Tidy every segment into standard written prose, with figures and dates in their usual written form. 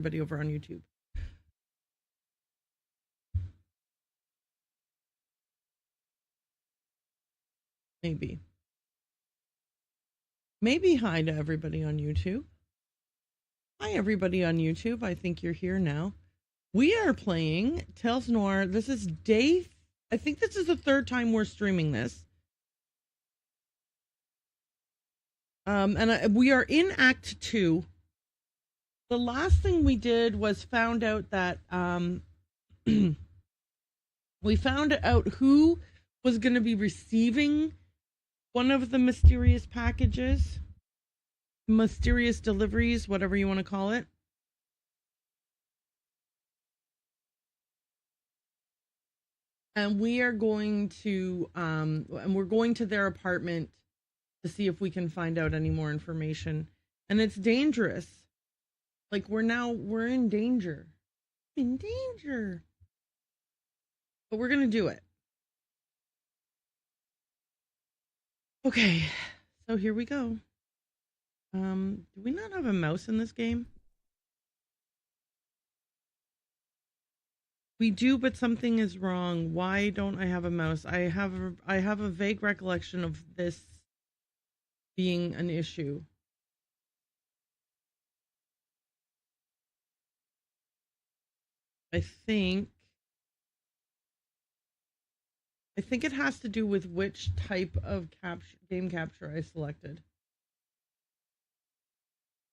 everybody over on YouTube. Maybe hi to everybody on YouTube. Hi, everybody on YouTube. I think you're here now. We are playing Tales Noir. This is I think this is the third time we're streaming this. We are in Act 2. The last thing we did was found out that we found out who was going to be receiving one of the mysterious packages, mysterious deliveries, whatever you want to call it. And we are going to we're going to their apartment to see if we can find out any more information. And it's dangerous. Like we're in danger. In danger. But we're going to do it. Okay. So here we go. Do we not have a mouse in this game? We do, but something is wrong. Why don't I have a mouse? I have a vague recollection of this being an issue. I think it has to do with which type of game capture I selected.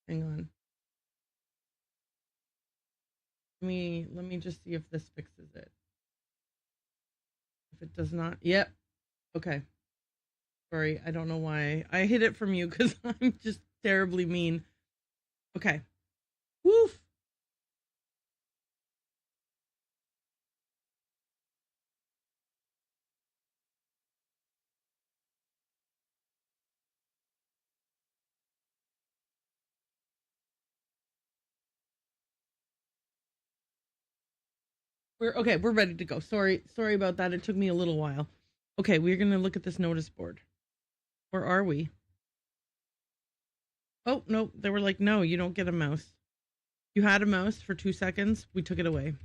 Hang on. Let me just see if this fixes it. If it does not, yep. Okay. Sorry, I don't know why. I hid it from you because I'm just terribly mean. Okay. Woof. We're ready to go. Sorry about that. It took me a little while. Okay, we're gonna look at this notice board. Where are we? Oh no, they were like, no, you don't get a mouse. You had a mouse for 2 seconds. We took it away.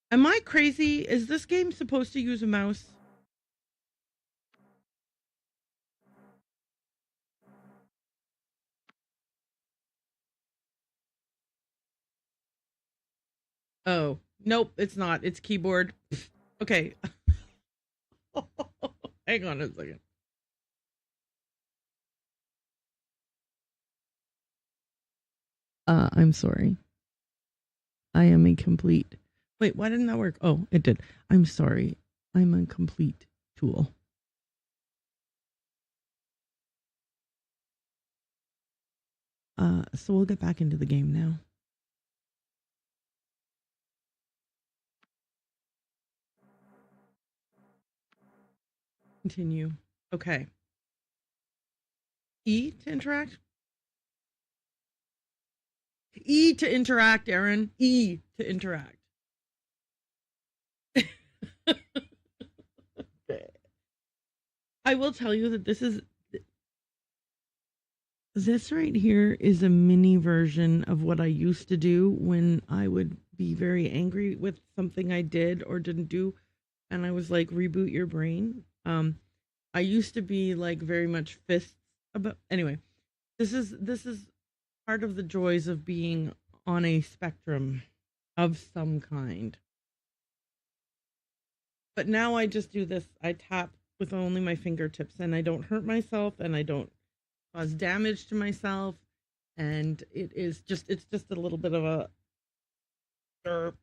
Am I crazy? Is this game supposed to use a mouse? Oh, nope, it's not. It's keyboard. Okay. Hang on a second. I'm sorry. I am a complete... Wait, why didn't that work? Oh, it did. I'm sorry. I'm a complete tool. So we'll get back into the game now. Continue. Okay. E to interact? E to interact, Erin. E to interact. I will tell you that this right here is a mini version of what I used to do when I would be very angry with something I did or didn't do, and I was like, reboot your brain. I used to be like very much fists about. Anyway, this is part of the joys of being on a spectrum of some kind. But now I just do this. I tap with only my fingertips, and I don't hurt myself, and I don't cause damage to myself, and it's just a little bit of a derp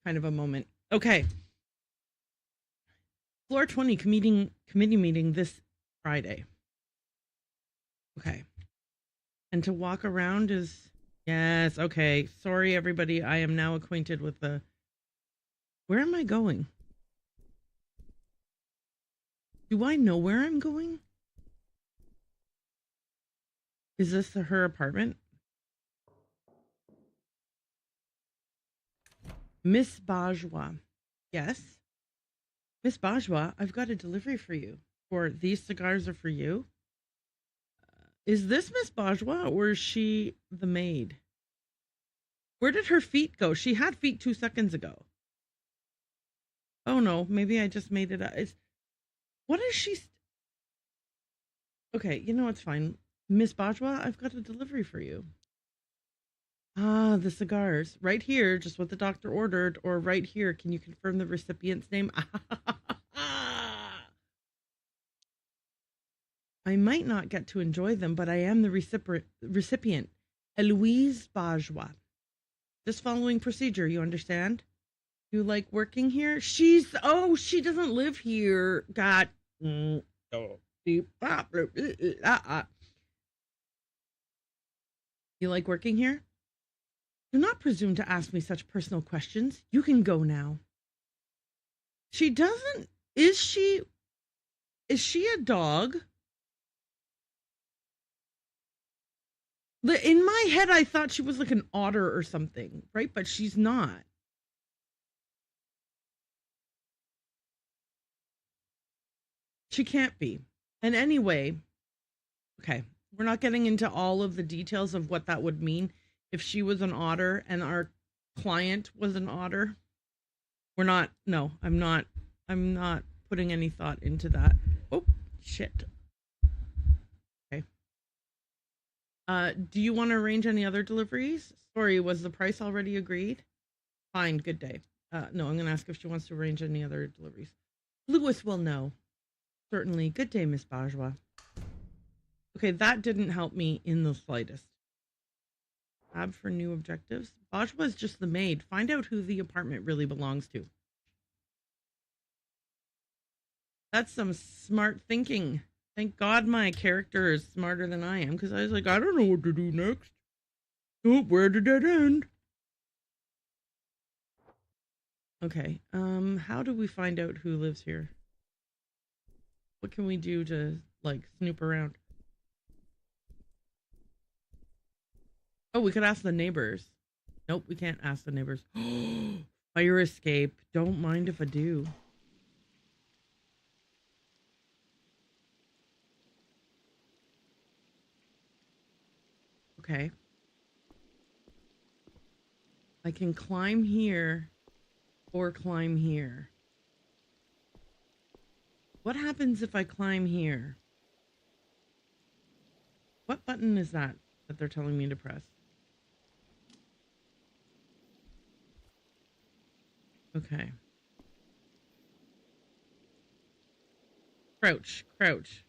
kind of a moment. Okay. Floor 20 committee meeting this Friday. Okay. And to walk around is... Yes, okay. Sorry, everybody. I am now acquainted with the... Where am I going? Do I know where I'm going? Is this her apartment? Miss Bourgeois. Yes. Miss Bourgeois, I've got a delivery for you. Or these cigars are for you. Is this Miss Bourgeois or is she the maid? Where did her feet go? She had feet 2 seconds ago. Oh no, maybe I just made it up. What is she? Okay, you know it's fine. Miss Bajwa, I've got a delivery for you. Ah, the cigars. Right here, just what the doctor ordered, or right here, can you confirm the recipient's name? I might not get to enjoy them, but I am the recipient. Eloise Bajwa. Just following procedure, you understand? You like working here? She doesn't live here. God. You like working here? Do not presume to ask me such personal questions. You can go now. She doesn't. Is she a dog? In my head, I thought she was like an otter or something, right? But she's not. She can't be. And anyway, okay, we're not getting into all of the details of what that would mean if she was an otter and our client was an otter. I'm not putting any thought into that. Oh, shit. Okay. Do you want to arrange any other deliveries? Sorry, was the price already agreed? Fine, good day. No, I'm going to ask if she wants to arrange any other deliveries. Lewis will know. Certainly. Good day, Miss Bajwa. Okay, that didn't help me in the slightest. Tab for new objectives. Bajwa is just the maid. Find out who the apartment really belongs to. That's some smart thinking. Thank God my character is smarter than I am, because I was like, I don't know what to do next. Oh, where did that end? Okay, how do we find out who lives here? What can we do to, like, snoop around? Oh, we could ask the neighbors. Nope, we can't ask the neighbors. Fire escape. Don't mind if I do. Okay. I can climb here or climb here. What happens if I climb here? What button is that they're telling me to press? Okay. Crouch, crouch.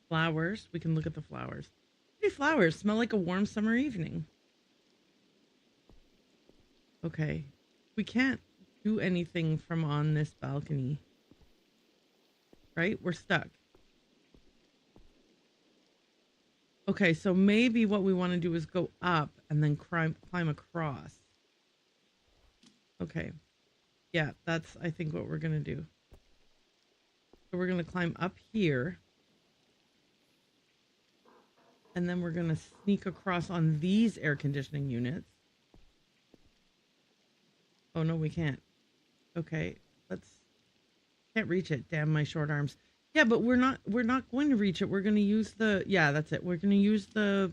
Flowers. We can look at the flowers. Pretty flowers. Smell like a warm summer evening. Okay. We can't do anything from on this balcony. Right? We're stuck. Okay, so maybe what we want to do is go up and then climb across. Okay. Yeah, that's, I think, what we're going to do. So we're going to climb up here. And then we're going to sneak across on these air conditioning units. Oh, no, we can't. Okay, can't reach it. Damn my short arms. Yeah, but we're not going to reach it. We're going to use yeah, that's it. We're going to use the,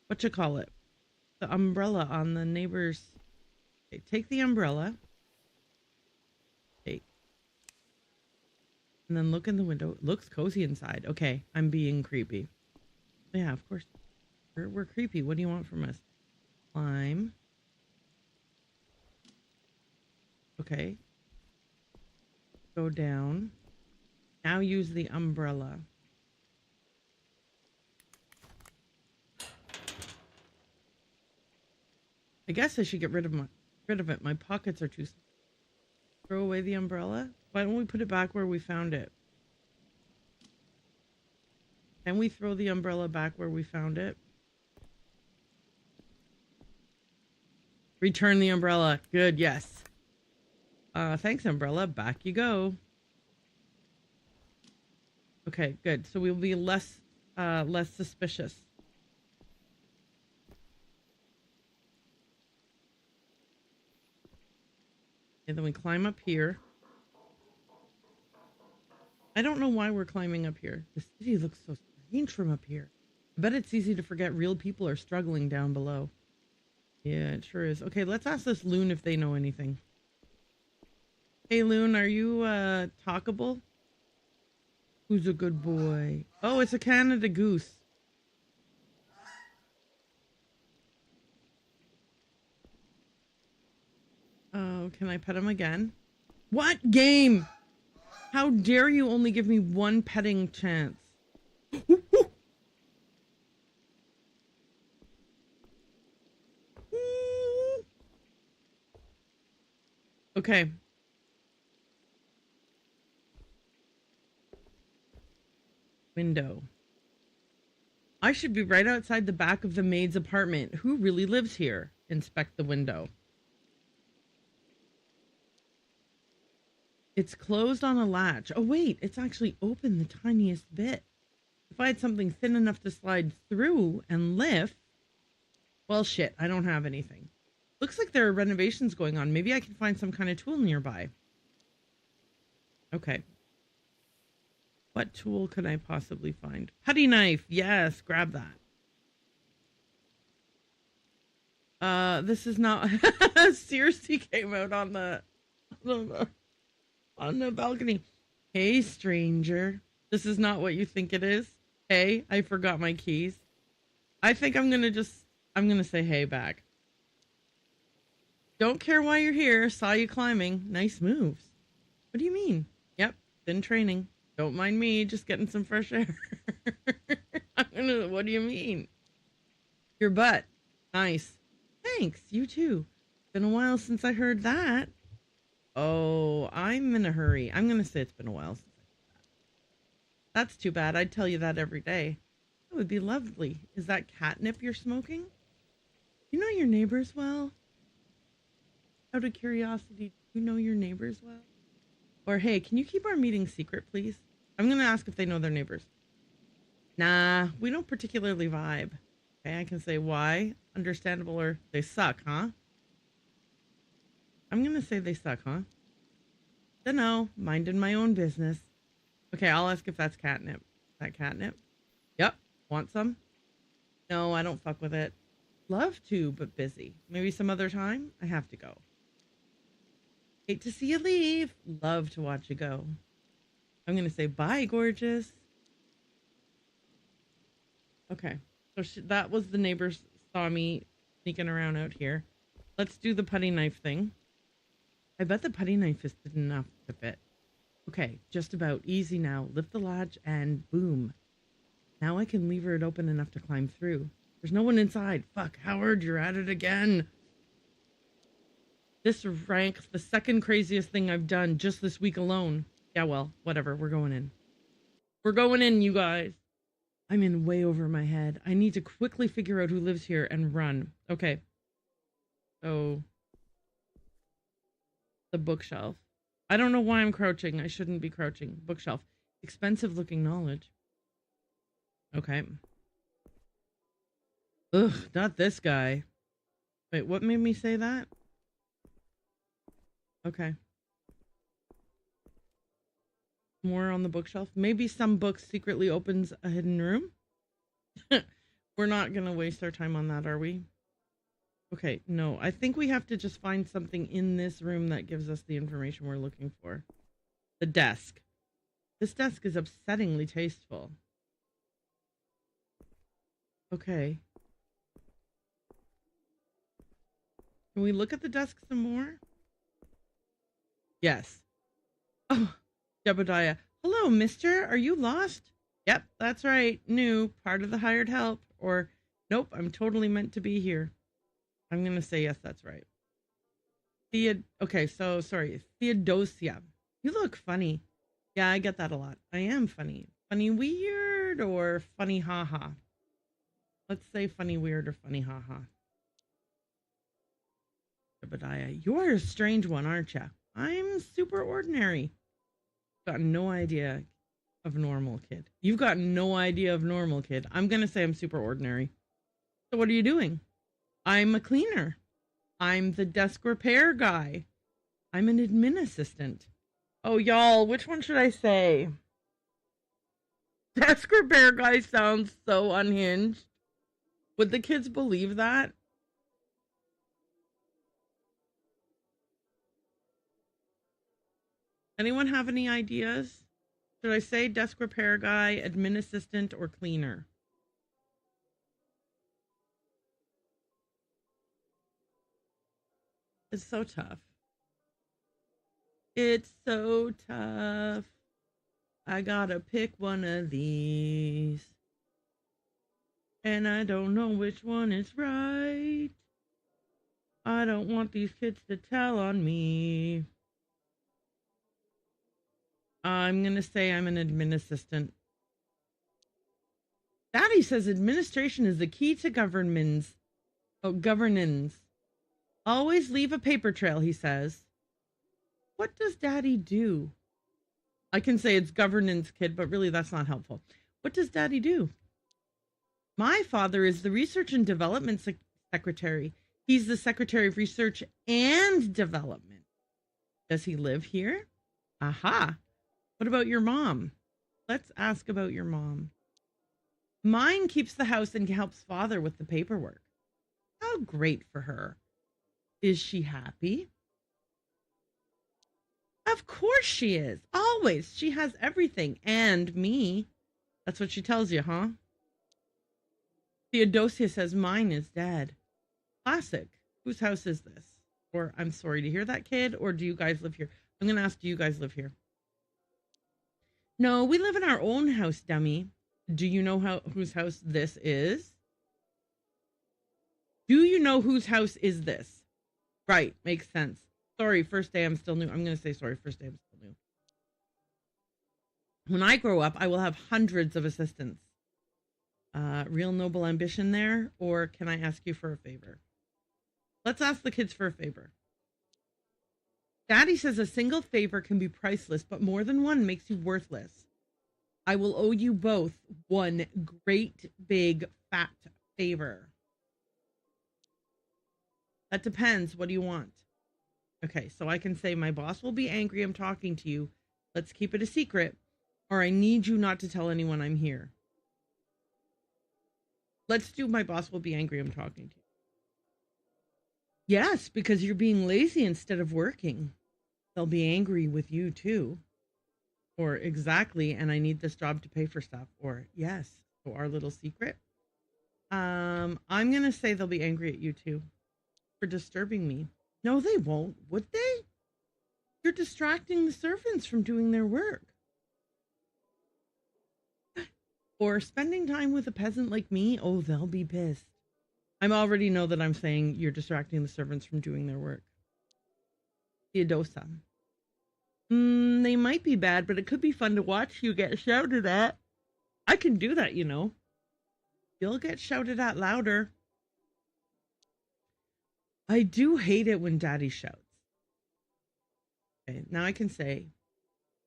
the umbrella on the neighbor's. Okay, take the umbrella. Take. And then look in the window. It looks cozy inside. Okay, I'm being creepy. Yeah, of course. We're creepy. What do you want from us? Climb. Okay. Go down. Now use the umbrella. I guess I should get rid of it. My pockets are too small. Throw away the umbrella? Why don't we put it back where we found it? Can we throw the umbrella back where we found it? Return the umbrella. Good, yes. Thanks, umbrella. Back you go. Okay, good. So we'll be less suspicious. And then we climb up here. I don't know why we're climbing up here. The city looks so strange from up here. I bet it's easy to forget real people are struggling down below. Yeah, it sure is. Okay, let's ask this loon if they know anything. Hey, loon, are you, talkable? Who's a good boy? Oh, it's a Canada goose. Oh, can I pet him again? What game? How dare you only give me one petting chance? Okay. Window. I should be right outside the back of the maid's apartment. Who really lives here? Inspect the window. It's closed on a latch. Oh, wait, it's actually open the tiniest bit. If I had something thin enough to slide through and lift... Well, shit, I don't have anything. Looks like there are renovations going on. Maybe I can find some kind of tool nearby. Okay. What tool could I possibly find? Putty knife. Yes, grab that. This is not... Seriously came out on the balcony. Hey, stranger. This is not what you think it is. Hey, I forgot my keys. I think I'm gonna say hey back. Don't care why you're here. Saw you climbing. Nice moves. What do you mean? Yep, been training. Don't mind me, just getting some fresh air. What do you mean? Your butt. Nice. Thanks, you too. Been a while since I heard that. Oh, I'm in a hurry. I'm going to say it's been a while since I heard that. That's too bad. I'd tell you that every day. That would be lovely. Is that catnip you're smoking? You know your neighbors well? Out of curiosity, do you know your neighbors well? Or hey, can you keep our meeting secret, please? I'm going to ask if they know their neighbors. Nah, we don't particularly vibe. Okay, I can say why. Understandable or they suck, huh? I'm going to say they suck, huh? Dunno. Minding my own business. Okay, I'll ask if that's catnip. Is that catnip? Yep. Want some? No, I don't fuck with it. Love to, but busy. Maybe some other time? I have to go. Hate to see you leave. Love to watch you go. I'm going to say bye, gorgeous. Okay. So that was the neighbors saw me sneaking around out here. Let's do the putty knife thing. I bet the putty knife is thin enough to fit. Okay, just about. Easy now. Lift the latch and boom. Now I can lever it open enough to climb through. There's no one inside. Fuck, Howard, you're at it again. This ranks the second craziest thing I've done just this week alone. Yeah, well, whatever. We're going in. We're going in, you guys. I'm in way over my head. I need to quickly figure out who lives here and run. Okay. So, the bookshelf. I don't know why I'm crouching. I shouldn't be crouching. Bookshelf. Expensive looking knowledge. Okay. Ugh, not this guy. Wait, what made me say that? Okay. More on the bookshelf. Maybe some book secretly opens a hidden room? We're not gonna waste our time on that, are we? Okay, no. I think we have to just find something in this room that gives us the information we're looking for. The desk. This desk is upsettingly tasteful. Okay. Can we look at the desk some more? Yes. Oh, Jebediah. Hello, mister. Are you lost? Yep, that's right. New. Part of the hired help. Or, nope, I'm totally meant to be here. I'm going to say yes, that's right. Okay, so, sorry. Theodosia. You look funny. Yeah, I get that a lot. I am funny. Funny weird or funny haha? Let's say funny weird or funny haha. Jebediah. You're a strange one, aren't you? I'm super ordinary. Got no idea of normal, kid. You've got no idea of normal, kid. I'm going to say I'm super ordinary. So what are you doing? I'm a cleaner. I'm the desk repair guy. I'm an admin assistant. Oh, y'all, which one should I say? Desk repair guy sounds so unhinged. Would the kids believe that? Anyone have any ideas? Should I say desk repair guy, admin assistant, or cleaner? It's so tough. It's so tough. I gotta pick one of these. And I don't know which one is right. I don't want these kids to tell on me. I'm gonna say I'm an admin assistant. Daddy says administration is the key to governance. Oh, governance. Always leave a paper trail, he says. What does Daddy do? I can say it's governance, kid, but really that's not helpful. What does Daddy do? My father is the research and development secretary. He's the secretary of research and development. Does he live here? Aha. What about your mom? Let's ask about your mom. Mine keeps the house and helps father with the paperwork. How great for her. Is she happy? Of course she is. Always. She has everything. And me. That's what she tells you, huh? Theodosia says mine is dead. Classic. Whose house is this? Or I'm sorry to hear that, kid. Or do you guys live here? I'm going to ask, do you guys live here? No, we live in our own house, dummy. Do you know whose house this is? Do you know whose house is this? Right. Makes sense. Sorry, first day I'm still new. I'm going to say sorry, first day I'm still new. When I grow up, I will have hundreds of assistants. Real noble ambition there, or can I ask you for a favor? Let's ask the kids for a favor. Daddy says a single favor can be priceless, but more than one makes you worthless. I will owe you both one great big fat favor. That depends. What do you want? Okay, so I can say my boss will be angry I'm talking to you. Let's keep it a secret. Or I need you not to tell anyone I'm here. Let's do my boss will be angry I'm talking to you. Yes, because you're being lazy instead of working. They'll be angry with you too. Or exactly, and I need this job to pay for stuff. Or yes, so our little secret. I'm going to say they'll be angry at you too for disturbing me. No, they won't, would they? You're distracting the servants from doing their work. Or spending time with a peasant like me. Oh, they'll be pissed. I already know that I'm saying you're distracting the servants from doing their work. Theodosa. They might be bad, but it could be fun to watch you get shouted at. I can do that, you know. You'll get shouted at louder. I do hate it when Daddy shouts. Okay, now I can say,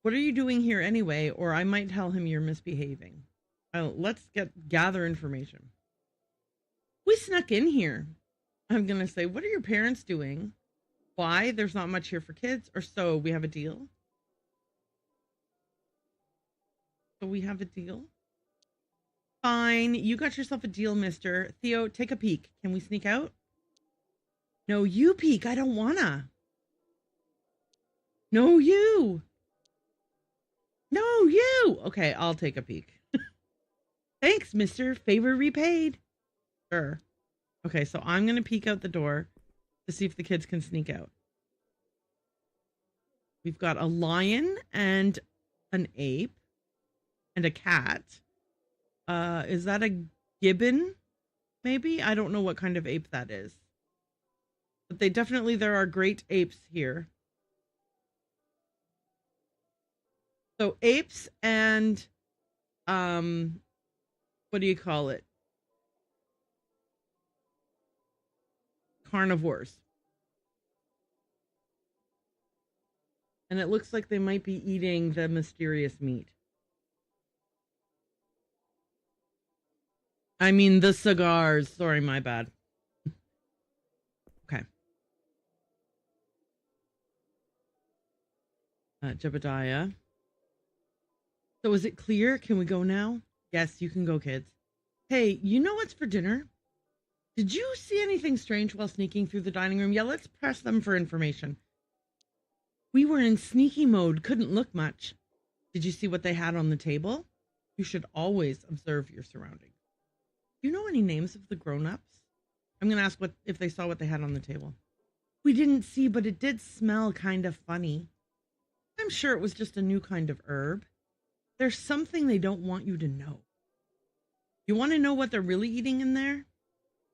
what are you doing here anyway? Or I might tell him you're misbehaving. Let's gather information. We snuck in here. I'm going to say, what are your parents doing? Why? There's not much here for kids. Or so we have a deal. So we have a deal. Fine. You got yourself a deal, mister. Theo, take a peek. Can we sneak out? No, you peek. I don't wanna. No, you. No, you. Okay, I'll take a peek. Thanks, mister. Favor repaid. Sure. Okay, so I'm going to peek out the door to see if the kids can sneak out. We've got a lion and an ape and a cat. Is that a gibbon? Maybe? I don't know what kind of ape that is. But there are great apes here. So apes and, what do you call it? Carnivores. And it looks like they might be eating the mysterious meat. I mean, the cigars. Sorry, my bad. Okay. Jebediah. So is it clear? Can we go now? Yes, you can go, kids. Hey, you know what's for dinner? Did you see anything strange while sneaking through the dining room? Yeah, let's press them for information. We were in sneaky mode, couldn't look much. Did you see what they had on the table? You should always observe your surroundings. Do you know any names of the grown-ups? I'm going to ask what if they saw what they had on the table. We didn't see, but it did smell kind of funny. I'm sure it was just a new kind of herb. There's something they don't want you to know. You want to know what they're really eating in there?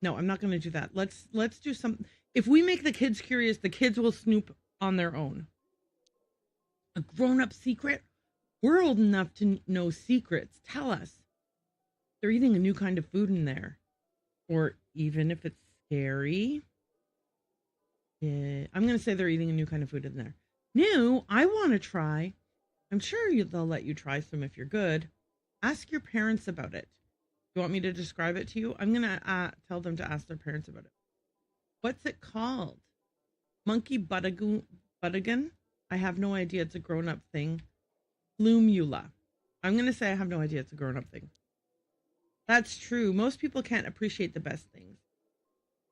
No, I'm not going to do that. Let's do something. If we make the kids curious, the kids will snoop on their own. A grown-up secret? We're old enough to know secrets. Tell us. They're eating a new kind of food in there. Or even if it's scary. Yeah, I'm going to say they're eating a new kind of food in there. New? I want to try. I'm sure they'll let you try some if you're good. Ask your parents about it. You want me to describe it to you? I'm going to tell them to ask their parents about it. What's it called? Monkey Buttagan? I have no idea. It's a grown-up thing. Plumula. I'm going to say I have no idea. It's a grown-up thing. That's true. Most people can't appreciate the best things.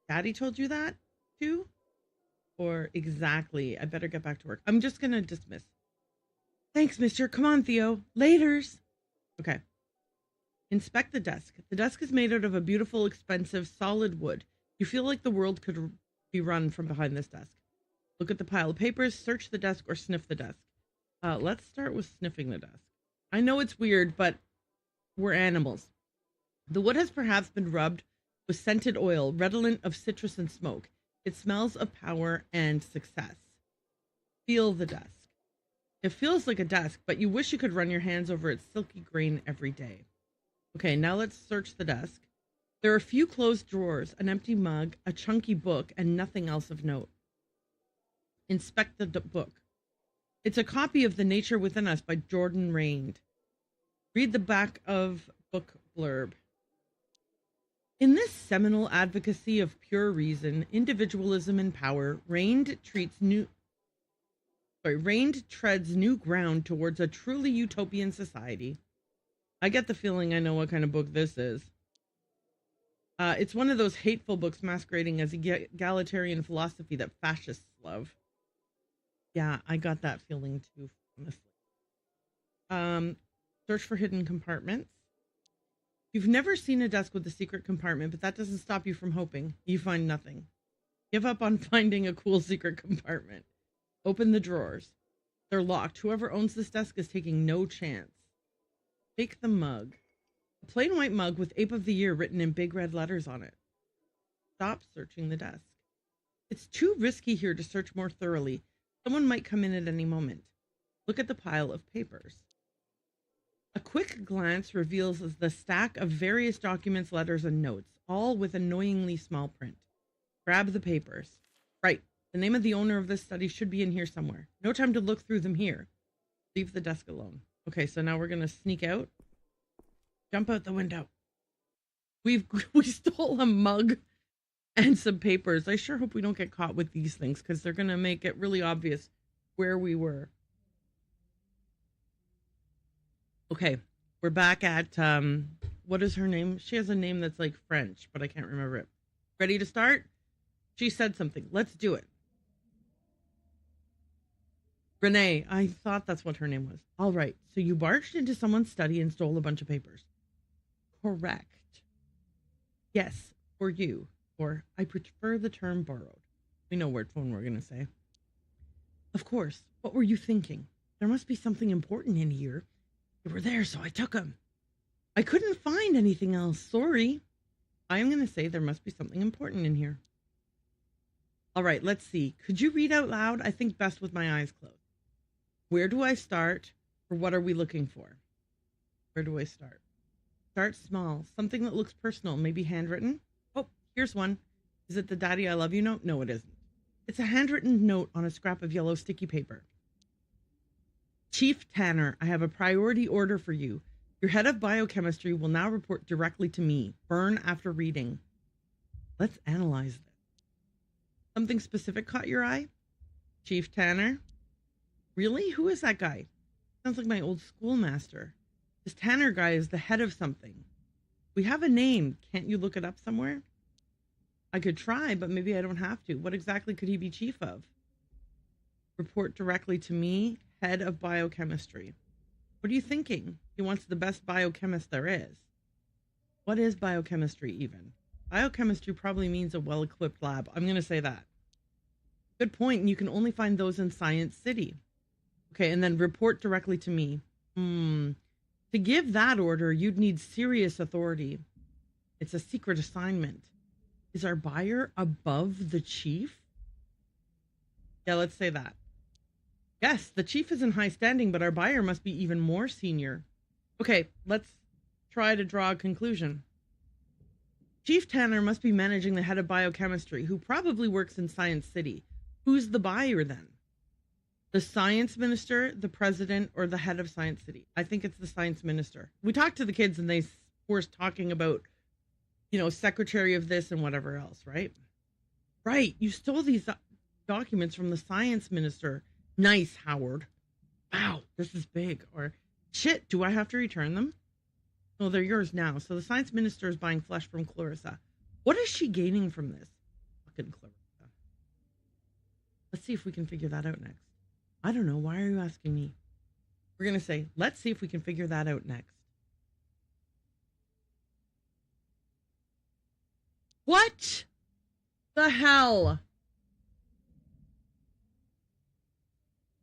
Daddy told you that too? Or exactly. I better get back to work. I'm just going to dismiss. Thanks, mister. Come on, Theo. Laters. Okay. Inspect the desk. The desk is made out of a beautiful, expensive, solid wood. You feel like the world could be run from behind this desk. Look at the pile of papers, search the desk, or sniff the desk. Let's start with sniffing the desk. I know it's weird, but we're animals. The wood has perhaps been rubbed with scented oil, redolent of citrus and smoke. It smells of power and success. Feel the desk. It feels like a desk, but you wish you could run your hands over its silky grain every day. Okay, now let's search the desk. There are a few closed drawers, an empty mug, a chunky book, and nothing else of note. Inspect the book. It's a copy of The Nature Within Us by Jordan Rained. Read the back of book blurb. In this seminal advocacy of pure reason, individualism, and power, Rained treads new ground towards a truly utopian society. I get the feeling I know what kind of book this is. It's one of those hateful books masquerading as egalitarian philosophy that fascists love. Yeah, I got that feeling too, honestly. Search for hidden compartments. You've never seen a desk with a secret compartment, but that doesn't stop you from hoping. You find nothing. Give up on finding a cool secret compartment. Open the drawers. They're locked. Whoever owns this desk is taking no chance. Take the mug. A plain white mug with Ape of the Year written in big red letters on it. Stop searching the desk. It's too risky here to search more thoroughly. Someone might come in at any moment. Look at the pile of papers. A quick glance reveals the stack of various documents, letters, and notes, all with annoyingly small print. Grab the papers. Right. The name of the owner of this study should be in here somewhere. No time to look through them here. Leave the desk alone. Okay, so now we're going to sneak out. Jump out the window. We stole a mug and some papers. I sure hope we don't get caught with these things because they're going to make it really obvious where we were. Okay, we're back at, what is her name? She has a name that's like French, but I can't remember it. Ready to start? She said something. Let's do it. Renee, I thought that's what her name was. All right, so you barged into someone's study and stole a bunch of papers. Correct. Yes, for you. Or I prefer the term borrowed. We know what one we're going to say. Of course. What were you thinking? There must be something important in here. They were there, so I took them. I couldn't find anything else. Sorry. I am going to say there must be something important in here. All right, let's see. Could you read out loud? I think best with my eyes closed. Where do I start? Or what are we looking for? Where do I start? Start small. Something that looks personal, maybe handwritten. Oh, here's one. Is it the Daddy I Love You note? No, it isn't. It's a handwritten note on a scrap of yellow sticky paper. Chief Tanner, I have a priority order for you. Your head of biochemistry will now report directly to me. Burn after reading. Let's analyze this. Something specific caught your eye? Chief Tanner? Really? Who is that guy? Sounds like my old schoolmaster. This Tanner guy is the head of something. We have a name. Can't you look it up somewhere? I could try, but maybe I don't have to. What exactly could he be chief of? Report directly to me, head of biochemistry. What are you thinking? He wants the best biochemist there is. What is biochemistry even? Biochemistry probably means a well-equipped lab. I'm going to say that. Good point. And you can only find those in Science City. Okay, and then report directly to me. To give that order, you'd need serious authority. It's a secret assignment. Is our buyer above the chief? Yeah, let's say that. Yes, the chief is in high standing, but our buyer must be even more senior. Okay, let's try to draw a conclusion. Chief Tanner must be managing the head of biochemistry, who probably works in Science City. Who's the buyer then? The science minister, the president, or the head of Science City? I think it's the science minister. We talked to the kids and they were talking about, secretary of this and whatever else, right? Right. You stole these documents from the science minister. Nice, Howard. Wow, this is big. Or, shit, do I have to return them? No, they're yours now. So the science minister is buying flesh from Clarissa. What is she gaining from this? Fucking Clarissa. Let's see if we can figure that out next. I don't know. Why are you asking me? We're going to say, let's see if we can figure that out next. What the hell?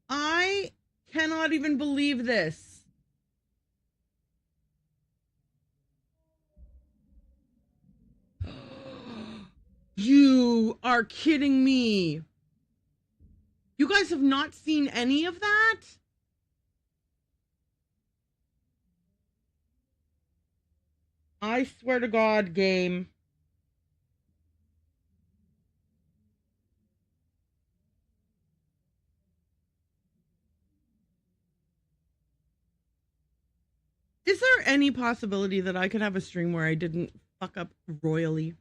I cannot even believe this. You are kidding me. You guys have not seen any of that? I swear to God, game. Is there any possibility that I could have a stream where I didn't fuck up royally?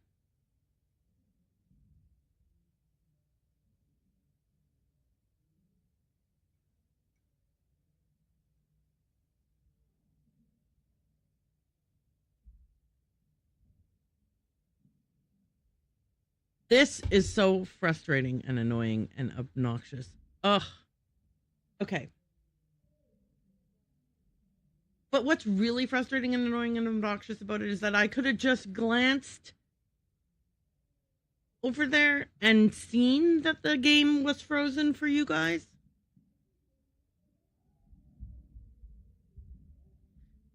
This is so frustrating and annoying and obnoxious. Ugh. Okay. But what's really frustrating and annoying and obnoxious about it is that I could have just glanced over there and seen that the game was frozen for you guys.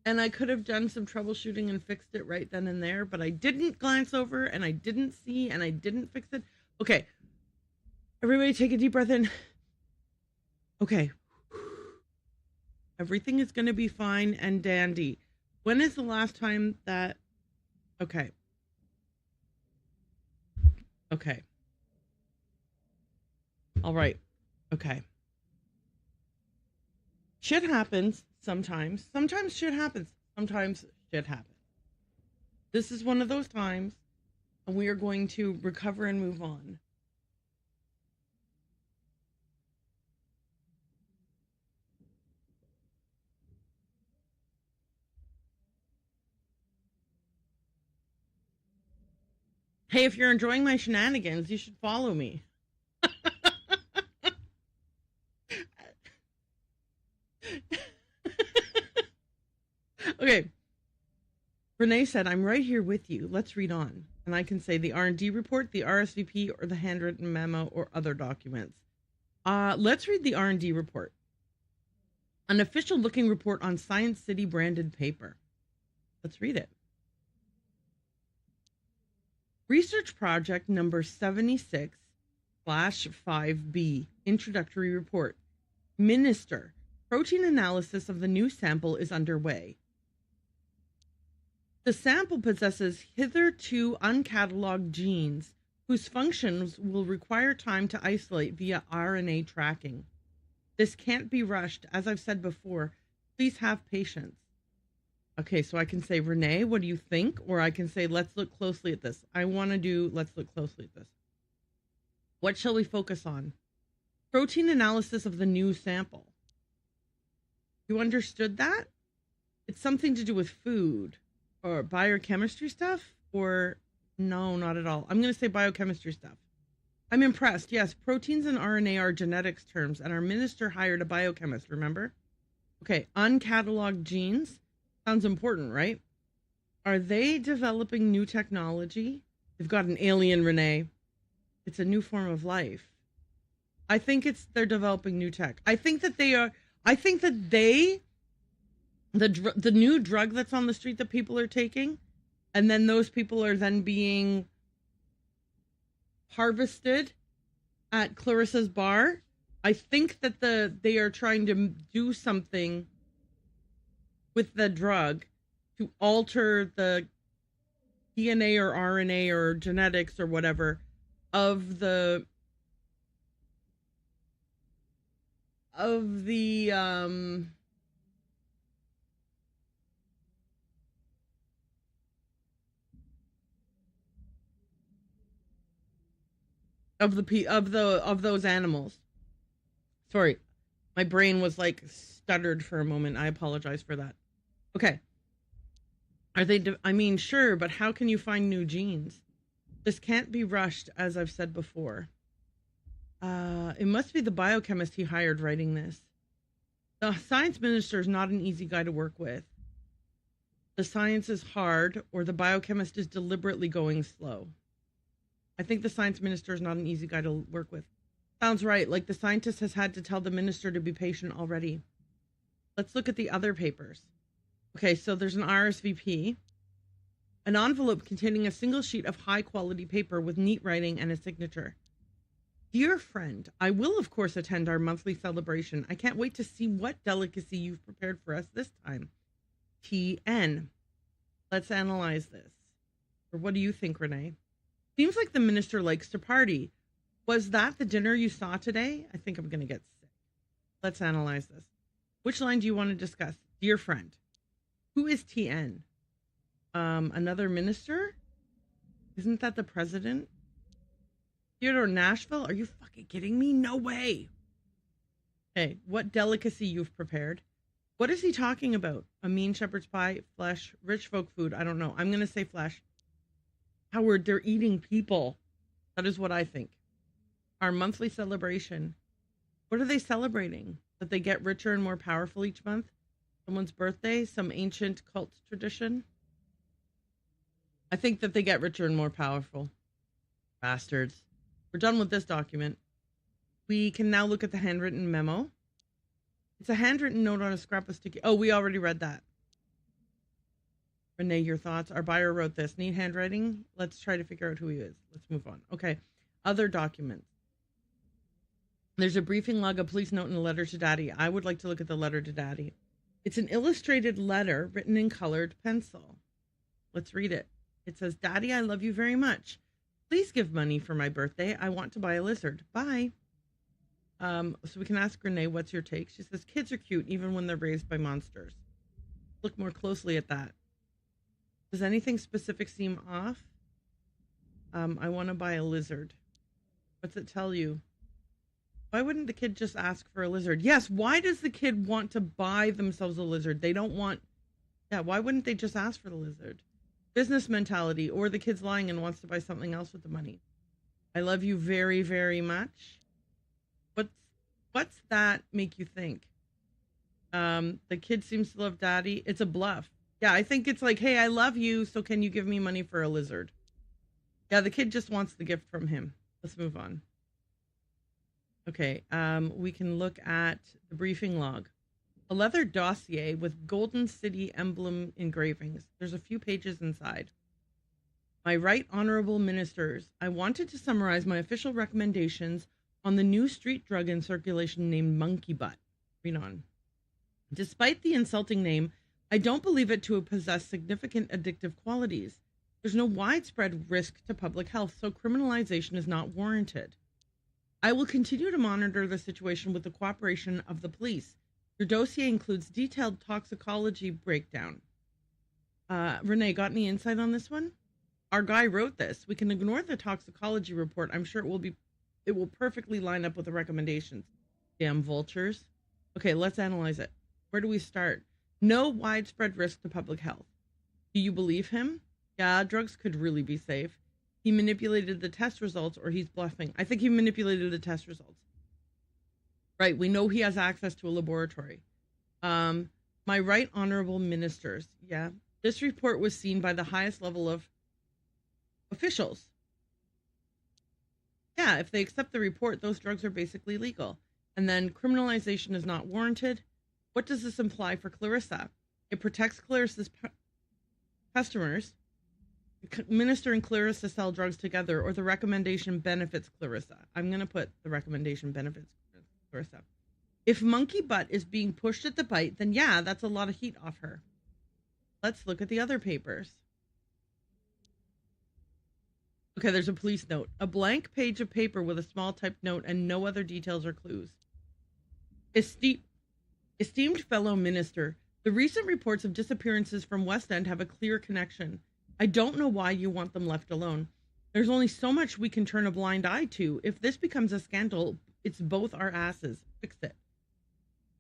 And I could have done some troubleshooting and fixed it right then and there, but I didn't glance over and I didn't see and I didn't fix it. Okay. Everybody take a deep breath in. Okay. Everything is going to be fine and dandy. When is the last time that... Okay. Okay. All right. Okay. Shit happens sometimes. Sometimes shit happens. Sometimes shit happens. This is one of those times, and we are going to recover and move on. Hey, if you're enjoying my shenanigans, you should follow me. Okay. Renee said, I'm right here with you. Let's read on. And I can say the R&D report, the RSVP, or the handwritten memo, or other documents. Let's read the R&D report. An official looking report on Science City branded paper. Let's read it. Research project number 76/5B. Introductory report. Minister. Protein analysis of the new sample is underway. The sample possesses hitherto uncatalogued genes whose functions will require time to isolate via RNA tracking. This can't be rushed. As I've said before, please have patience. Okay, so I can say, Renee, what do you think? Or I can say, let's look closely at this. I want to do, let's look closely at this. What shall we focus on? Protein analysis of the new sample. You understood that? It's something to do with food or biochemistry stuff, or no, not at all. I'm going to say biochemistry stuff. I'm impressed. Yes, proteins and RNA are genetics terms, and our minister hired a biochemist, remember? Okay, uncatalogued genes. Sounds important, right? Are they developing new technology? They've got an alien, Renee. It's a new form of life. I think they're developing new tech. I think that the new drug that's on the street that people are taking, and then those people are then being harvested at Clarissa's bar. I think that they are trying to do something with the drug to alter the DNA or RNA or genetics or whatever of the of those animals. Sorry, my brain was like stuttered for a moment. I apologize for that. Okay. Are they, I mean, sure, but how can you find new genes? This can't be rushed, as I've said before. It must be the biochemist he hired writing this. The science minister is not an easy guy to work with. The science is hard, or the biochemist is deliberately going slow. I think the science minister is not an easy guy to work with. Sounds right, like the scientist has had to tell the minister to be patient already. Let's look at the other papers. Okay, so there's an RSVP, an envelope containing a single sheet of high-quality paper with neat writing and a signature. Dear friend, I will, of course, attend our monthly celebration. I can't wait to see what delicacy you've prepared for us this time. TN. Let's analyze this. Or what do you think, Renee? Seems like the minister likes to party. Was that the dinner you saw today? I think I'm going to get sick. Let's analyze this. Which line do you want to discuss? Dear friend. Who is TN? Another minister? Isn't that the president? Theodore Nashville? Are you fucking kidding me? No way. Okay, what delicacy you've prepared? What is he talking about? A mean shepherd's pie, flesh, rich folk food? I don't know. I'm going to say flesh. Howard, they're eating people. That is what I think. Our monthly celebration. What are they celebrating? That they get richer and more powerful each month? Someone's birthday? Some ancient cult tradition? I think that they get richer and more powerful. Bastards. We're done with this document. We can now look at the handwritten memo. It's a handwritten note on a scrap of sticky. Oh, we already read that. Renee, your thoughts? Our buyer wrote this. Neat handwriting. Let's try to figure out who he is. Let's move on. Okay. Other documents. There's a briefing log, a police note, and a letter to Daddy. I would like to look at the letter to Daddy. It's an illustrated letter written in colored pencil. Let's read it. It says, Daddy, I love you very much. Please give money for my birthday. I want to buy a lizard. Bye. So we can ask Renee, what's your take? She says, kids are cute even when they're raised by monsters. Look more closely at that. Does anything specific seem off? I want to buy a lizard. What's it tell you? Why wouldn't the kid just ask for a lizard? Yes, why does the kid want to buy themselves a lizard? They don't want... Yeah, why wouldn't they just ask for the lizard? Business mentality, or the kid's lying and wants to buy something else with the money. I love you very, very much. What's that make you think? The kid seems to love Daddy. It's a bluff. Yeah, I think it's like, hey, I love you, so can you give me money for a lizard? Yeah, the kid just wants the gift from him. Let's move on. Okay, we can look at the briefing log. A leather dossier with Golden City emblem engravings. There's a few pages inside. My right honorable ministers, I wanted to summarize my official recommendations on the new street drug in circulation named Monkey Butt. Read on. Despite the insulting name, I don't believe it to possess significant addictive qualities. There's no widespread risk to public health, so criminalization is not warranted. I will continue to monitor the situation with the cooperation of the police. Your dossier includes detailed toxicology breakdown. Renee, got any insight on this one? Our guy wrote this. We can ignore the toxicology report. I'm sure it will perfectly line up with the recommendations. Damn vultures. Okay, let's analyze it. Where do we start? No widespread risk to public health. Do you believe him? Yeah, drugs could really be safe. He manipulated the test results, or he's bluffing. I think he manipulated the test results. Right, we know he has access to a laboratory. My right honorable ministers. Yeah, this report was seen by the highest level of officials. Yeah, if they accept the report, those drugs are basically legal. And then criminalization is not warranted. What does this imply for Clarissa? It protects Clarissa's customers. The minister and Clarissa sell drugs together, or the recommendation benefits Clarissa. I'm going to put the recommendation benefits Clarissa. If Monkey Butt is being pushed at the bite, then yeah, that's a lot of heat off her. Let's look at the other papers. Okay, there's a police note. A blank page of paper with a small typed note and no other details or clues. Esteemed fellow minister, the recent reports of disappearances from West End have a clear connection. I don't know why you want them left alone. There's only so much we can turn a blind eye to. If this becomes a scandal, it's both our asses. Fix it.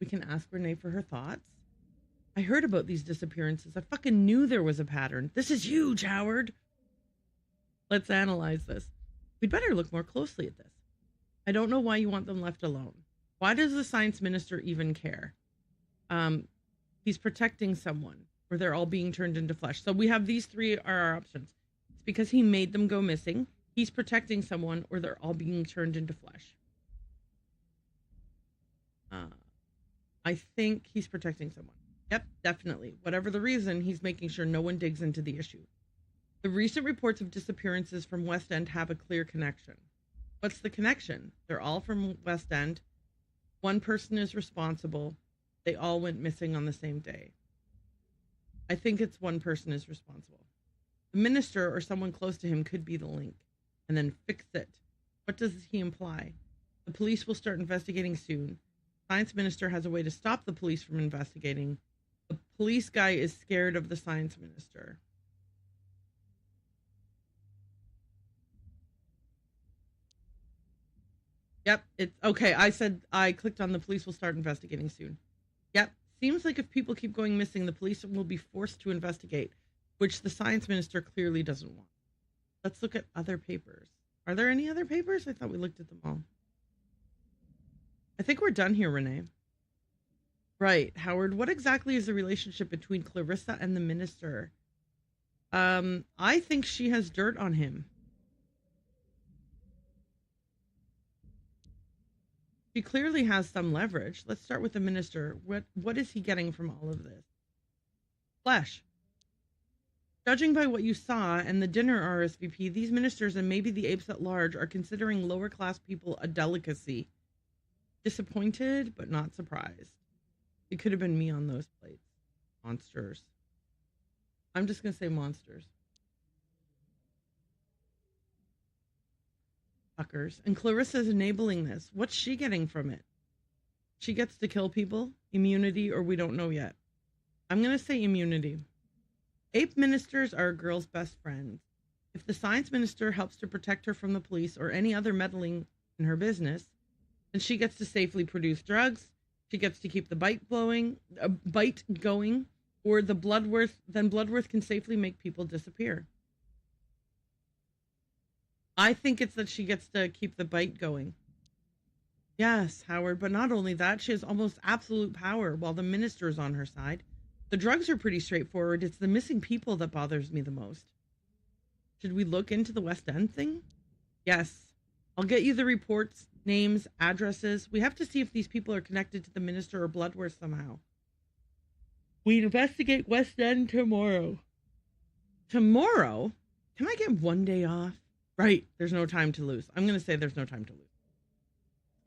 We can ask Renee for her thoughts. I heard about these disappearances. I fucking knew there was a pattern. This is huge, Howard. Let's analyze this. We'd better look more closely at this. I don't know why you want them left alone. Why does the science minister even care? He's protecting someone, or they're all being turned into flesh. So we have these three are our options. It's because he made them go missing. He's protecting someone, or they're all being turned into flesh. I think he's protecting someone. Yep, definitely. Whatever the reason, he's making sure no one digs into the issue. The recent reports of disappearances from West End have a clear connection. What's the connection? They're all from West End. One person is responsible. They all went missing on the same day. I think it's one person is responsible. The minister or someone close to him could be the link. And then fix it. What does he imply? The police will start investigating soon. Science minister has a way to stop the police from investigating. The police guy is scared of the science minister. Yep, it's okay. I clicked on the police will start investigating soon. Yep, seems like if people keep going missing, the police will be forced to investigate, which the science minister clearly doesn't want. Let's look at other papers. Are there any other papers? I thought we looked at them all. I think we're done here, Renee. Right, Howard, what exactly is the relationship between Clarissa and the minister? I think she has dirt on him. She clearly has some leverage. Let's start with the minister. What is he getting from all of this? Flesh. Judging by what you saw and the dinner RSVP, these ministers and maybe the apes at large are considering lower class people a delicacy. Disappointed, but not surprised. It could have been me on those plates. Monsters. I'm just going to say monsters. Fuckers. And Clarissa's enabling this. What's she getting from it? She gets to kill people? Immunity, or we don't know yet. I'm going to say immunity. Ape ministers are a girl's best friends. If the science minister helps to protect her from the police or any other meddling in her business, then she gets to safely produce drugs. She gets to keep the bite going, or the Bloodworth can safely make people disappear. I think it's that she gets to keep the bite going. Yes, Howard, but not only that, she has almost absolute power while the minister is on her side. The drugs are pretty straightforward. It's the missing people that bothers me the most. Should we look into the West End thing? Yes. I'll get you the reports, names, addresses. We have to see if these people are connected to the minister or Bloodworth somehow. We investigate West End tomorrow. Tomorrow? Can I get one day off? Right. There's no time to lose. I'm going to say there's no time to lose.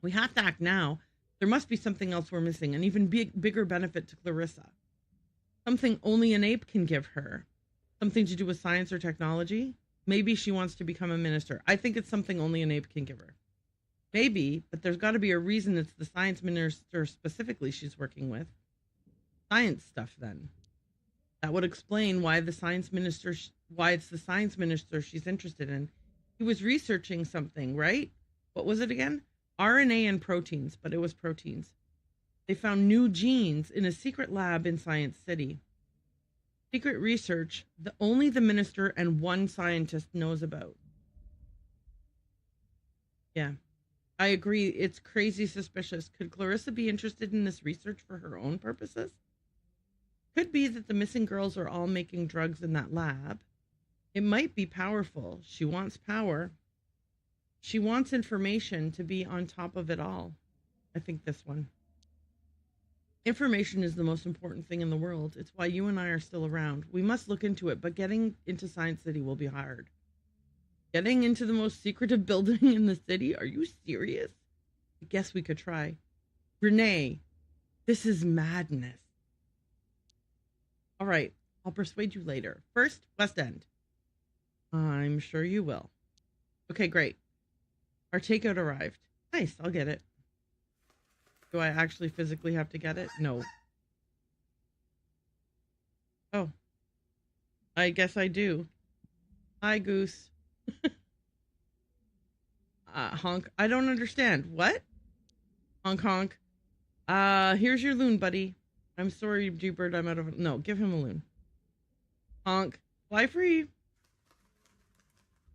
We have to act now. There must be something else we're missing, an even bigger benefit to Clarissa. Something only an ape can give her. Something to do with science or technology. Maybe she wants to become a minister. I think it's something only an ape can give her. Maybe, but there's got to be a reason it's the science minister specifically she's working with. Science stuff, then. That would explain why it's the science minister she's interested in. He was researching something, right? What was it again? RNA and proteins, but it was proteins. They found new genes in a secret lab in Science City. Secret research that only the minister and one scientist knows about. Yeah, I agree. It's crazy suspicious. Could Clarissa be interested in this research for her own purposes? Could be that the missing girls are all making drugs in that lab. It might be powerful. She wants power. She wants information to be on top of it all. I think this one. Information is the most important thing in the world. It's why you and I are still around. We must look into it, but getting into Science City will be hard. Getting into the most secretive building in the city? Are you serious? I guess we could try. Renee, this is madness. All right, I'll persuade you later. First, West End. I'm sure you will. Okay, great. Our takeout arrived. Nice, I'll get it. Do I actually physically have to get it? No. Oh. I guess I do. Hi, Goose. Honk. I don't understand. What? Honk, honk. Here's your loon, buddy. I'm sorry, Dewbird, I'm out of... No, give him a loon. Honk. Fly free.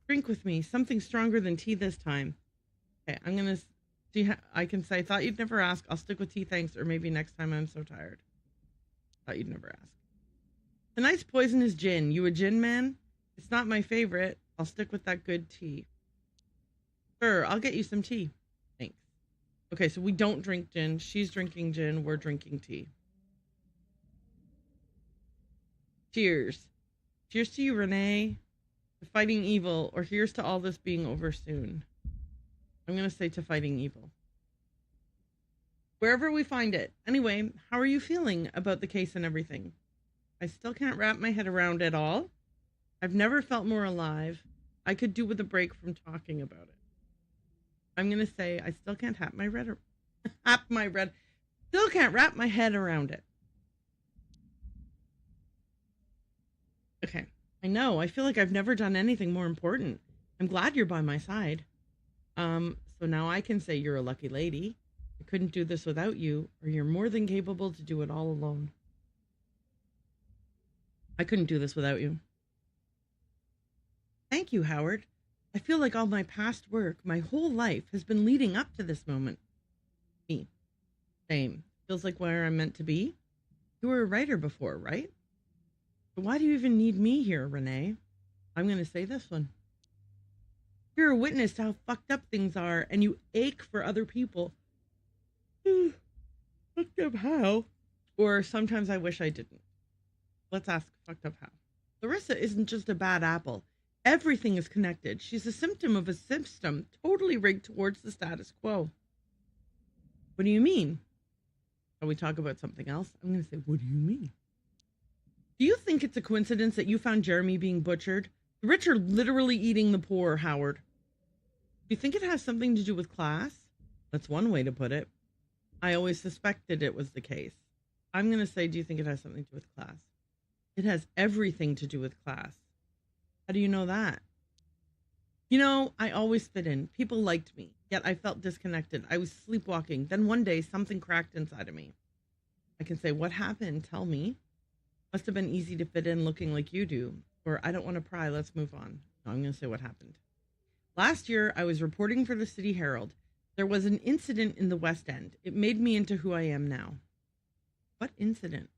Drink with me. Something stronger than tea this time. Okay, I'm gonna see how I can say, thought you'd never ask. I'll stick with tea, thanks. Or maybe next time I'm so tired. Thought you'd never ask. Tonight's poison is gin. You a gin man? It's not my favorite. I'll stick with that good tea. Sure, I'll get you some tea. Thanks. Okay, so we don't drink gin. She's drinking gin. We're drinking tea. Cheers. Cheers to you, Renee. To fighting evil, or here's to all this being over soon. I'm going to say to fighting evil. Wherever we find it. Anyway, how are you feeling about the case and everything? I still can't wrap my head around it all. I've never felt more alive. I could do with a break from talking about it. I'm going to say I still can't still can't wrap my head around it. Okay. I know. I feel like I've never done anything more important. I'm glad you're by my side. So now I can say you're a lucky lady. I couldn't do this without you, or you're more than capable to do it all alone. I couldn't do this without you. Thank you, Howard. I feel like all my past work, my whole life, has been leading up to this moment. Me. Same. Feels like where I'm meant to be. You were a writer before, right? But why do you even need me here, Renee? I'm going to say this one. You're a witness to how fucked up things are, and you ache for other people. Fucked up how? Or sometimes I wish I didn't. Let's ask fucked up how. Larissa isn't just a bad apple. Everything is connected. She's a symptom of a system totally rigged towards the status quo. What do you mean? Shall we talk about something else? I'm going to say, what do you mean? Do you think it's a coincidence that you found Jeremy being butchered? The rich are literally eating the poor, Howard. Do you think it has something to do with class? That's one way to put it. I always suspected it was the case. I'm going to say, do you think it has something to do with class? It has everything to do with class. How do you know that? You know, I always fit in. People liked me, yet I felt disconnected. I was sleepwalking. Then one day, something cracked inside of me. I can say, what happened? Tell me. Must have been easy to fit in looking like you do. Or I don't want to pry. Let's move on. No, I'm going to say what happened. Last year, I was reporting for the City Herald. There was an incident in the West End. It made me into who I am now. What incident?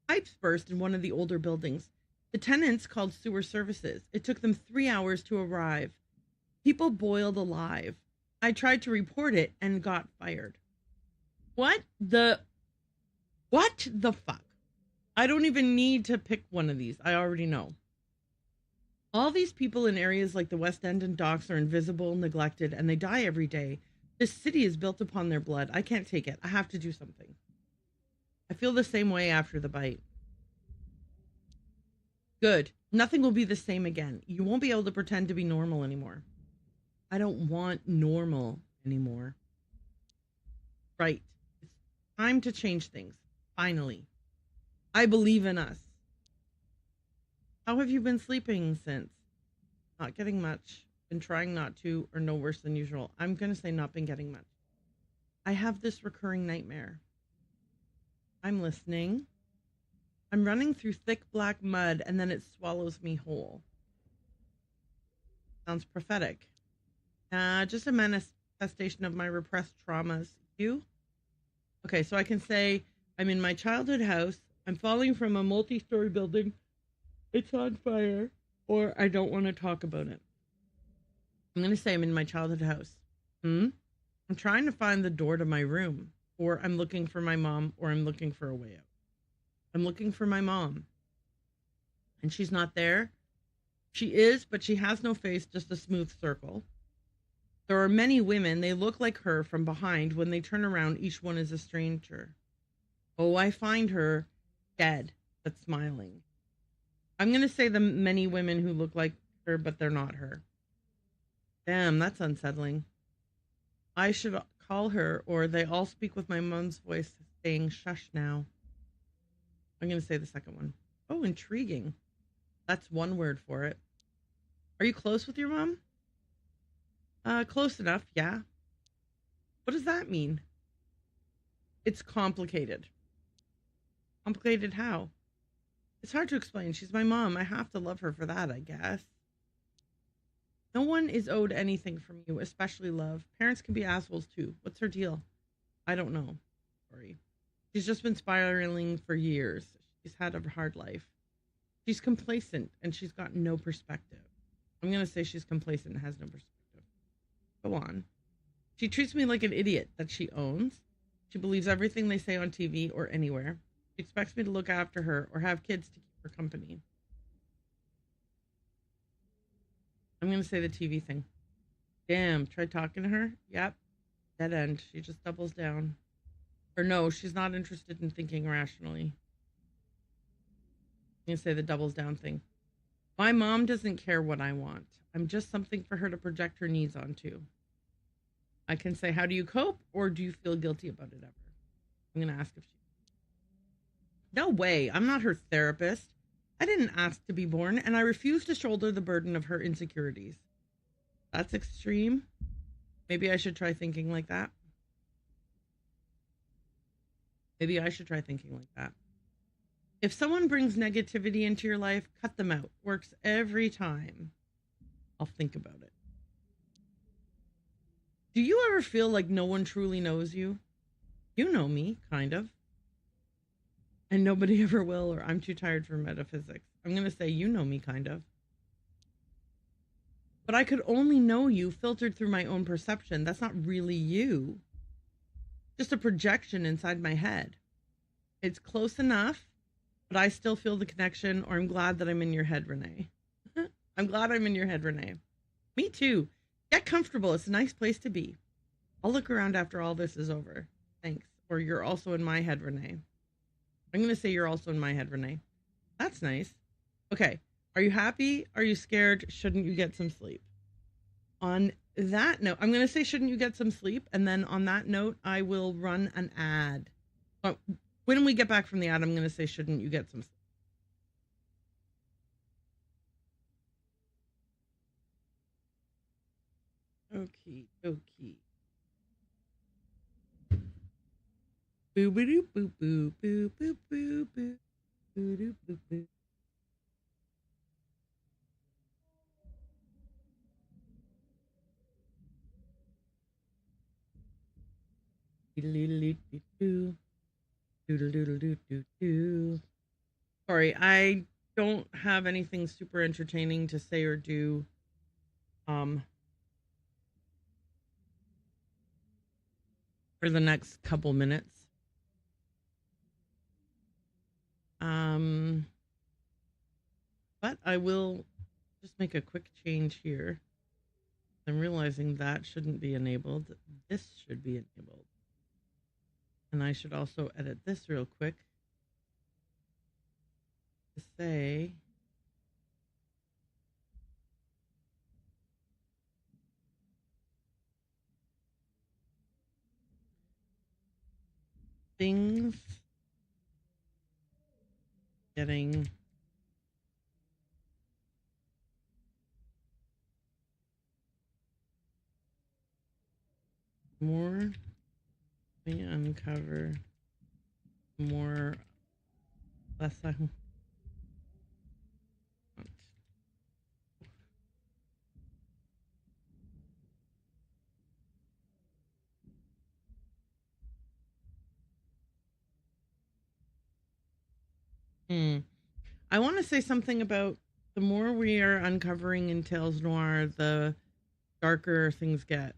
Pipes burst in one of the older buildings. The tenants called sewer services. It took them 3 hours to arrive. People boiled alive. I tried to report it and got fired. What the fuck? I don't even need to pick one of these. I already know. All these people in areas like the West End and docks are invisible, neglected, and they die every day. This city is built upon their blood. I can't take it. I have to do something. I feel the same way after the bite. Good. Nothing will be the same again. You won't be able to pretend to be normal anymore. I don't want normal anymore. Right. It's time to change things. Finally. I believe in us. How have you been sleeping since? Not getting much. Been trying not to, or no worse than usual. I'm going to say not been getting much. I have this recurring nightmare. I'm listening. I'm running through thick black mud and then it swallows me whole. Sounds prophetic. Just a manifestation of my repressed traumas. You? Okay, so I can say I'm in my childhood house. I'm falling from a multi-story building. It's on fire. Or I don't want to talk about it. I'm going to say I'm in my childhood house. I'm trying to find the door to my room. Or I'm looking for my mom. Or I'm looking for a way out. I'm looking for my mom. And she's not there. She is, but she has no face, just a smooth circle. There are many women. They look like her from behind. When they turn around, each one is a stranger. Oh, I find her dead, but smiling. I'm going to say the many women who look like her, but they're not her. Damn, that's unsettling. I should call her, or they all speak with my mom's voice, saying, shush now. I'm going to say the second one. Oh, intriguing. That's one word for it. Are you close with your mom? Close enough, yeah. What does that mean? It's complicated. Complicated how? It's hard to explain. She's my mom. I have to love her for that, I guess. No one is owed anything from you, especially love. Parents can be assholes too. What's her deal? I don't know. Sorry. She's just been spiraling for years. She's had a hard life. She's complacent and she's got no perspective. I'm going to say she's complacent and has no perspective. Go on. She treats me like an idiot that she owns. She believes everything they say on TV or anywhere. She expects me to look after her or have kids to keep her company. I'm going to say the TV thing. Damn, try talking to her? Yep. Dead end. She just doubles down. Or no, she's not interested in thinking rationally. I'm going to say the doubles down thing. My mom doesn't care what I want. I'm just something for her to project her needs onto. I can say, how do you cope? Or do you feel guilty about it ever? I'm going to ask if she... No way. I'm not her therapist. I didn't ask to be born, and I refuse to shoulder the burden of her insecurities. That's extreme. Maybe I should try thinking like that. Maybe I should try thinking like that. If someone brings negativity into your life, cut them out. Works every time. I'll think about it. Do you ever feel like no one truly knows you? You know me, kind of. And nobody ever will, or I'm too tired for metaphysics. I'm going to say you know me, kind of. But I could only know you filtered through my own perception. That's not really you. Just a projection inside my head. It's close enough, but I still feel the connection, or I'm glad that I'm in your head, Renee. I'm glad I'm in your head, Renee. Me too. Get comfortable. It's a nice place to be. I'll look around after all this is over. Thanks. Or you're also in my head, Renee. I'm going to say you're also in my head, Renee. That's nice. Okay. Are you happy? Are you scared? Shouldn't you get some sleep? On that note, I'm going to say, shouldn't you get some sleep? And then on that note, I will run an ad. But when we get back from the ad, I'm going to say, shouldn't you get some sleep? Okay, okay. Boo boo doo boo boo boo boo boo boo boo doo boo boo. Sorry, I don't have anything super entertaining to say or do. For the next couple minutes. But I will just make a quick change here. I'm realizing that shouldn't be enabled. This should be enabled. And I should also edit this real quick to say things getting more. Let me uncover more, less. Hmm. I want to say something about the more we are uncovering in Tales Noir, the darker things get.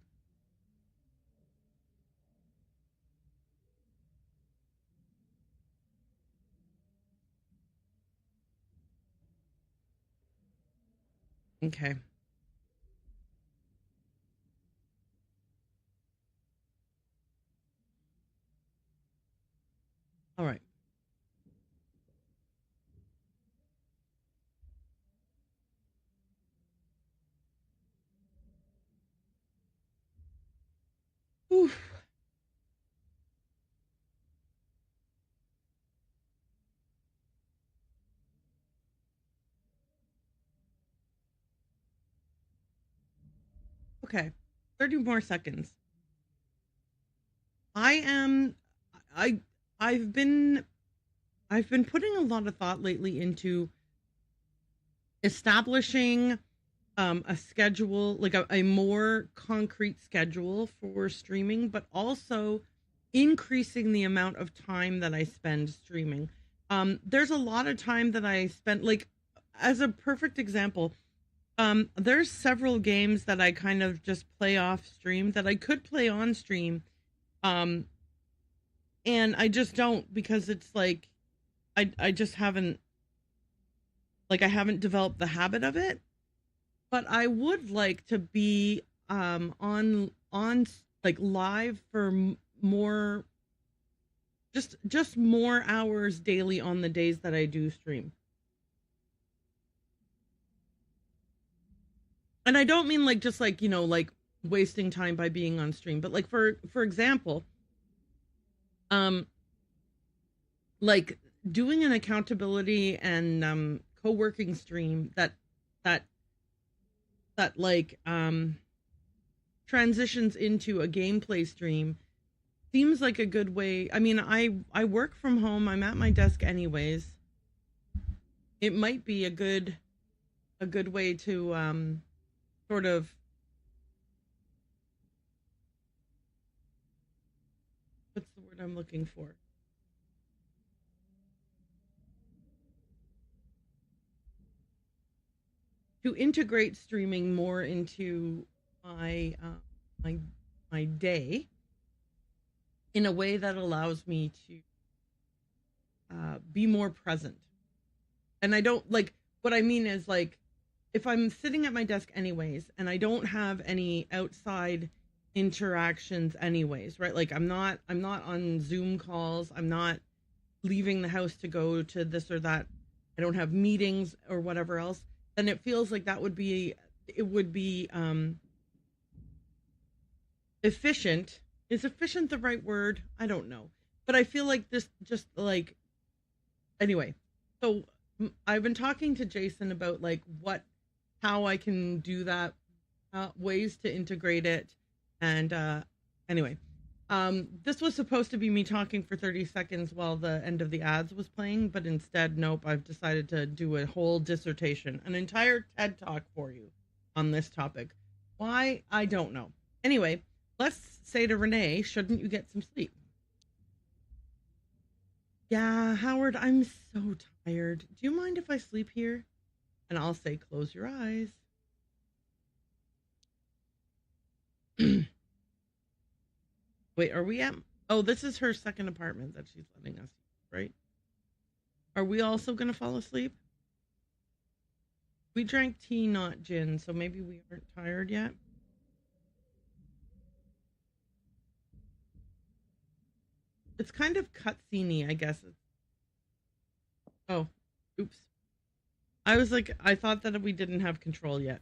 Okay. All right. Oof. Okay. 30 more seconds. I am I I've been putting a lot of thought lately into establishing a schedule, like a more concrete schedule for streaming, but also increasing the amount of time that I spend streaming. There's a lot of time that I spent, like, as a perfect example, there's several games that I kind of just play off stream that I could play on stream. Um, and I just don't, because it's like I just haven't, like, I haven't developed the habit of it. But I would like to be on like live for more, just more hours daily on the days that I do stream. And I don't mean like just like, like wasting time by being on stream, but like for example, um like doing an accountability and co-working stream that like transitions into a gameplay stream seems like a good way. I mean, I work from home. I'm at my desk anyways. It might be a good way to sort of, what's the word I'm looking for? To integrate streaming more into my my my day in a way that allows me to be more present. And I don't, like, what I mean is, like, if I'm sitting at my desk anyways and I don't have any outside interactions anyways, right? Like I'm not on Zoom calls, I'm not leaving the house to go to this or that. I don't have meetings or whatever else. Then it feels like it would be efficient. Is efficient the right word? I don't know. But I feel like this just like, anyway. So I've been talking to Jason about like how I can do that, ways to integrate it. And anyway, this was supposed to be me talking for 30 seconds while the end of the ads was playing, but instead, nope, I've decided to do a whole dissertation, an entire TED talk for you on this topic. Why? I don't know. Anyway, let's say to Renee, shouldn't you get some sleep? Yeah, Howard, I'm so tired. Do you mind if I sleep here? And I'll say, close your eyes. Wait, are we at? Oh, this is her second apartment that she's letting us, right? Are we also going to fall asleep? We drank tea, not gin, so maybe we aren't tired yet. It's kind of cutscene-y, I guess. Oh, oops. I was like, I thought that we didn't have control yet.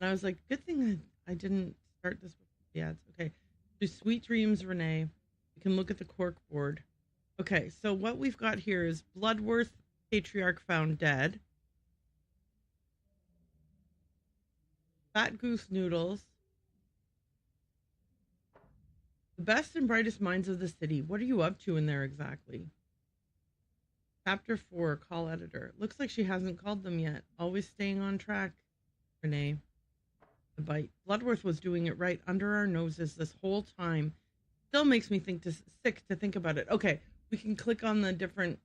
And I was like, good thing I didn't start this with the ads. Okay. Do sweet dreams, Renee. You can look at the cork board. Okay, so what we've got here is Bloodworth, patriarch found dead. Fat goose noodles. The best and brightest minds of the city. What are you up to in there exactly? Chapter 4, call editor. Looks like she hasn't called them yet. Always staying on track. Renee. The bite. Bloodworth was doing it right under our noses this whole time. Still makes me sick to think about it. Okay, we can click on the different...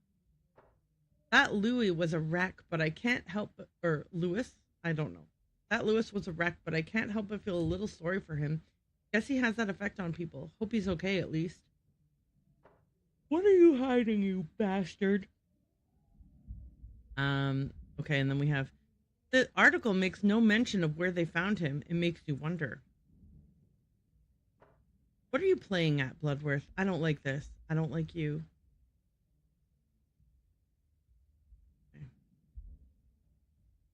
That Louis was a wreck, but I can't help but... Or Lewis? I don't know. That Lewis was a wreck, but I can't help but feel a little sorry for him. Guess he has that effect on people. Hope he's okay, at least. What are you hiding, you bastard? Okay, and then we have... The article makes no mention of where they found him. It makes you wonder. What are you playing at, Bloodworth? I don't like this. I don't like you. Okay.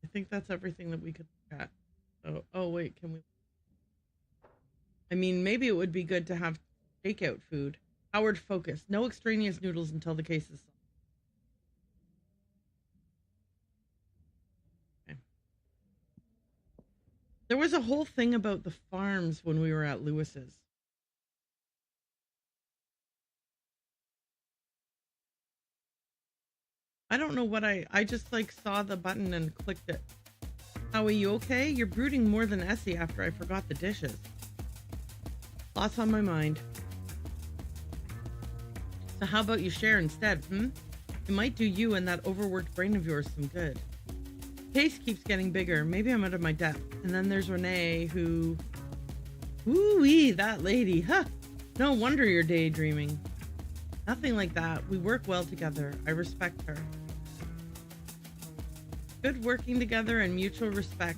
I think that's everything that we could look at. Oh wait, can we... I mean, maybe it would be good to have takeout food. Howard, focus. No extraneous noodles until the case is solved. Okay. There was a whole thing about the farms when we were at Lewis's. I don't know what I just like saw the button and clicked it. How are you okay? You're brooding more than Essie after I forgot the dishes. Lots on my mind. So how about you share instead, It might do you and that overworked brain of yours some good. The case keeps getting bigger. Maybe I'm out of my depth. And then there's Renee who... Ooh-wee, that lady. Huh. No wonder you're daydreaming. Nothing like that. We work well together. I respect her. Good working together and mutual respect.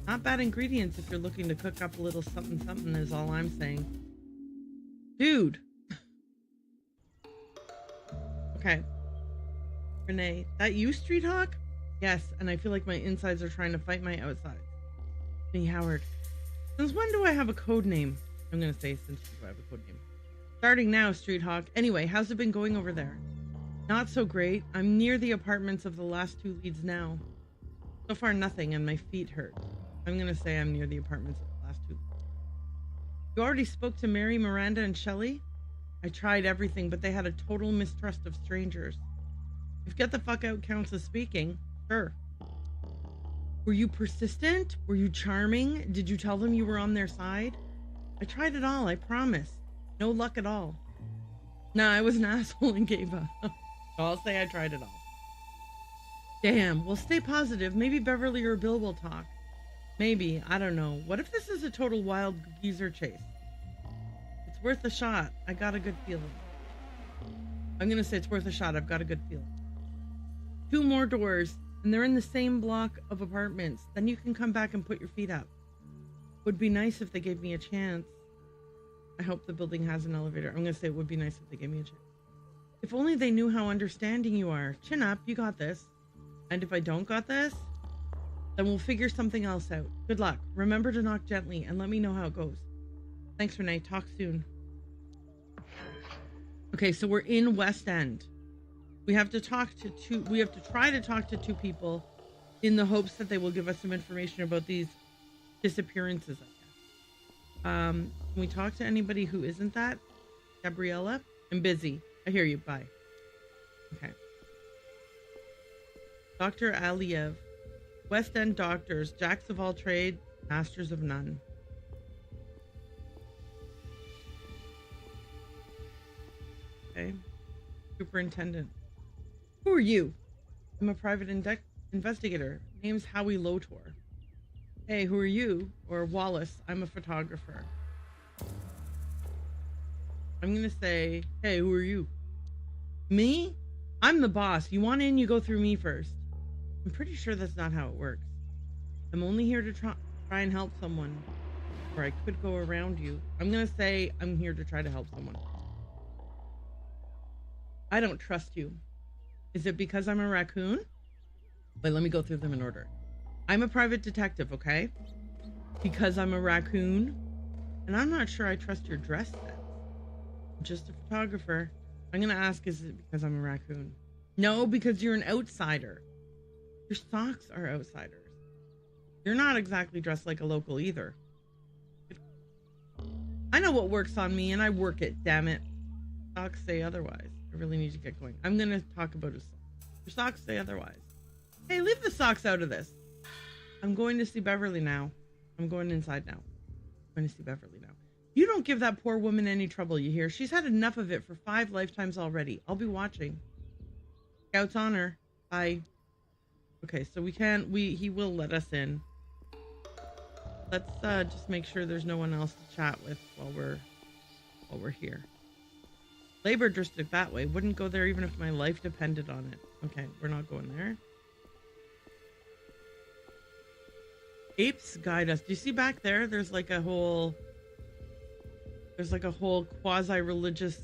Not bad ingredients if you're looking to cook up a little something is all I'm saying. Dude. Okay. Renee, that you, Street Hawk? Yes, and I feel like my insides are trying to fight my outsides. Me, Howard. Since when do I have a code name? I'm gonna say since I have a code name. Starting now, Street Hawk. Anyway, how's it been going over there? Not so great. I'm near the apartments of the last two leads now. So far, nothing, and my feet hurt. I'm gonna say I'm near the apartments of the last two leads. You already spoke to Mary, Miranda, and Shelley? I tried everything, but they had a total mistrust of strangers. If get the fuck out counts as speaking, sure. Were you persistent? Were you charming? Did you tell them you were on their side? I tried it all, I promise. No luck at all. Nah, I was an asshole and gave up. So I'll say I tried it all. Damn, well stay positive. Maybe Beverly or Bill will talk. Maybe, I don't know. What if this is a total wild geezer chase? It's worth a shot. I got a good feeling. I'm gonna say it's worth a shot. I've got a good feeling. 2 more doors, and they're in the same block of apartments. Then you can come back and put your feet up. Would be nice if they gave me a chance. I hope the building has an elevator. I'm gonna say it would be nice if they gave me a chance. If only they knew how understanding you are. Chin up, you got this. And if I don't got this, then we'll figure something else out. Good luck. Remember to knock gently and let me know how it goes. Thanks, Renee. Talk soon. Okay, so we're in West End. We have to try to talk to 2 people in the hopes that they will give us some information about these disappearances, I guess. Can we talk to anybody who isn't that? Gabriella? I'm busy. I hear you. Bye. Okay. Dr. Aliev. West End doctors, jacks of all trade, masters of none. Okay. Superintendent. Who are you? I'm a private investigator. Name's Howie Lotor. Hey, who are you? Or Wallace. I'm a photographer. I'm gonna say, hey, who are you? Me? I'm the boss. You want in, you go through me first. I'm pretty sure that's not how it works. I'm only here to try and help someone. Or I could go around you. I'm gonna say I'm here to try to help someone. I don't trust you. Is it because I'm a raccoon? Wait, let me go through them in order. I'm a private detective, okay? Because I'm a raccoon? And I'm not sure I trust your dress sense. I'm just a photographer. I'm gonna ask, is it because I'm a raccoon? No, because you're an outsider. Your socks are outsiders. You're not exactly dressed like a local either. I know what works on me and I work it, damn it. Socks say otherwise. I really need to get going. I'm gonna talk about his socks. Your socks say otherwise. Hey, leave the socks out of this. I'm going to see Beverly now. I'm going inside now. I'm going to see Beverly now. You don't give that poor woman any trouble, you hear? She's had enough of it for 5 lifetimes already. I'll be watching. Scouts on her. Bye. Okay, so he will let us in. Let's just make sure there's no one else to chat with while we're here. Labor district that way. Wouldn't go there even if my life depended on it. Okay, we're not going there. Apes guide us. Do you see back there? There's like a whole quasi-religious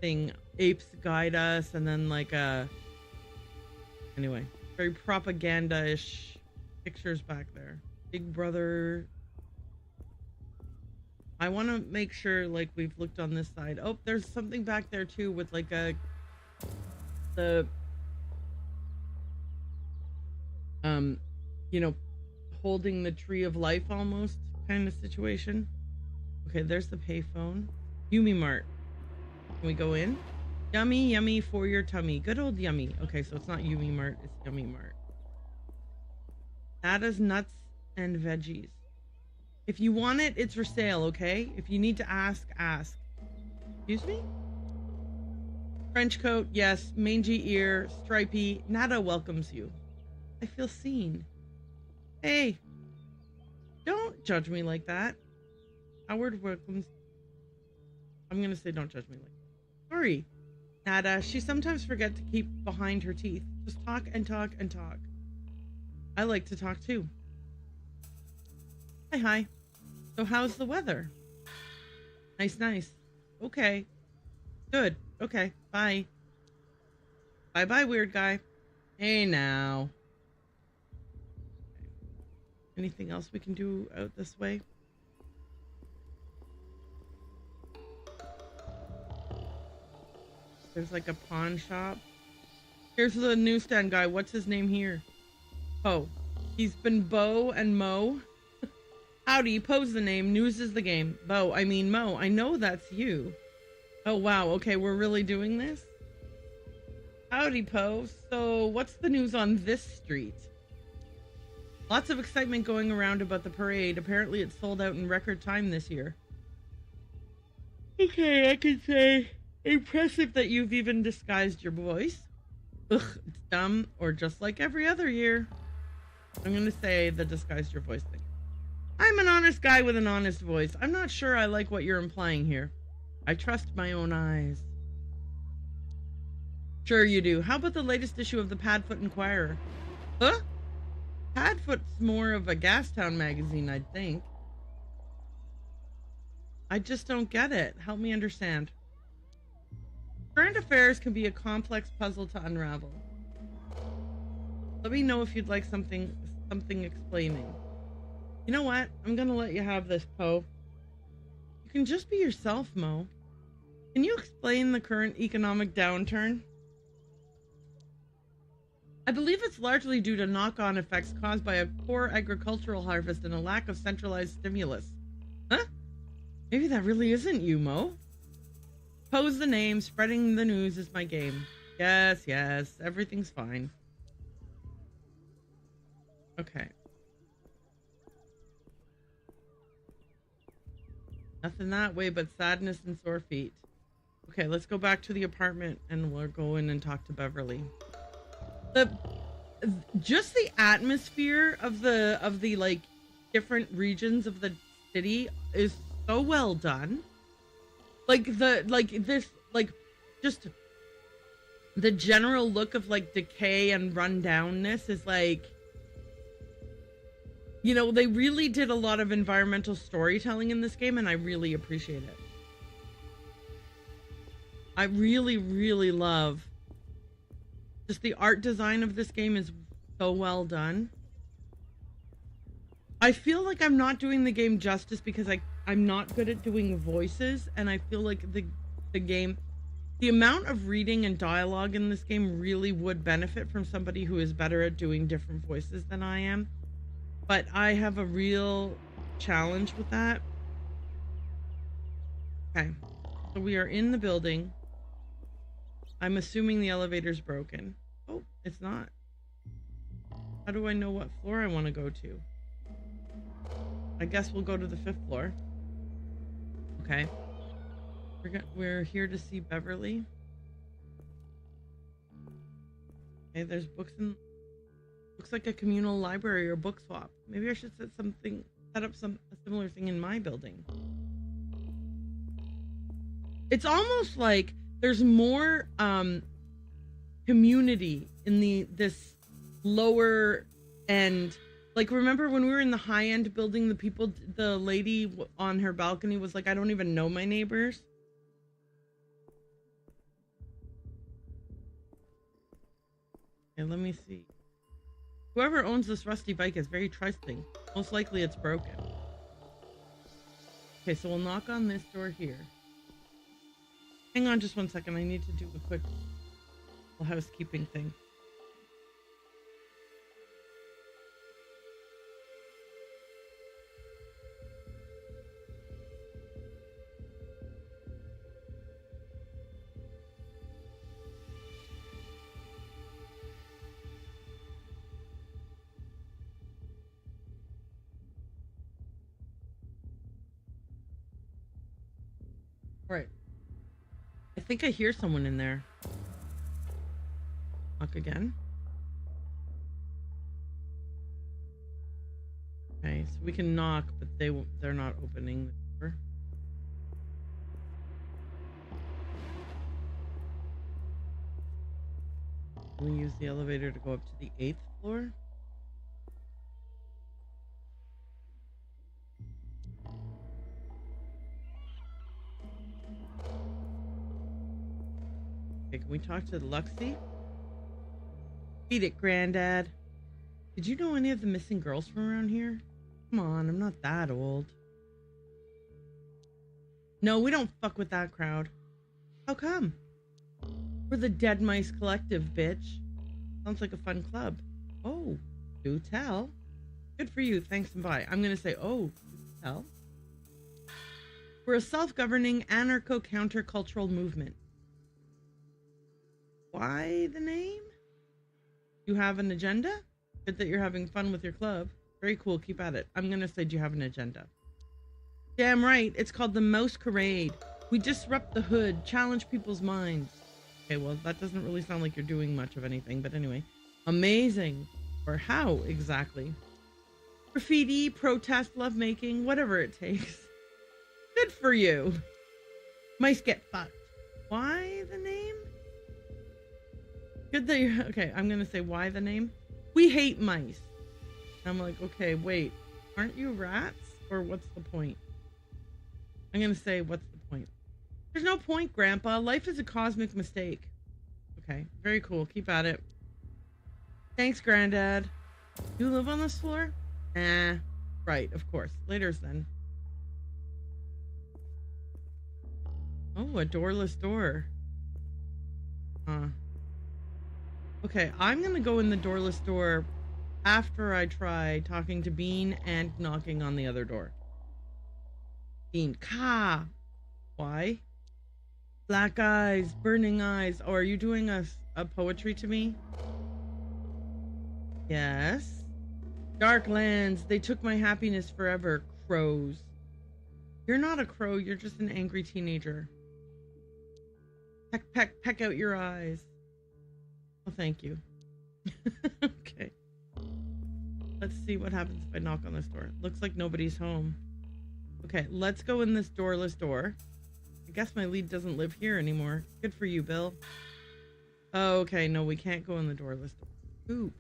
thing. Apes guide us, and then like a... Anyway, very propaganda-ish pictures back there. Big Brother. I want to make sure like we've looked on this side. Oh, there's something back there too with like you know, holding the tree of life almost kind of situation. Okay, there's the payphone. Yummy Mart. Can we go in? Yummy, yummy for your tummy. Good old yummy. Okay, so it's not Yummy Mart, it's Yummy Mart. That is nuts and veggies. If you want it, it's for sale, okay? If you need to ask, ask. Excuse me? French coat, yes. Mangy ear, stripy. Nada welcomes you. I feel seen. Hey, don't judge me like that. Howard welcomes. I'm gonna say don't judge me like that. Sorry. Nada, she sometimes forgets to keep behind her teeth. Just talk and talk and talk. I like to talk too. Hi. So how's the weather? Nice. Okay. Good. Okay. Bye. Bye, weird guy. Hey, now. Anything else we can do out this way? There's like a pawn shop. Here's the newsstand guy. What's his name here? Oh, he's been Bo and Mo. Howdy, Po's the name, news is the game. Bo, I mean Mo, I know that's you. Oh wow, okay, we're really doing this? Howdy, Po. So what's the news on this street? Lots of excitement going around about the parade. Apparently it sold out in record time this year. Okay, I can say impressive that you've even disguised your voice. Ugh, it's dumb, or just like every other year. I'm gonna say the disguised your voice thing. I'm an honest guy with an honest voice. I'm not sure I like what you're implying here. I trust my own eyes. Sure you do. How about the latest issue of the Padfoot Inquirer? Huh? Padfoot's more of a Gastown magazine, I'd think. I just don't get it. Help me understand. Current affairs can be a complex puzzle to unravel. Let me know if you'd like something explaining. You know what? I'm gonna let you have this, Po. You can just be yourself, Mo. Can you explain the current economic downturn? I believe it's largely due to knock-on effects caused by a poor agricultural harvest and a lack of centralized stimulus. Huh? Maybe that really isn't you, Mo. Po's the name, spreading the news is my game. Yes, everything's fine. Okay. Nothing that way but sadness and sore feet. Okay, let's go back to the apartment and we'll go in and talk to Beverly. Just the atmosphere of the like different regions of the city is so well done. Just the general look of like decay and rundownness is like, you know, they really did a lot of environmental storytelling in this game, and I really appreciate it. I really love just the art design of this game is so well done. I feel like I'm not doing the game justice because I'm not good at doing voices, and I feel like the game, the amount of reading and dialogue in this game really would benefit from somebody who is better at doing different voices than I am. But I have a real challenge with that. Okay, so we are in the building. I'm assuming the elevator's broken. Oh, it's not. How do I know what floor I want to go to? I guess we'll go to the 5th floor. Okay. We're here to see Beverly. Okay, there's books in... Looks like a communal library or book swap. Maybe I should set up a similar thing in my building. It's almost like there's more community in this lower end. Like, remember when we were in the high end building, the lady on her balcony was like, I don't even know my neighbors. Okay, let me see. Whoever owns this rusty bike is very trusting. Most likely it's broken. Okay, so we'll knock on this door here. Hang on just 1 second. I need to do a quick housekeeping thing. Right. I think I hear someone in there. Knock again. Okay, so we can knock, but they're not opening the door. We use the elevator to go up to the 8th floor. Okay, can we talk to Luxie? Beat it, Granddad. Did you know any of the missing girls from around here? Come on, I'm not that old. No, we don't fuck with that crowd. How come? We're the Dead Mice Collective, bitch. Sounds like a fun club. Oh, do tell. Good for you, thanks and bye. I'm gonna say, oh, do tell. We're a self-governing anarcho-countercultural movement. Why the name? You have an agenda? Good that you're having fun with your club. Very cool, keep at it. I'm gonna say, do you have an agenda? Damn right, it's called the Mouse Parade. We disrupt the hood, challenge people's minds. Okay, well, that doesn't really sound like you're doing much of anything, but anyway. Amazing. Or how, exactly? Graffiti, protest, lovemaking, whatever it takes. Good for you. Mice get fucked. Why the name? Good that you're... Okay, I'm gonna say, why the name? We hate mice. I'm like, okay, wait. Aren't you rats? Or what's the point? I'm gonna say, what's the point? There's no point, Grandpa. Life is a cosmic mistake. Okay, very cool. Keep at it. Thanks, Granddad. You live on this floor? Nah. Right, of course. Later's then. Oh, a doorless door. Huh. Okay, I'm gonna go in the doorless door after I try talking to Bean and knocking on the other door. Bean, ka! Why? Black eyes, burning eyes. Oh, are you doing a poetry to me? Yes. Dark lands, they took my happiness forever. Crows. You're not a crow, you're just an angry teenager. Peck out your eyes. Oh, thank you. Okay. Let's see what happens if I knock on this door. Looks like nobody's home. Okay, let's go in this doorless door. I guess my lead doesn't live here anymore. Good for you, Bill. Oh, okay, no, we can't go in the doorless door. Ooh.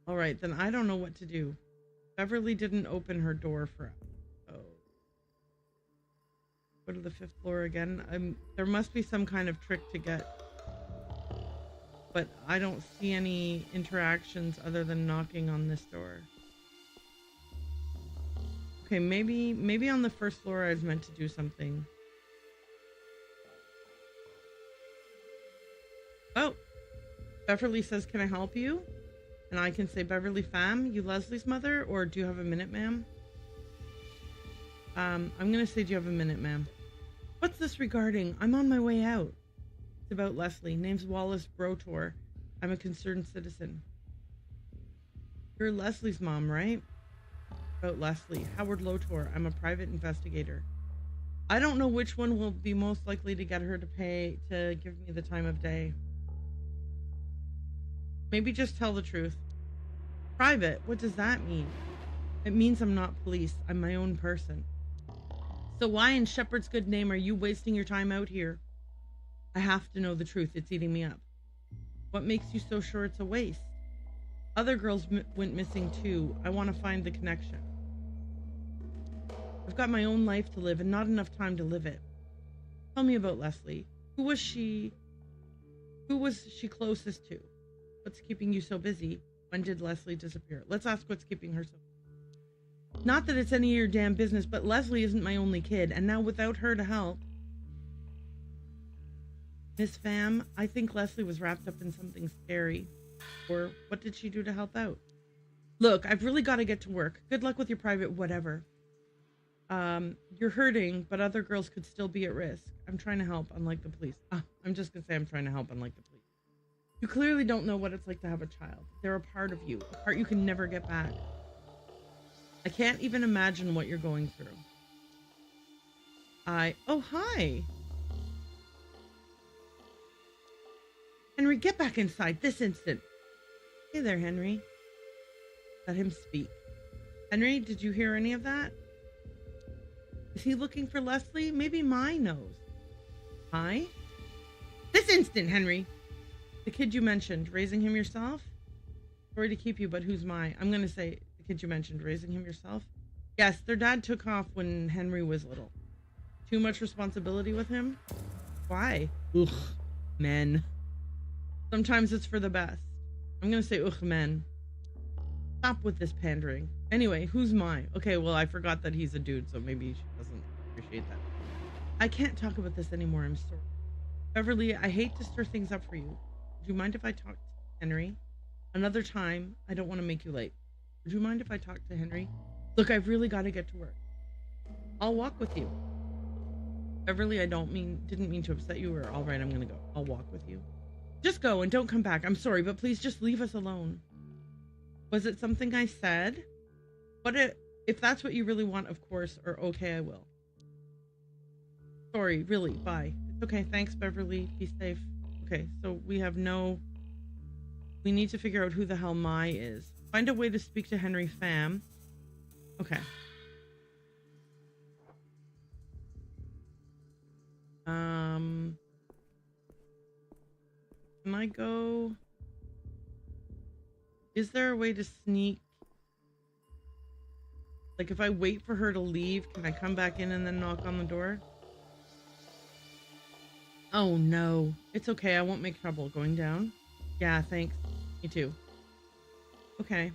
Alright, then I don't know what to do. Beverly didn't open her door for us. Oh. Go to the 5th floor again. There must be some kind of trick to get... But I don't see any interactions other than knocking on this door. Okay, maybe on the 1st floor I was meant to do something. Oh! Beverly says, can I help you? And I can say, Beverly fam, you Leslie's mother? Or do you have a minute, ma'am? I'm gonna say, do you have a minute, ma'am? What's this regarding? I'm on my way out. It's about Leslie. Name's Wallace Brotor. I'm a concerned citizen. You're Leslie's mom, right? About Leslie. Howard Lotor. I'm a private investigator. I don't know which one will be most likely to get her to give me the time of day. Maybe just tell the truth. Private? What does that mean? It means I'm not police. I'm my own person. So why in Shepherd's good name are you wasting your time out here? I have to know the truth. It's eating me up. What makes you so sure it's a waste? Other girls went missing too. I want to find the connection. I've got my own life to live and not enough time to live it. Tell me about Leslie. Who was she closest to? What's keeping you so busy? When did Leslie disappear? Let's ask what's keeping her so busy. Not that it's any of your damn business, but Leslie isn't my only kid, and now without her to help. Miss Pham, I think Leslie was wrapped up in something scary. Or what did she do to help out? Look, I've really got to get to work. Good luck with your private whatever. You're hurting, but other girls could still be at risk. I'm trying to help, unlike the police. I'm just going to say I'm trying to help, unlike the police. You clearly don't know what it's like to have a child. They're a part of you, a part you can never get back. I can't even imagine what you're going through. Oh, hi. Henry, get back inside this instant. Hey there, Henry. Let him speak. Henry, did you hear any of that? Is he looking for Leslie? Maybe Mai knows. Mai? This instant, Henry. The kid you mentioned, raising him yourself? Sorry to keep you, but who's Mai? I'm going to say the kid you mentioned, raising him yourself? Yes, their dad took off when Henry was little. Too much responsibility with him? Why? Ugh, men. Sometimes it's for the best. I'm going to say ugh, men. Stop with this pandering. Anyway, who's Mai? Okay, well, I forgot that he's a dude, so maybe she doesn't appreciate that. I can't talk about this anymore, I'm sorry. Beverly, I hate to stir things up for you. Would you mind if I talk to Henry? Another time, I don't want to make you late. Would you mind if I talk to Henry? Look, I've really got to get to work. I'll walk with you. Beverly, I didn't mean to upset you, or all right, I'm going to go. I'll walk with you. Just go and don't come back. I'm sorry, but please just leave us alone. Was it something I said? If that's what you really want, of course, or okay, I will. Sorry, really, bye. It's okay, thanks, Beverly. Be safe. Okay, so we need to figure out who the hell Mai is. Find a way to speak to Henry Pham. Okay. Can I go? Is there a way to sneak? Like, if I wait for her to leave, can I come back in and then knock on the door? Oh, no. It's okay. I won't make trouble. Going down? Yeah, thanks. Me too. Okay.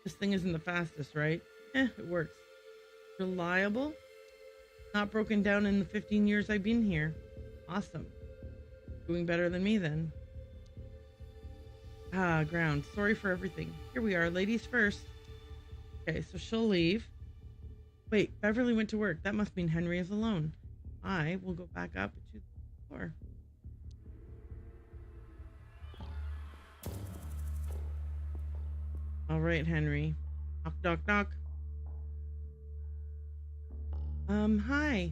This thing isn't the fastest, right? It works. Reliable? Not broken down in the 15 years I've been here. Awesome. Doing better than me, then. Ground. Sorry for everything. Here we are. Ladies first. Okay, so she'll leave. Wait, Beverly went to work. That must mean Henry is alone. I will go back up to the floor. All right, Henry. Knock, knock, knock. Hi.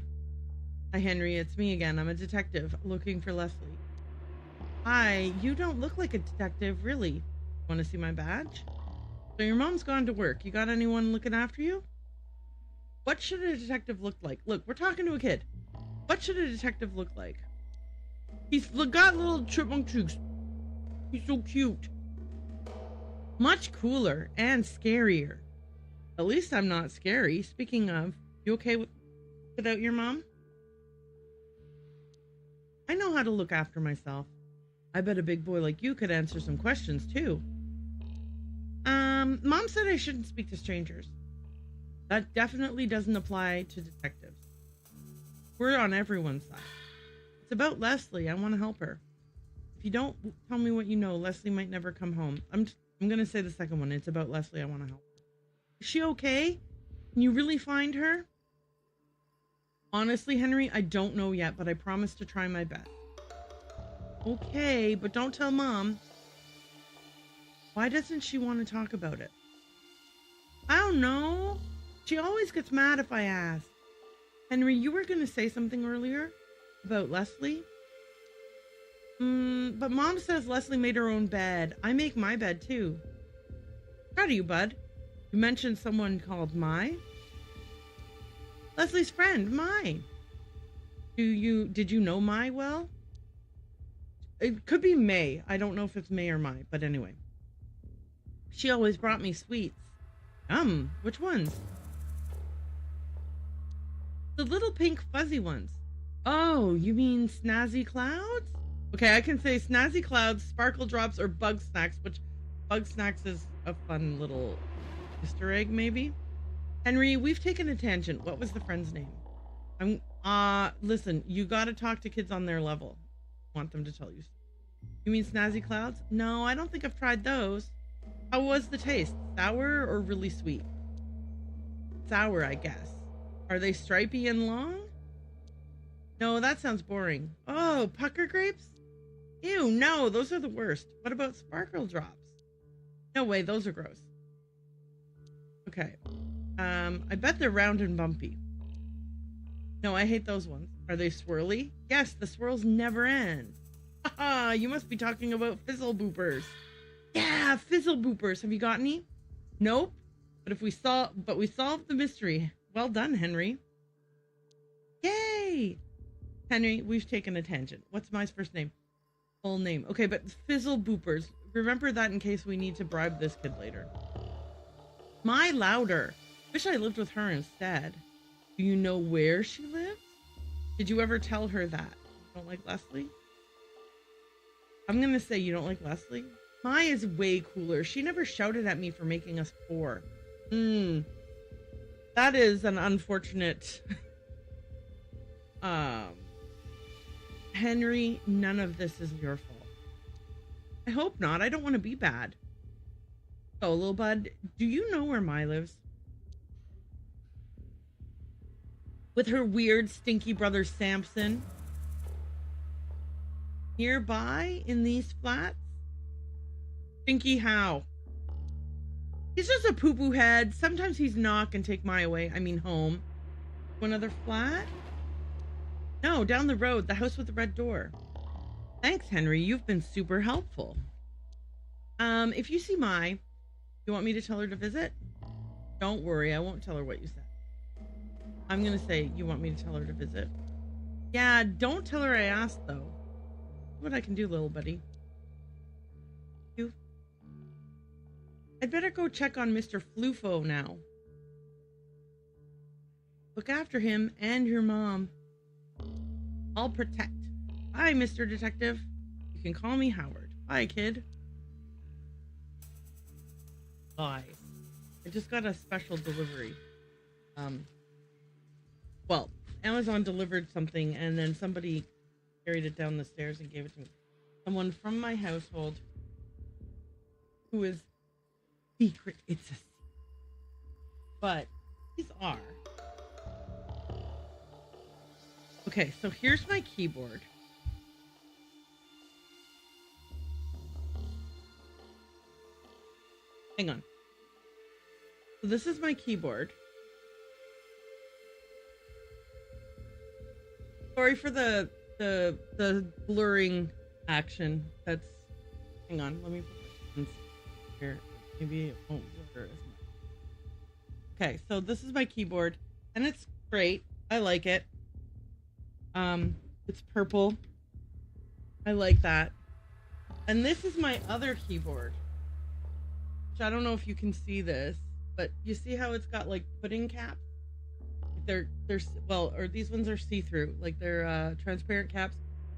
Hi, Henry. It's me again. I'm a detective looking for Leslie. Hi. You don't look like a detective, really. Want to see my badge? So your mom's gone to work. You got anyone looking after you? What should a detective look like? Look, we're talking to a kid. What should a detective look like? He's got little chipmunk cheeks. He's so cute. Much cooler and scarier. At least I'm not scary. Speaking of, you okay without your mom? I know how to look after myself. I bet a big boy like you could answer some questions too. Mom said I shouldn't speak to strangers. That definitely doesn't apply to detectives. We're on everyone's side. It's about Leslie. I want to help her. If you don't tell me what you know, Leslie might never come home. I'm going to say the second one. It's about Leslie. I want to help her. Is she okay? Can you really find her? Honestly, Henry, I don't know yet, but I promise to try my best. Okay, but don't tell Mom. Why doesn't she want to talk about it? I don't know. She always gets mad if I ask. Henry, you were going to say something earlier about Leslie? But Mom says Leslie made her own bed. I make my bed too. Proud of you, bud. You mentioned someone called Mai? Leslie's friend, Mai. Did you know Mai well? It could be May. I don't know if it's May or Mai, but anyway. She always brought me sweets. Which ones? The little pink fuzzy ones. Oh, you mean Snazzy Clouds? Okay, I can say Snazzy Clouds, Sparkle Drops, or Bug Snacks, which Bug Snacks is a fun little Easter egg, maybe? Henry, we've taken a tangent. What was the friend's name? Listen, you gotta talk to kids on their level. I want them to tell you. You mean Snazzy Clouds? No, I don't think I've tried those. How was the taste? Sour or really sweet? Sour, I guess. Are they stripy and long? No, that sounds boring. Oh, pucker grapes? Ew, no, those are the worst. What about sparkle drops? No way, those are gross. Okay. I bet they're round and bumpy. No, I hate those ones. Are they swirly? Yes, the swirls never end. Haha, you must be talking about fizzle boopers. Yeah, fizzle boopers. Have you got any? Nope. But we solved the mystery. Well done, Henry. Yay! Henry, we've taken a tangent. What's my first name? Full name. Okay, but fizzle boopers. Remember that in case we need to bribe this kid later. My louder. Wish I lived with her instead. Do you know where she lives? Did you ever tell her that? You don't like Leslie? I'm gonna say you don't like Leslie. Mai is way cooler. She never shouted at me for making us poor. That is an unfortunate... Henry, none of this is your fault. I hope not. I don't want to be bad. So, little bud, do you know where Mai lives? With her weird, stinky brother Samson? Nearby in these flats? Stinky how? He's just a poo-poo head. Sometimes he's knock and take Mai away. I mean home. One other flat? No, down the road. The house with the red door. Thanks, Henry. You've been super helpful. If you see Mai, you want me to tell her to visit? Don't worry. I won't tell her what you said. I'm going to say you want me to tell her to visit. Yeah, don't tell her I asked, though. What I can do, little buddy. You? I'd better go check on Mr. Flufo now. Look after him and your mom. I'll protect. Bye, Mr. Detective. You can call me Howard. Bye, kid. Bye. I just got a special delivery. Well, Amazon delivered something and then somebody carried it down the stairs and gave it to me. Someone from my household who is secret. It's a secret. But these are. Okay, so here's my keyboard. Hang on. So this is my keyboard. Sorry for the blurring action. That's. Hang on, let me put this here. Maybe it won't blur as much. Okay, so this is my keyboard, and it's great. I like it. It's purple. I like that. And this is my other keyboard, which I don't know if you can see this, but you see how it's got like pudding caps? They're well, or these ones are see-through, like they're transparent caps.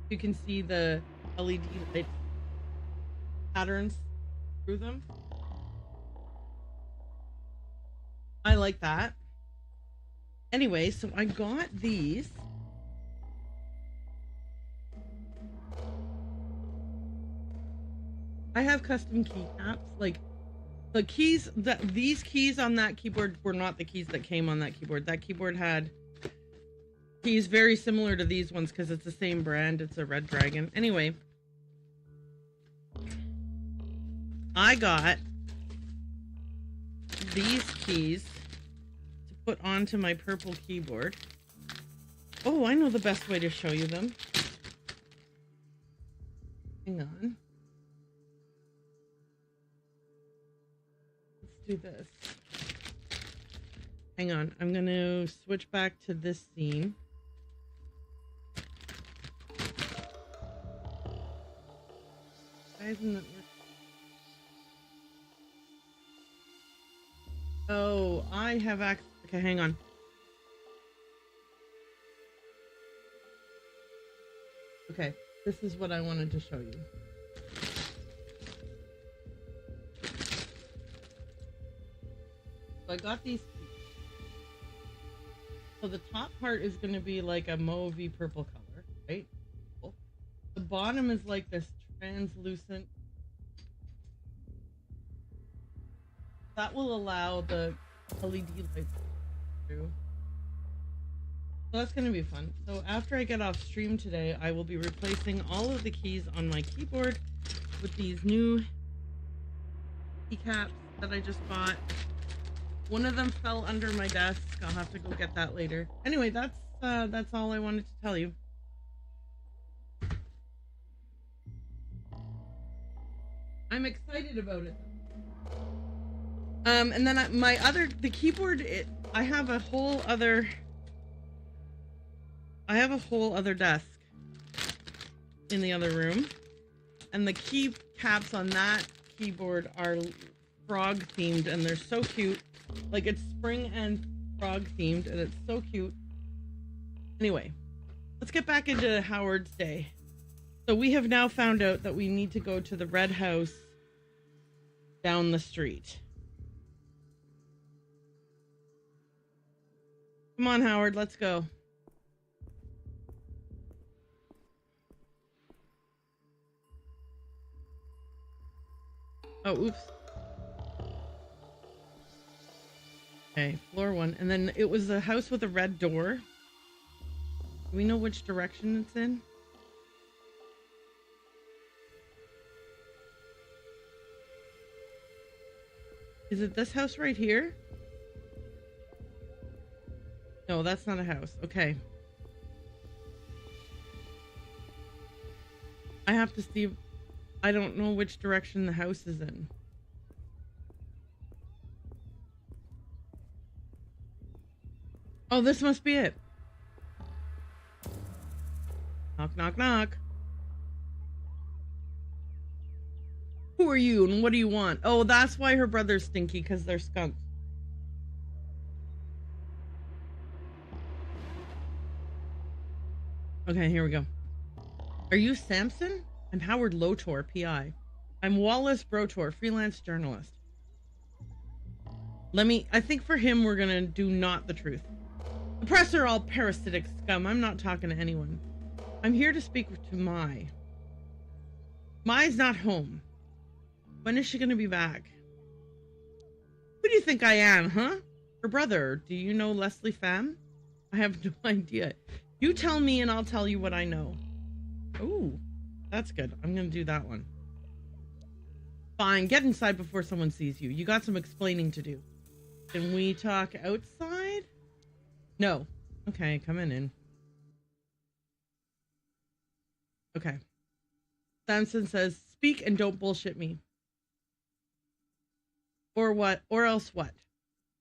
You can see the LED light patterns through them. I like that. Anyway, so I got these. I have custom keycaps. Like the keys, these keys on that keyboard were not the keys that came on that keyboard. That keyboard had keys very similar to these ones because it's the same brand. It's a Red Dragon. Anyway, I got these keys to put onto my purple keyboard. Oh, I know the best way to show you them. Hang on. Let's do this. Hang on. I'm going to switch back to this scene. Why isn't it working? Oh, I have access. Okay, hang on. Okay, this is what I wanted to show you. So I got these keys. So the top part is going to be like a mauvey purple color, right? The bottom is like this translucent. That will allow the LED lights through. So that's going to be fun. So after I get off stream today, I will be replacing all of the keys on my keyboard with these new keycaps that I just bought. One of them fell under my desk. I'll have to go get that later. Anyway, that's all I wanted to tell you. I'm excited about it. And then the keyboard, I have a whole other desk in the other room, and the keycaps on that keyboard are frog themed, and they're so cute. Like, it's spring and frog themed, and it's so cute. Anyway, let's get back into Howard's day. So we have now found out that we need to go to the red house down the street. Come on, Howard, let's go. Oh, oops. Okay, floor 1. And then it was a house with a red door. Do we know which direction it's in? Is it this house right here? No, that's not a house. Okay. I have to see. I don't know which direction the house is in. Oh, this must be it. Knock, knock, knock. Who are you and what do you want? Oh, that's why her brother's stinky, because they're skunks. Okay, here we go. Are you Samson? I'm Howard Lotor, PI. I'm Wallace Brotor, freelance journalist. I think for him, we're gonna do not the truth. The press are all parasitic scum. I'm not talking to anyone. I'm here to speak to Mai. Mai's not home. When is she gonna be back? Who do you think I am, huh? Her brother. Do you know Leslie Pham? I have no idea. You tell me and I'll tell you what I know. Ooh, that's good. I'm going to do that one. Fine, get inside before someone sees you. You got some explaining to do. Can we talk outside? No. Okay, coming in. Okay. Samson says, speak and don't bullshit me. Or what? Or else what?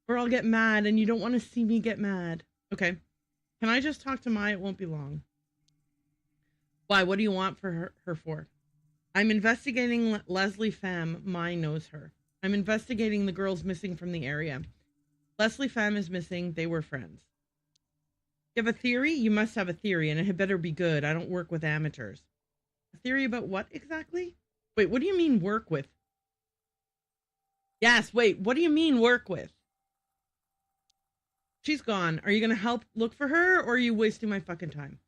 Or I'll get mad and you don't want to see me get mad. Okay. Can I just talk to Mai? It won't be long. Why? What do you want for her for? I'm investigating Leslie Pham. Mai knows her. I'm investigating the girls missing from the area. Leslie Pham is missing. They were friends. You have a theory? You must have a theory, and it had better be good. I don't work with amateurs. A theory about what exactly? Wait, what do you mean work with? Yes, wait, what do you mean work with? She's gone. Are you going to help look for her, or are you wasting my fucking time?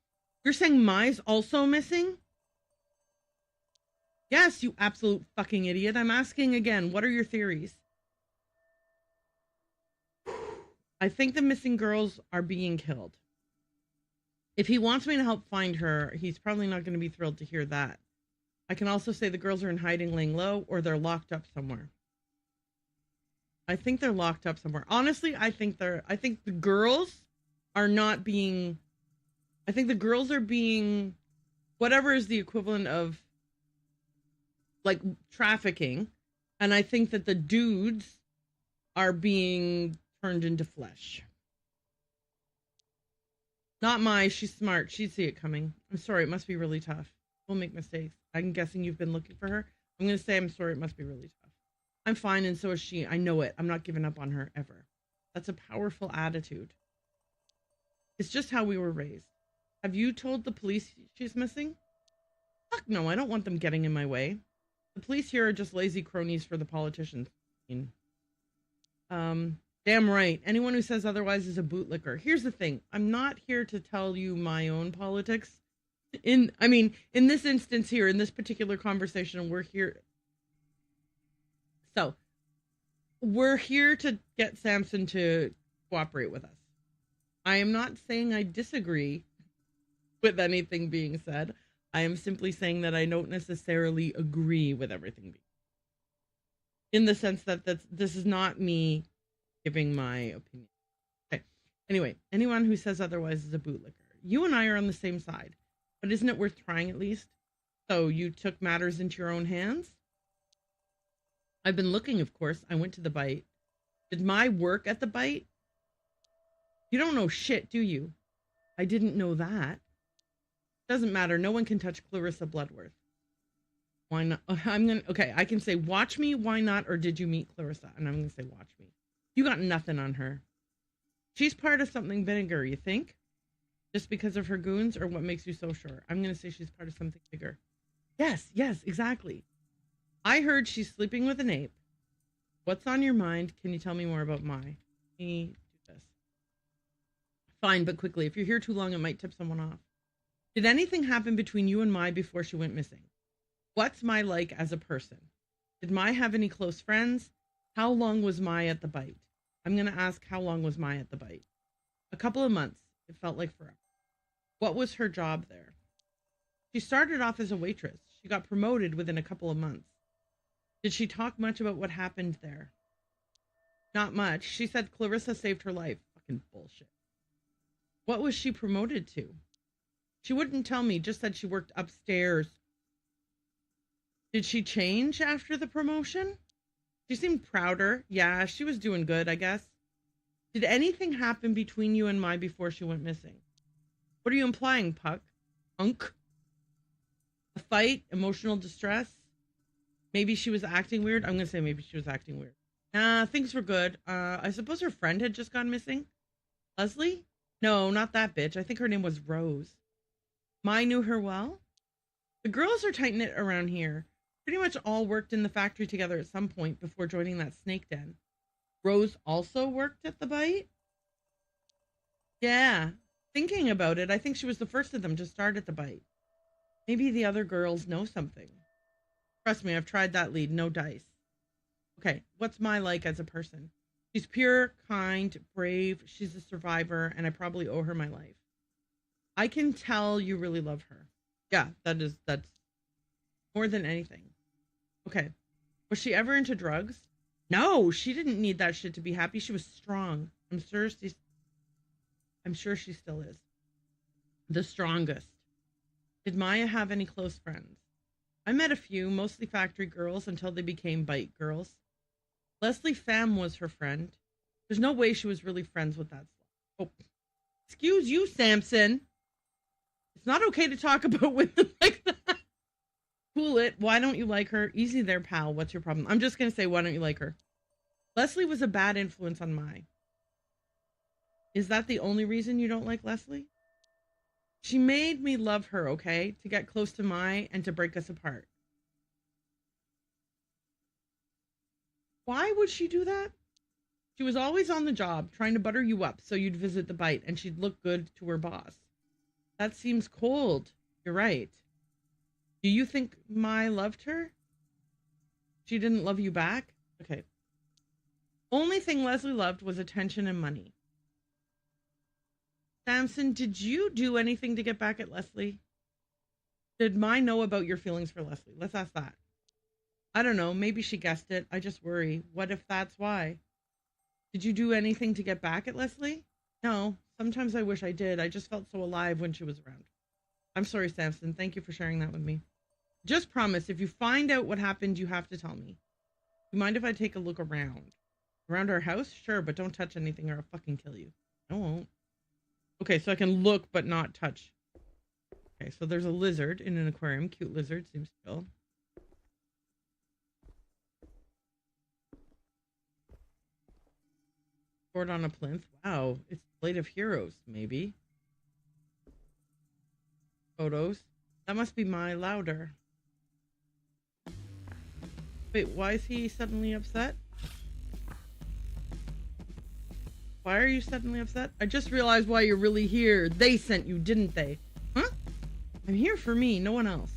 You're saying Mai's also missing? Yes, you absolute fucking idiot. I'm asking again, what are your theories? I think the missing girls are being killed. If he wants me to help find her, he's probably not going to be thrilled to hear that. I can also say the girls are in hiding, laying low, or they're locked up somewhere. I think they're locked up somewhere. Honestly, I think the girls are not being, I think the girls are being, whatever is the equivalent of like trafficking. And I think that the dudes are being turned into flesh. Not she's smart. She'd see it coming. I'm sorry, it must be really tough. We'll make mistakes. I'm guessing you've been looking for her. I'm going to say I'm sorry, it must be really tough. I'm fine, and so is she. I know it. I'm not giving up on her, ever. That's a powerful attitude. It's just how we were raised. Have you told the police she's missing? Fuck no, I don't want them getting in my way. The police here are just lazy cronies for the politicians. Damn right. Anyone who says otherwise is a bootlicker. Here's the thing. I'm not here to tell you my own politics. In this instance here, in this particular conversation, we're here. So, we're here to get Samson to cooperate with us. I am not saying I disagree with anything being said. I am simply saying that I don't necessarily agree with everything being said. In the sense that this is not me giving my opinion. Okay. Anyway, anyone who says otherwise is a bootlicker. You and I are on the same side, but isn't it worth trying at least? So you took matters into your own hands? I've been looking, of course. I went to the bite. Did my work at the bite? You don't know shit, do you? I didn't know that. Doesn't matter. No one can touch Clarissa Bloodworth. Why not? Okay, I can say, watch me, why not, or did you meet Clarissa? And I'm going to say, watch me. You got nothing on her. She's part of something bigger, you think? Just because of her goons, or what makes you so sure? I'm going to say she's part of something bigger. Yes, exactly. I heard she's sleeping with an ape. What's on your mind? Can you tell me more about Mai? Let me do this. Fine, but quickly. If you're here too long, it might tip someone off. Did anything happen between you and Mai before she went missing? What's Mai like as a person? Did Mai have any close friends? How long was Mai at the bite? I'm going to ask, how long was Mai at the bite? A couple of months. It felt like forever. What was her job there? She started off as a waitress. She got promoted within a couple of months. Did she talk much about what happened there? Not much. She said Clarissa saved her life. Fucking bullshit. What was she promoted to? She wouldn't tell me, just said she worked upstairs. Did she change after the promotion? She seemed prouder. Yeah, she was doing good, I guess. Did anything happen between you and Mai before she went missing? What are you implying, Puck? Punk? A fight? Emotional distress? Maybe she was acting weird? I'm going to say maybe she was acting weird. Nah, things were good. I suppose her friend had just gone missing? Leslie? No, not that bitch. I think her name was Rose. Mai knew her well? The girls are tight-knit around here. Pretty much all worked in the factory together at some point before joining that snake den. Rose also worked at the bite? Yeah. Thinking about it, I think she was the first of them to start at the bite. Maybe the other girls know something. Trust me, I've tried that lead. No dice. Okay, what's Mai like as a person? She's pure, kind, brave. She's a survivor, and I probably owe her my life. I can tell you really love her. Yeah, that's more than anything. Okay. Was she ever into drugs? No, she didn't need that shit to be happy. She was strong. I'm sure she still is. The strongest. Did Maya have any close friends? I met a few, mostly factory girls, until they became bite girls. Leslie Pham was her friend. There's no way she was really friends with that slut. Oh, excuse you, Samson. It's not okay to talk about women like that. Cool it. Why don't you like her? Easy there, pal. What's your problem? I'm just going to say, why don't you like her? Leslie was a bad influence on Mai. Is that the only reason you don't like Leslie? She made me love her, okay? To get close to Mai and to break us apart. Why would she do that? She was always on the job, trying to butter you up so you'd visit the bite and she'd look good to her boss. That seems cold. You're right. Do you think Mai loved her? She didn't love you back? Okay. Only thing Leslie loved was attention and money. Samson, did you do anything to get back at Leslie? Did Mai know about your feelings for Leslie? Let's ask that. I don't know. Maybe she guessed it. I just worry. What if that's why? Did you do anything to get back at Leslie? No. Sometimes I wish I did. I just felt so alive when she was around. I'm sorry, Samson. Thank you for sharing that with me. Just promise, if you find out what happened, you have to tell me. You mind if I take a look around? Around our house? Sure, but don't touch anything or I'll fucking kill you. I won't. Okay, so I can look but not touch. Okay, so there's a lizard in an aquarium. Cute lizard, seems chill. Board on a plinth. Wow, it's Blade of Heroes, maybe. Photos. That must be my louder. Wait, why is he suddenly upset? Why are you suddenly upset? I just realized why you're really here. They sent you, didn't they? Huh? I'm here for me, no one else.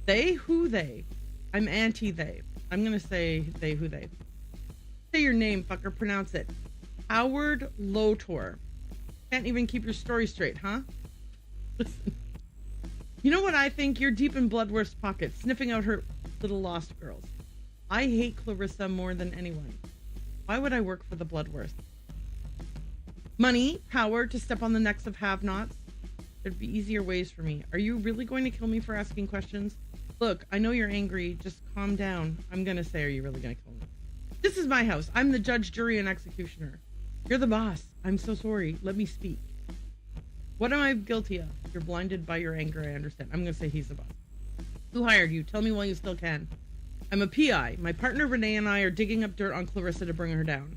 They? Who they? I'm anti-they. I'm gonna say they, who they. Say your name, fucker. Pronounce it. Howard Lotor. Can't even keep your story straight, huh? Listen. You know what I think? You're deep in Bloodworth's pocket, sniffing out her little lost girls. I hate Clarissa more than anyone. Why would I work for the Bloodworths? Money, power, to step on the necks of have-nots. There'd be easier ways for me. Are you really going to kill me for asking questions? Look, I know you're angry. Just calm down. I'm gonna say, are you really gonna kill me? This is my house. I'm the judge, jury, and executioner. You're the boss. I'm so sorry. Let me speak. What am I guilty of? You're blinded by your anger, I understand. I'm gonna say he's the boss. Who hired you? Tell me while you still can. I'm a PI. My partner Renee and I are digging up dirt on Clarissa to bring her down.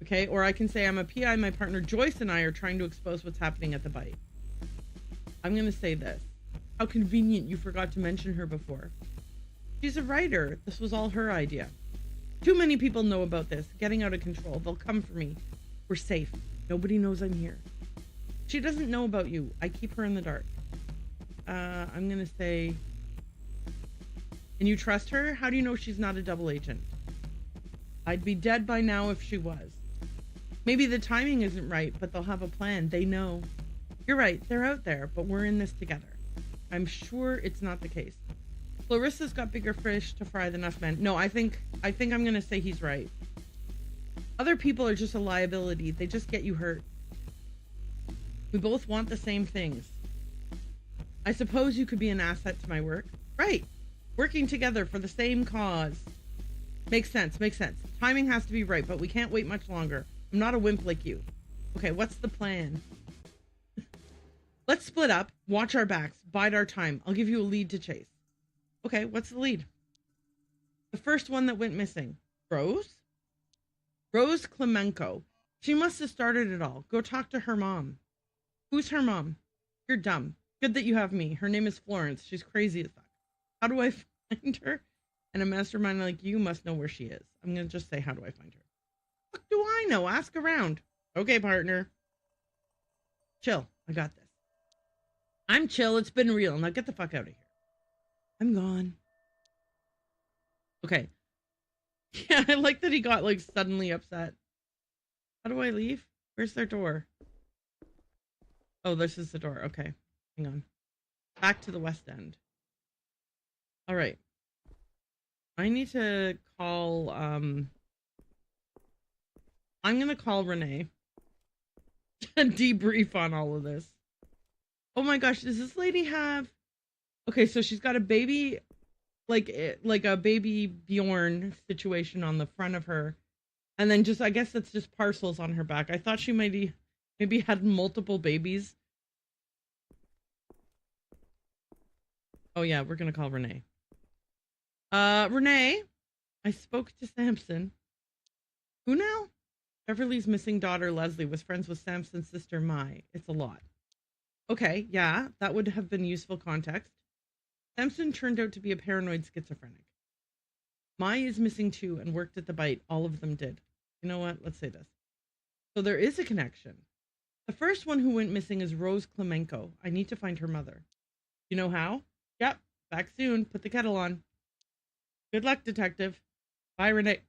Okay, or I can say I'm a PI. My partner Joyce and I are trying to expose what's happening at the bite. I'm gonna say this. How convenient you forgot to mention her before. She's a writer. This was all her idea. Too many people know about this. Getting out of control. They'll come for me. We're safe. Nobody knows I'm here. She doesn't know about you. I keep her in the dark. I'm gonna say... Can you trust her? How do you know she's not a double agent? I'd be dead by now if she was. Maybe the timing isn't right, but they'll have a plan. They know. You're right. They're out there, but we're in this together. I'm sure it's not the case. Clarissa's got bigger fish to fry than us men. No, I think I'm gonna say he's right. Other people are just a liability. They just get you hurt. We both want the same things. I suppose you could be an asset to my work. Right. Working together for the same cause. Makes sense, makes sense. Timing has to be right, but we can't wait much longer. I'm not a wimp like you. Okay, what's the plan? Let's split up, watch our backs, bide our time. I'll give you a lead to chase. Okay, what's the lead? The first one that went missing. Rose? Rose Clemenco. She must have started it all. Go talk to her mom. Who's her mom? You're dumb. Good that you have me. Her name is Florence. She's crazy as fuck. How do I find her? And a mastermind like you must know where she is. I'm going to just say, how do I find her? What do I know? Ask around. Okay, partner. Chill. I got this. I'm chill. It's been real. Now get the fuck out of here. I'm gone. Okay. Yeah, I like that he got like suddenly upset. How do I leave? Where's their door? Oh, this is the door. Okay. Hang on. Back to the West End. All right. I need to call, I'm going to call Renee to debrief on all of this. Oh my gosh, does this lady have... Okay, so she's got a baby, like a baby Bjorn situation on the front of her. And then just, I guess that's just parcels on her back. I thought she maybe had multiple babies. Oh yeah, we're going to call Renee. Renee, I spoke to Samson. Who now? Beverly's missing daughter, Leslie, was friends with Samson's sister, Mai. It's a lot. Okay, yeah, that would have been useful context. Samson turned out to be a paranoid schizophrenic. Mai is missing too and worked at the bite. All of them did. You know what? Let's say this. So there is a connection. The first one who went missing is Rose Clemenco. I need to find her mother. You know how? Yep. Back soon. Put the kettle on. Good luck, detective. Bye, Renee.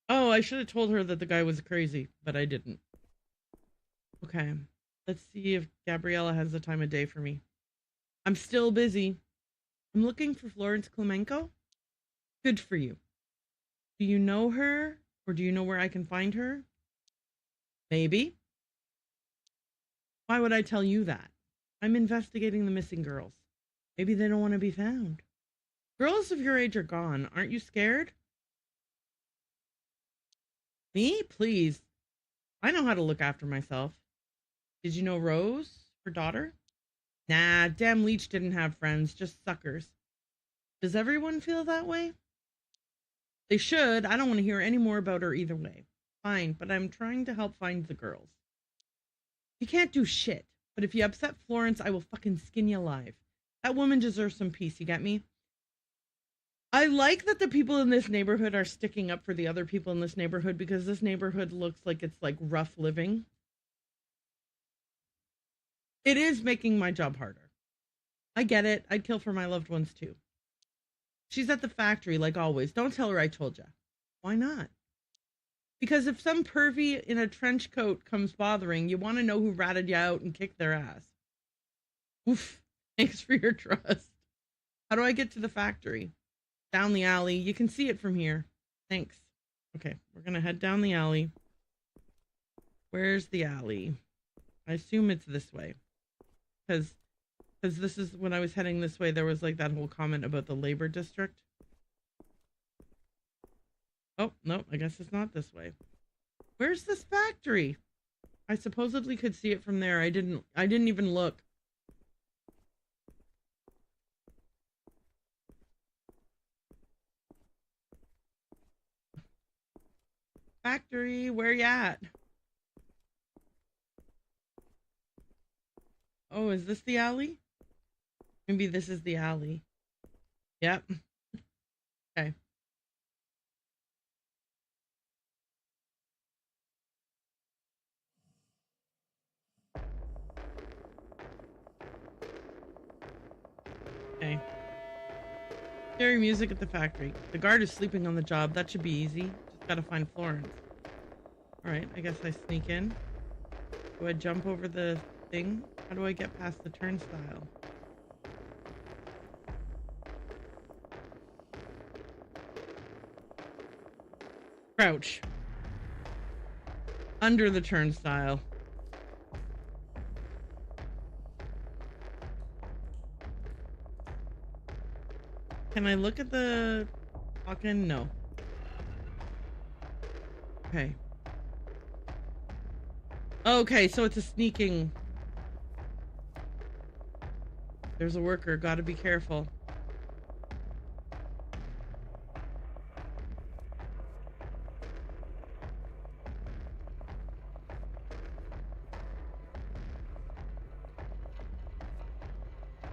Oh, I should have told her that the guy was crazy, but I didn't. Okay. Let's see if Gabriella has the time of day for me. I'm still busy. I'm looking for Florence Klemenko. Good for you. Do you know her? Or do you know where I can find her? Maybe. Why would I tell you that? I'm investigating the missing girls. Maybe they don't want to be found. Girls of your age are gone. Aren't you scared? Me? Please. I know how to look after myself. Did you know Rose, her daughter? Nah, damn Leech didn't have friends, just suckers. Does everyone feel that way? They should. I don't want to hear any more about her either way. Fine, but I'm trying to help find the girls. You can't do shit, but if you upset Florence, I will fucking skin you alive. That woman deserves some peace, you get me? I like that the people in this neighborhood are sticking up for the other people in this neighborhood because this neighborhood looks like it's like rough living. It is making my job harder. I get it. I'd kill for my loved ones too. She's at the factory like always. Don't tell her I told you. Why not? Because if some pervy in a trench coat comes bothering, you want to know who ratted you out and kicked their ass. Oof. Thanks for your trust. How do I get to the factory? Down the alley. You can see it from here. Thanks. Okay, we're going to head down the alley. Where's the alley? I assume it's this way. Because this is, when I was heading this way, there was like that whole comment about the labor district. Oh, no, I guess it's not this way. Where's this factory? I supposedly could see it from there. I didn't even look. Factory, where you at? Oh, is this the alley? Maybe this is the alley. Yep. Okay. Okay. Scary music at the factory. The guard is sleeping on the job. That should be easy. Just gotta find Florence. Alright, I guess I sneak in. Do I jump over the thing? How do I get past the turnstile? Crouch. Under the turnstile. Can I look at the fucking... No. Okay. Okay, so it's a sneaking... There's a worker. Gotta be careful.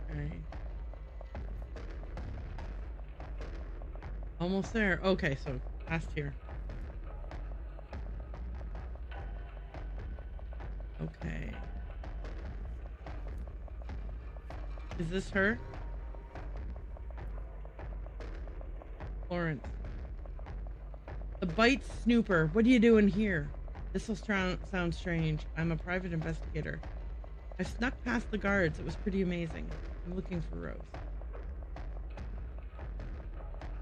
Okay. Almost there. Okay, so past here. Okay. Is this her? Florence. The Bite Snooper. What are you doing here? This will sound strange. I'm a private investigator. I snuck past the guards. It was pretty amazing. I'm looking for Rose.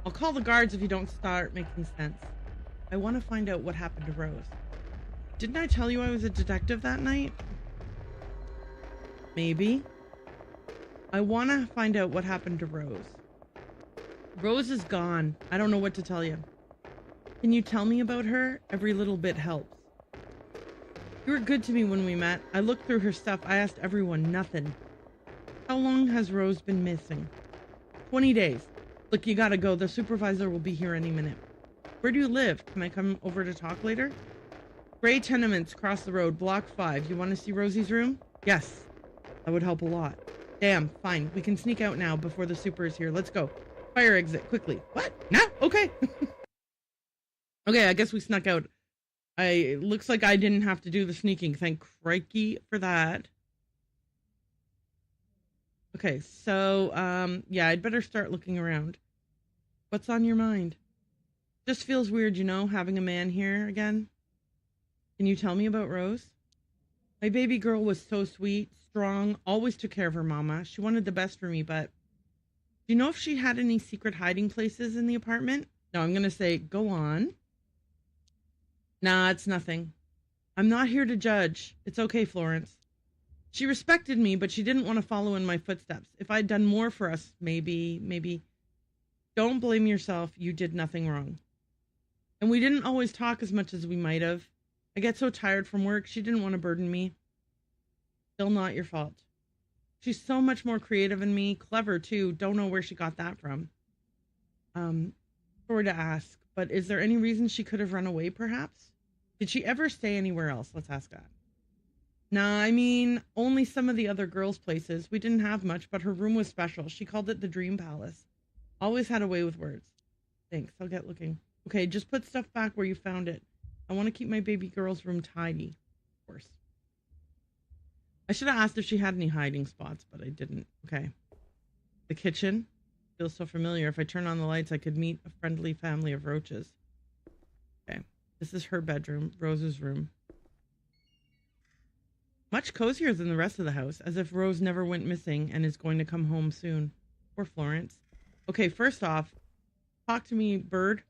I'll call the guards if you don't start making sense. I want to find out what happened to Rose. Didn't I tell you I was a detective that night? Maybe. I want to find out what happened to Rose. Rose is gone. I don't know what to tell you. Can you tell me about her? Every little bit helps. You were good to me when we met. I looked through her stuff. I asked everyone. Nothing. How long has Rose been missing? 20 days. Look, you gotta go. The supervisor will be here any minute. Where do you live? Can I come over to talk later? Gray tenements across the road, block 5. You want to see Rosie's room? Yes. That would help a lot. Damn, fine. We can sneak out now before the super is here. Let's go. Fire exit, quickly. What? Now? Okay. Okay, I guess we snuck out. Looks like I didn't have to do the sneaking. Thank crikey for that. Okay, so, yeah, I'd better start looking around. What's on your mind? Just feels weird, you know, having a man here again. Can you tell me about Rose? My baby girl was so sweet, strong, always took care of her mama. She wanted the best for me, but do you know if she had any secret hiding places in the apartment? No, I'm going to say, go on. Nah, it's nothing. I'm not here to judge. It's okay, Florence. She respected me, but she didn't want to follow in my footsteps. If I'd done more for us, maybe. Don't blame yourself. You did nothing wrong. And we didn't always talk as much as we might have. I get so tired from work. She didn't want to burden me. Still not your fault. She's so much more creative than me. Clever, too. Don't know where she got that from. Sorry to ask, but is there any reason she could have run away, perhaps? Did she ever stay anywhere else? Let's ask that. Nah, I mean, only some of the other girls' places. We didn't have much, but her room was special. She called it the Dream Palace. Always had a way with words. Thanks, I'll get looking. Okay, just put stuff back where you found it. I want to keep my baby girl's room tidy. Of course. I should have asked if she had any hiding spots, but I didn't. Okay. The kitchen. Feels so familiar. If I turn on the lights, I could meet a friendly family of roaches. Okay. This is her bedroom. Rose's room. Much cozier than the rest of the house, as if Rose never went missing and is going to come home soon. Poor Florence. Okay, first off, talk to me, bird.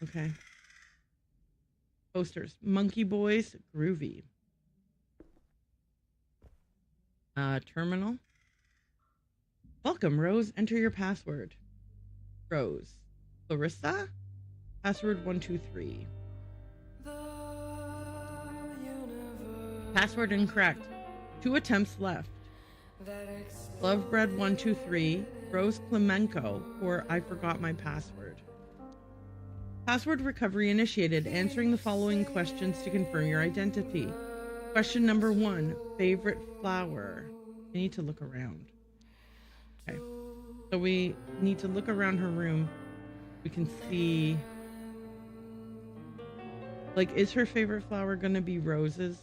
Okay. Posters. Monkey Boys, groovy. Terminal. Welcome, Rose. Enter your password. Rose. Clarissa? Password 123. Password incorrect. 2 attempts left. Lovebread 123. Rose Clemenco, or I forgot my password. Password recovery initiated. Answering the following questions to confirm your identity. Question number 1. Favorite flower. I need to look around. Okay. So we need to look around her room. We can see... Like, is her favorite flower going to be roses?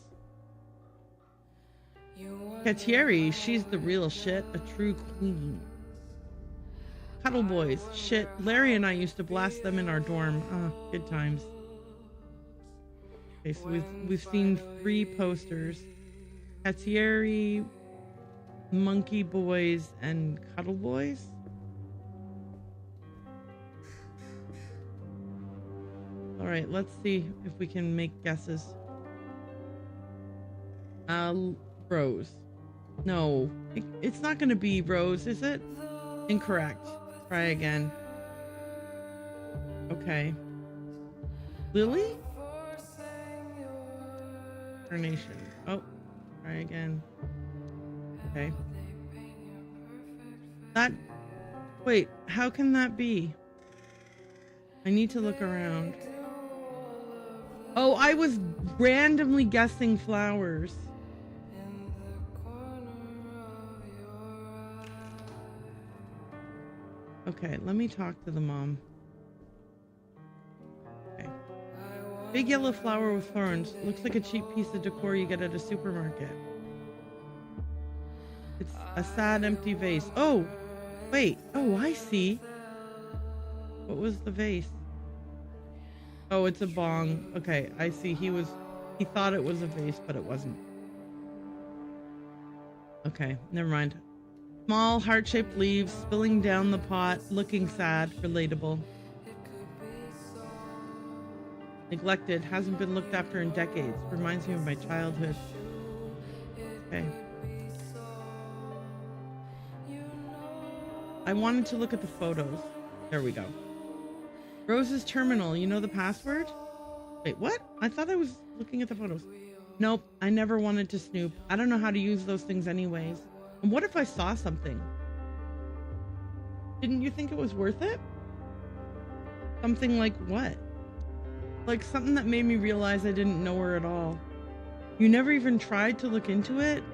Catieri, she's the real shit. A true queen. Cuddle Boys. Shit. Larry and I used to blast them in our dorm. Oh, good times. Okay, so we've seen 3 posters. Catieri, Monkey Boys, and Cuddle Boys. Alright, let's see if we can make guesses. Rose. No, it's not going to be Rose, is it? Incorrect. Try again. Okay. Lily? Carnation. Oh, try again. Okay. That... Wait, how can that be? I need to look around. Oh, I was randomly guessing flowers. Okay, let me talk to the mom. Okay. Big yellow flower with thorns. Looks like a cheap piece of decor you get at a supermarket. It's a sad, empty vase. Oh, wait. Oh, I see. What was the vase? Oh, it's a bong. Okay, I see. He thought it was a vase, but it wasn't. Okay, never mind. Small, heart-shaped leaves spilling down the pot, looking sad, relatable. Neglected, hasn't been looked after in decades. Reminds me of my childhood. Okay. I wanted to look at the photos. There we go. Rose's terminal, you know the password? Wait, what? I thought I was looking at the photos. Nope, I never wanted to snoop. I don't know how to use those things anyways. And what if I saw something? Didn't you think it was worth it? Something like what? Like something that made me realize I didn't know her at all. You never even tried to look into it?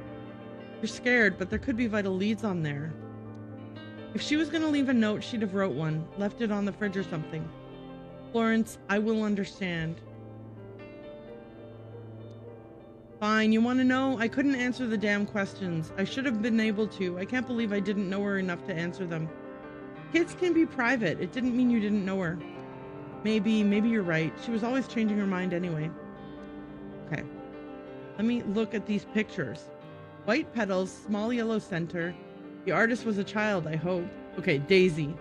You're scared, but there could be vital leads on there. If she was gonna leave a note, she'd have wrote one, left it on the fridge or something. Florence, I will understand. Fine, you want to know? I couldn't answer the damn questions. I should have been able to. I can't believe I didn't know her enough to answer them. Kids can be private. It didn't mean you didn't know her. Maybe you're right. She was always changing her mind anyway. Okay. Let me look at these pictures. White petals, small yellow center. The artist was a child, I hope. Okay, Daisy.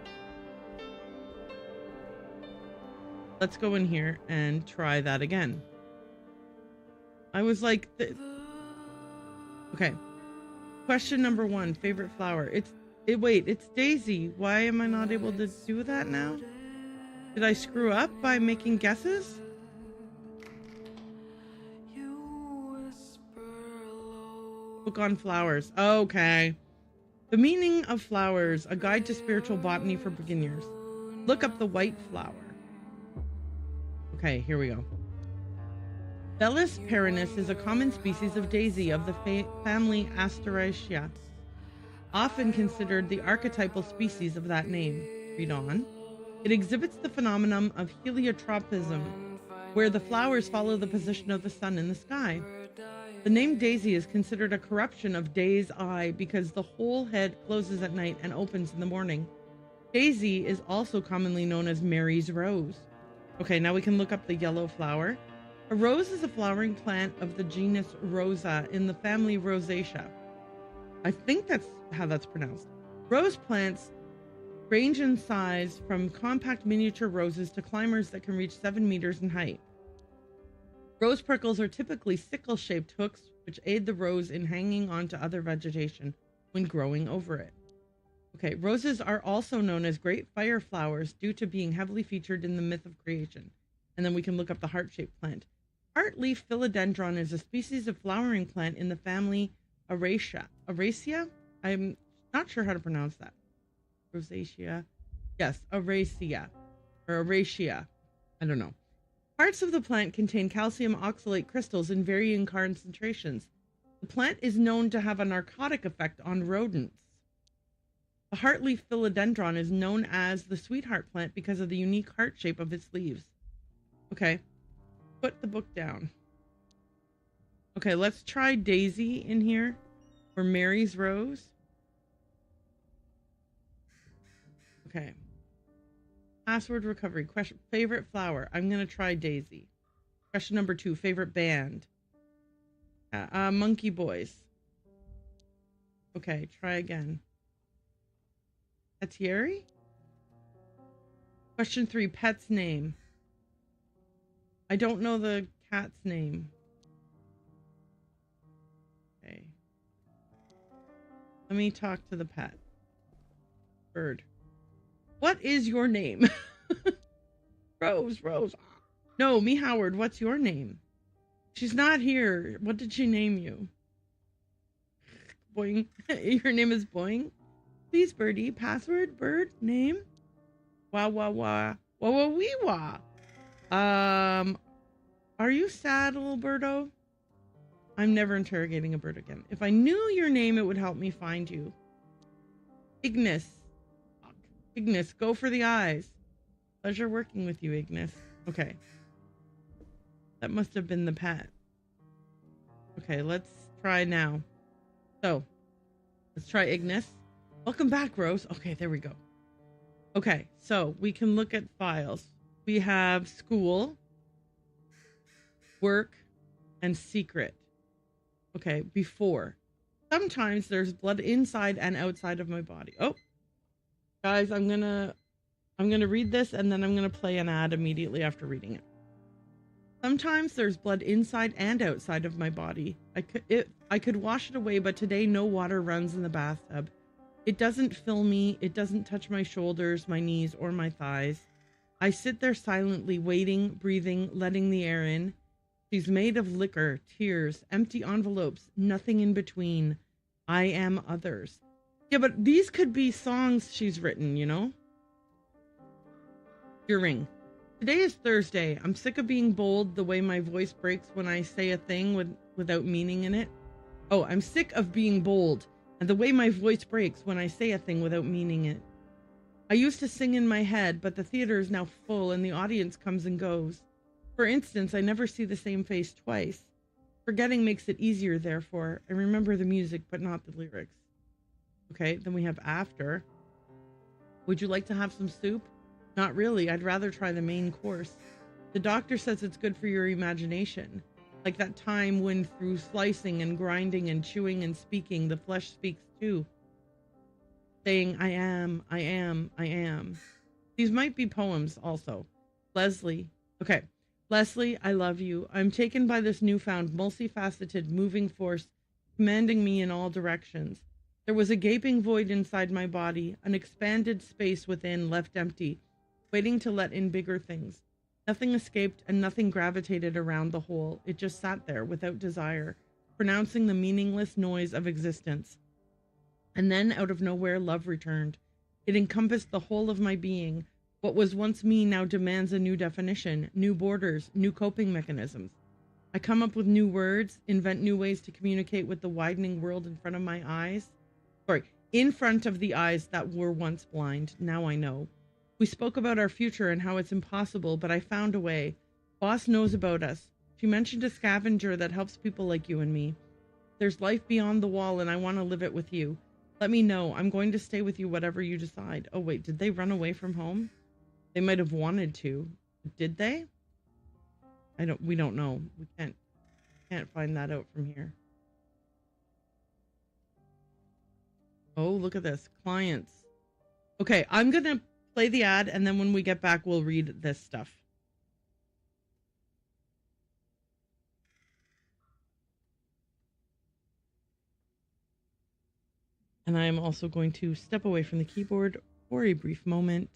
Let's go in here and try that again. I was like, okay. Question number 1, favorite flower. Wait, it's Daisy. Why am I not able to do that now? Did I screw up by making guesses? Book on flowers. Okay. The meaning of flowers, a guide to spiritual botany for beginners. Look up the white flower. Okay, here we go. Bellis perennis is a common species of daisy of the family Asteraceae, often considered the archetypal species of that name. Read on. It exhibits the phenomenon of heliotropism, where the flowers follow the position of the sun in the sky. The name daisy is considered a corruption of day's eye because the whole head closes at night and opens in the morning. Daisy is also commonly known as Mary's rose. Okay, now we can look up the yellow flower. A rose is a flowering plant of the genus Rosa in the family Rosaceae. I think that's how that's pronounced. Rose plants range in size from compact miniature roses to climbers that can reach 7 meters in height. Rose prickles are typically sickle-shaped hooks which aid the rose in hanging onto other vegetation when growing over it. Okay, roses are also known as great fire flowers due to being heavily featured in the myth of creation. And then we can look up the heart-shaped plant. Heart-leaf philodendron is a species of flowering plant in the family Araceae. Araceae? I'm not sure how to pronounce that. Rosacea. Yes, Araceae. Or Araceae. I don't know. Parts of the plant contain calcium oxalate crystals in varying concentrations. The plant is known to have a narcotic effect on rodents. The heartleaf philodendron is known as the sweetheart plant because of the unique heart shape of its leaves. Okay, put the book down. Okay, let's try Daisy in here, or Mary's rose. Okay. Password recovery. Question: favorite flower. I'm gonna try Daisy. Question number 2. Favorite band. Monkey Boys. Okay, try again. Thierry. Question 3. Pet's name. I don't know the cat's name. Okay. Let me talk to the pet. Bird. What is your name? Rose. No, me Howard. What's your name? She's not here. What did she name you? Boing. Your name is Boing? Please, birdie. Password, bird, name. Wah, wah, wah. Wah, wah, wee, wah. Are you sad, little birdo? I'm never interrogating a bird again. If I knew your name, it would help me find you. Ignis. Ignis, go for the eyes. Pleasure working with you, Ignis. Okay. That must have been the pet. Okay, let's try now. So, let's try Ignis. Welcome back, Rose. Okay, there we go. Okay, so we can look at files. We have school, work, and secret. Okay, before. Sometimes there's blood inside and outside of my body. Oh, guys, I'm gonna read this and then I'm gonna play an ad immediately after reading it. Sometimes there's blood inside and outside of my body. I could wash it away, but today no water runs in the bathtub. It doesn't fill me. It doesn't touch my shoulders, my knees, or my thighs. I sit there silently, waiting, breathing, letting the air in. She's made of liquor, tears, empty envelopes, nothing in between. I am others. Yeah, but these could be songs she's written, you know? Your ring. Today is Thursday. I'm sick of being bold the way my voice breaks when I say a thing without meaning in it. Oh, I'm sick of being bold and the way my voice breaks when I say a thing without meaning it. I used to sing in my head, but the theater is now full and the audience comes and goes. For instance, I never see the same face twice. Forgetting makes it easier, therefore. I remember the music, but not the lyrics. Okay, then we have after. Would you like to have some soup? Not really. I'd rather try the main course. The doctor says it's good for your imagination. Like that time when through slicing and grinding and chewing and speaking, the flesh speaks too, saying, I am, I am, I am. These might be poems also. Leslie. Okay. Leslie, I love you. I'm taken by this newfound, multifaceted, moving force, commanding me in all directions. There was a gaping void inside my body, an expanded space within left empty, waiting to let in bigger things. Nothing escaped and nothing gravitated around the hole. It just sat there without desire, pronouncing the meaningless noise of existence. And then out of nowhere, love returned. It encompassed the whole of my being. What was once me now demands a new definition, new borders, new coping mechanisms. I come up with new words, invent new ways to communicate with the widening world in front of my eyes. In front of the eyes that were once blind. Now I know. We spoke about our future and how it's impossible, but I found a way. Boss knows about us. She mentioned a scavenger that helps people like you and me. There's life beyond the wall, and I want to live it with you. Let me know. I'm going to stay with you, whatever you decide. Oh, wait, did they run away from home? They might have wanted to. Did they? We don't know. We can't find that out from here. Oh, look at this. Clients. Okay, I'm going to play the ad, and then when we get back, we'll read this stuff. And I am also going to step away from the keyboard for a brief moment.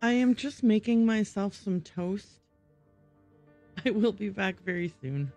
I am just making myself some toast. I will be back very soon.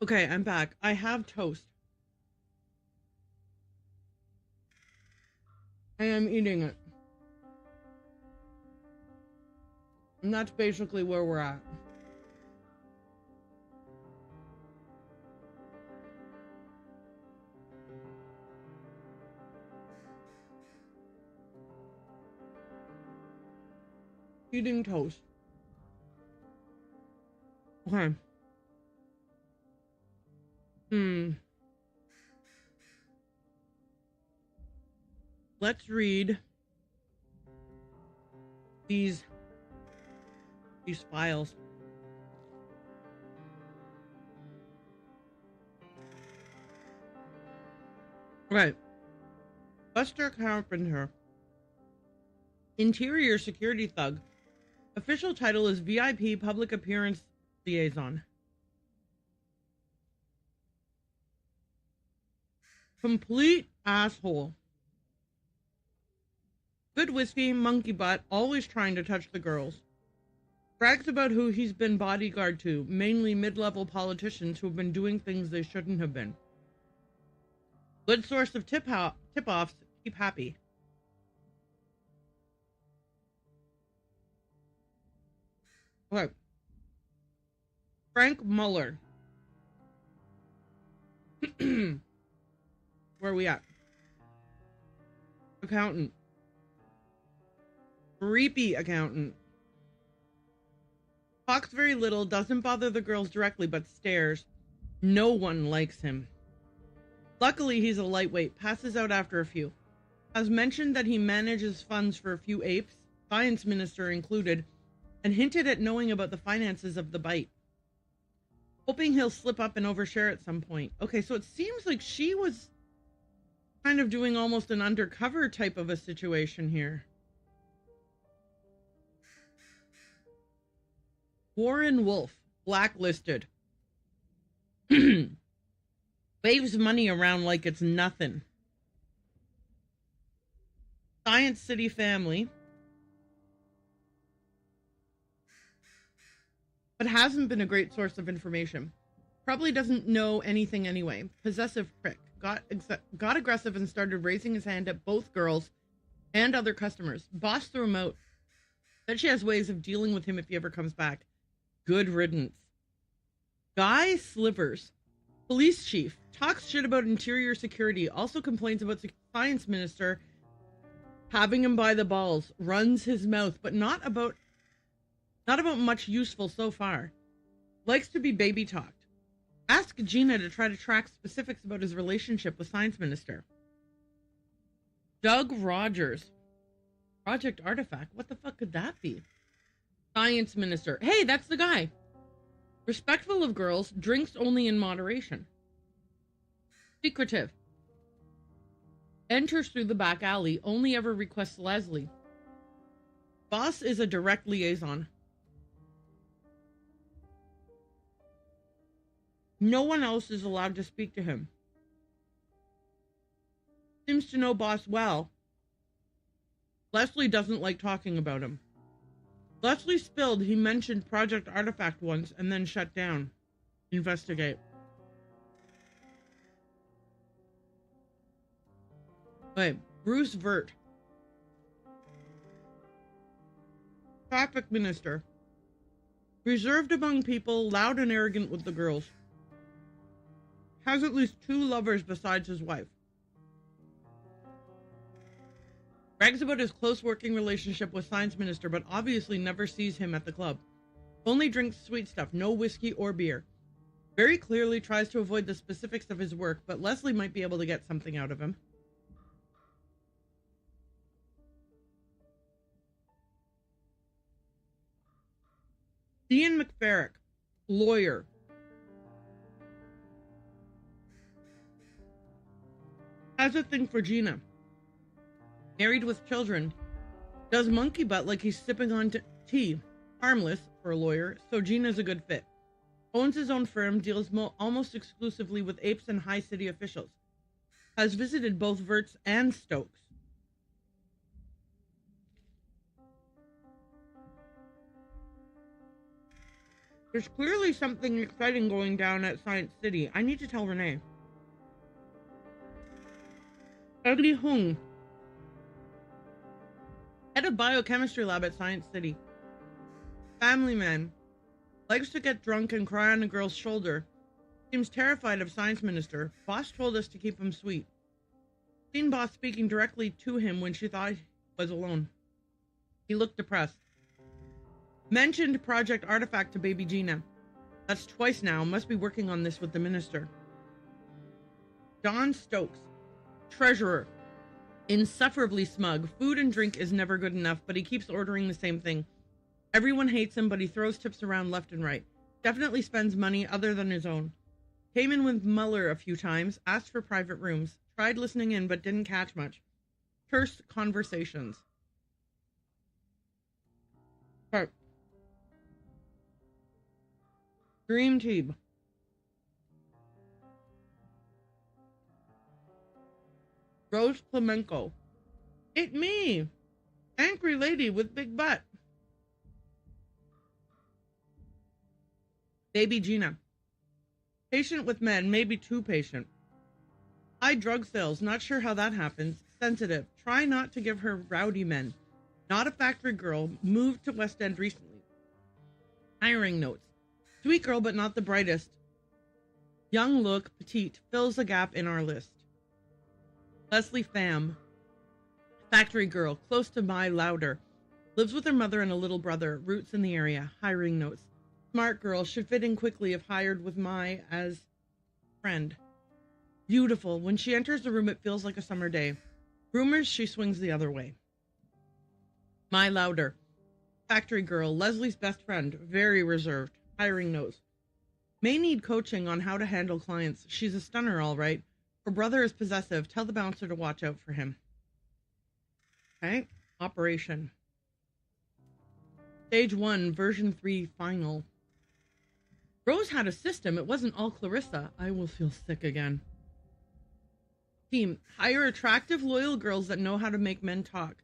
Okay, I'm back. I have toast. I am eating it. And that's basically where we're at. Eating toast. Okay. Let's read these files. Right. Buster Carpenter. Interior security thug. Official title is VIP Public Appearance Liaison. Complete asshole. Good whiskey, monkey butt, always trying to touch the girls. Brags about who he's been bodyguard to, mainly mid-level politicians who have been doing things they shouldn't have been. Good source of tip-offs, keep happy. Okay. Frank Muller. Where are we at? Accountant. Creepy accountant. Talks very little, doesn't bother the girls directly, but stares. No one likes him. Luckily, he's a lightweight, passes out after a few. Has mentioned that he manages funds for a few apes, science minister included, and hinted at knowing about the finances of the bite, hoping he'll slip up and overshare at some point. Okay, so it seems like she was kind of doing almost an undercover type of a situation here. Warren Wolf, blacklisted. Waves money around like it's nothing. Science City family. But hasn't been a great source of information. Probably doesn't know anything anyway. Possessive prick. Got aggressive and started raising his hand at both girls and other customers. Boss threw him out. Said she has ways of dealing with him if he ever comes back. Good riddance. Guy Slivers. Police chief. Talks shit about interior security. Also complains about the science minister having him by the balls. Runs his mouth, but not about much useful so far. Likes to be baby talked. Ask Gina to try to track specifics about his relationship with Science Minister. Doug Rogers. Project Artifact. What the fuck could that be? Science Minister. Hey, that's the guy. Respectful of girls. Drinks only in moderation. Secretive. Enters through the back alley. Only ever requests Leslie. Boss is a direct liaison. No one else is allowed to speak to him. Seems to know Boss well. Leslie doesn't like talking about him. Leslie spilled he mentioned Project Artifact once and then shut down. Investigate. Wait, Bruce Vert. Traffic minister. Reserved among people, loud and arrogant with the girls. Has at least 2 lovers besides his wife. Brags about his close working relationship with Science Minister, but obviously never sees him at the club. Only drinks sweet stuff, no whiskey or beer. Very clearly tries to avoid the specifics of his work, but Leslie might be able to get something out of him. Ian McFerrick, lawyer. Has a thing for Gina. Married with children. Does monkey butt like he's sipping on tea. Harmless for a lawyer, so Gina's a good fit. Owns his own firm, deals almost exclusively with apes and high city officials. Has visited both Verts and Stokes. There's clearly something exciting going down at Science City. I need to tell Renee. Eddie Hung. Head of biochemistry lab at Science City. Family man. Likes to get drunk and cry on a girl's shoulder. Seems terrified of Science Minister. Boss told us to keep him sweet. Seen Boss speaking directly to him when she thought he was alone. He looked depressed. Mentioned Project Artifact to baby Gina. That's twice now. Must be working on this with the minister. Don Stokes. Treasurer. Insufferably smug. Food and drink is never good enough, but he keeps ordering the same thing. Everyone hates him, but he throws tips around left and right. Definitely spends money other than his own. Came in with Muller a few times. Asked for private rooms. Tried listening in, but didn't catch much. Terse conversations. Part. Dream Team. Rose Clemenco. It me. Angry lady with big butt. Baby Gina. Patient with men, maybe too patient. High drug sales, not sure how that happens. Sensitive. Try not to give her rowdy men. Not a factory girl. Moved to West End recently. Hiring notes. Sweet girl, but not the brightest. Young look, petite, fills a gap in our list. Leslie Pham. Factory girl, close to my Louder. Lives with her mother and a little brother. Roots in the area. Hiring notes. Smart girl, should fit in quickly if hired with my as friend. Beautiful. When she enters the room, it feels like a summer day. Rumors she swings the other way. My Louder. Factory girl, Leslie's best friend, very reserved, hiring nose. May need coaching on how to handle clients. She's a stunner, all right. Her brother is possessive. Tell the bouncer to watch out for him. Okay, operation. Stage 1, version 3, final. Rose had a system. It wasn't all Clarissa. I will feel sick again. Team, hire attractive, loyal girls that know how to make men talk.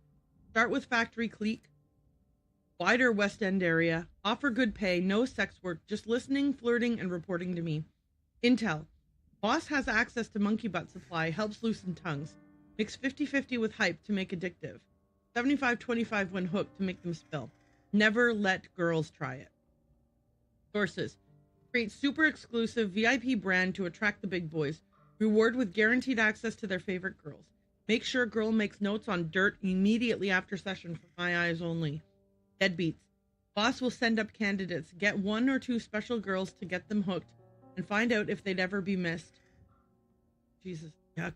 Start with factory clique. Wider West End area. Offer good pay. No sex work. Just listening, flirting, and reporting to me. Intel. Boss has access to monkey butt supply. Helps loosen tongues. Mix 50-50 with hype to make addictive. 75-25 when hooked to make them spill. Never let girls try it. Sources. Create super exclusive VIP brand to attract the big boys. Reward with guaranteed access to their favorite girls. Make sure girl makes notes on dirt immediately after session for my eyes only. Deadbeats. Boss will send up candidates. Get 1 or 2 special girls to get them hooked and find out if they'd ever be missed. Jesus, yuck.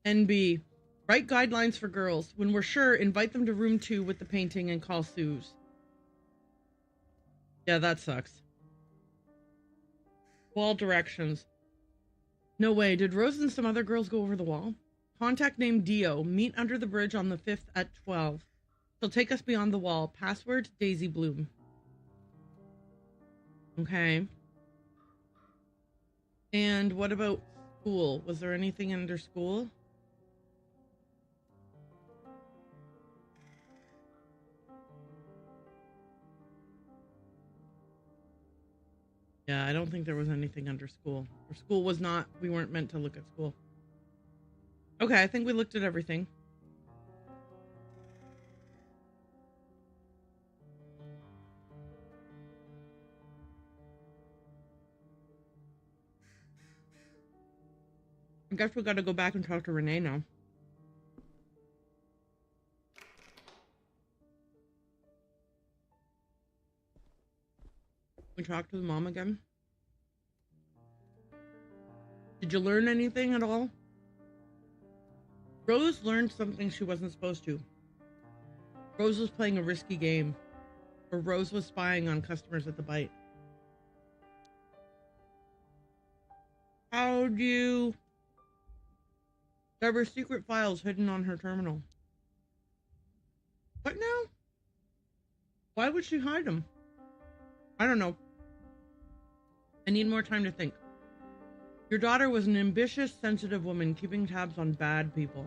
NB. Write guidelines for girls. When we're sure, invite them to room 2 with the painting and call Suze. Yeah, that sucks. Wall directions. No way. Did Rose and some other girls go over the wall? Contact name Dio. Meet under the bridge on the 5th at 12. She'll take us beyond the wall. Password Daisy Bloom. Okay. And what about school? Was there anything under school? Yeah, I don't think there was anything under school. Or school was not, we weren't meant to look at school. Okay, I think we looked at everything. I guess we gotta go back and talk to Renee now. We talked to the mom again. Did you learn anything at all? Rose learned something she wasn't supposed to. Rose was playing a risky game. Or Rose was spying on customers at the Bite. How do you... There were secret files hidden on her terminal. What now? Why would she hide them? I don't know. I need more time to think. Your daughter was an ambitious, sensitive woman keeping tabs on bad people.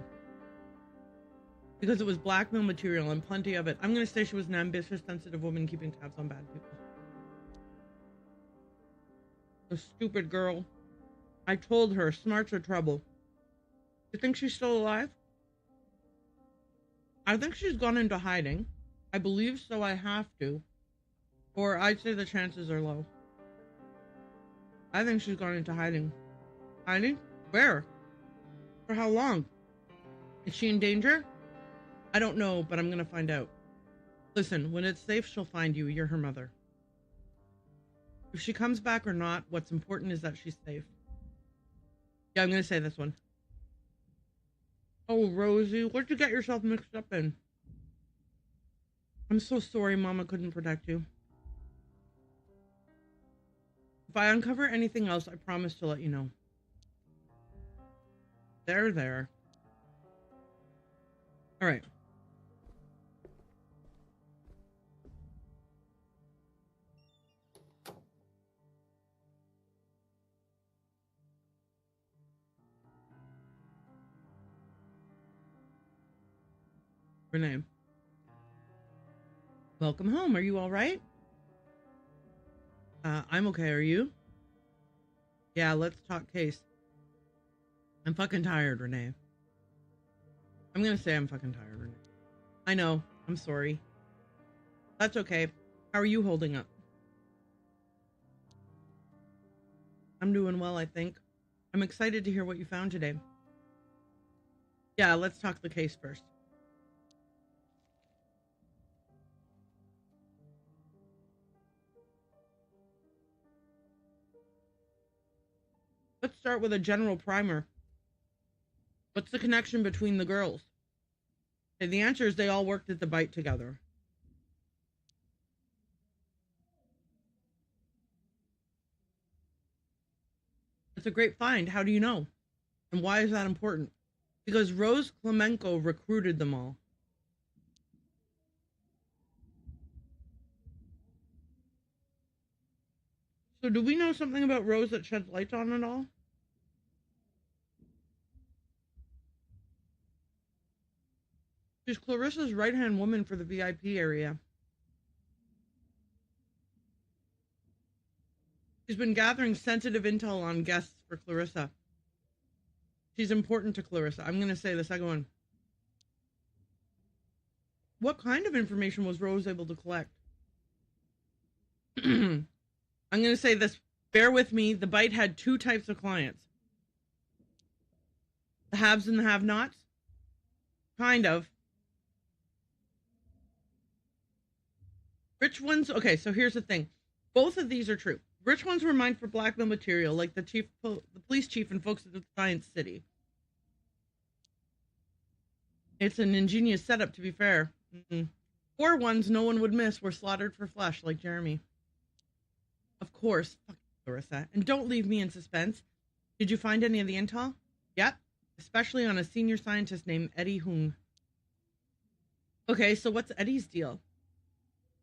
Because it was blackmail material and plenty of it. I'm going to say she was an ambitious, sensitive woman keeping tabs on bad people. The stupid girl. I told her, smarts are trouble. You think she's still alive? I think she's gone into hiding. I believe so, I have to. Or I'd say the chances are low. I think she's gone into hiding. Hiding? Where? For how long? Is she in danger? I don't know, but I'm gonna find out. Listen, when it's safe, she'll find you. You're her mother. If she comes back or not, what's important is that she's safe. Yeah, I'm gonna say this one. Oh, Rosie, what'd you get yourself mixed up in? I'm so sorry Mama couldn't protect you. If I uncover anything else, I promise to let you know. There. All right. Renee. Welcome home. Are you all right? I'm okay. Are you? Yeah, let's talk case. I'm fucking tired, Renee. I'm gonna say I'm fucking tired, Renee. I know. I'm sorry. That's okay. How are you holding up? I'm doing well, I think. I'm excited to hear what you found today. Yeah, let's talk the case first. Let's start with a general primer. What's the connection between the girls? Okay, the answer is they all worked at the Bite together. a great find. How do you know? And why is that important? Because Rose Klemenko recruited them all. So do we know something about Rose that sheds light on it all? She's Clarissa's right-hand woman for the VIP area. She's been gathering sensitive intel on guests for Clarissa. She's important to Clarissa. I'm going to say the second one. What kind of information was Rose able to collect? I'm going to say this. Bear with me. The Bite had two types of clients. The haves and the have-nots. Kind of. Rich ones. Okay, so here's the thing. Both of these are true. Rich ones were mined for blackmail material, like the police chief and folks at the Science City. It's an ingenious setup, to be fair. Poor ones no one would miss were slaughtered for flesh, like Jeremy. Of course. Fuck Clarissa. And don't leave me in suspense. Did you find any of the intel? Yep. Especially on a senior scientist named Eddie Hung. Okay, so what's Eddie's deal?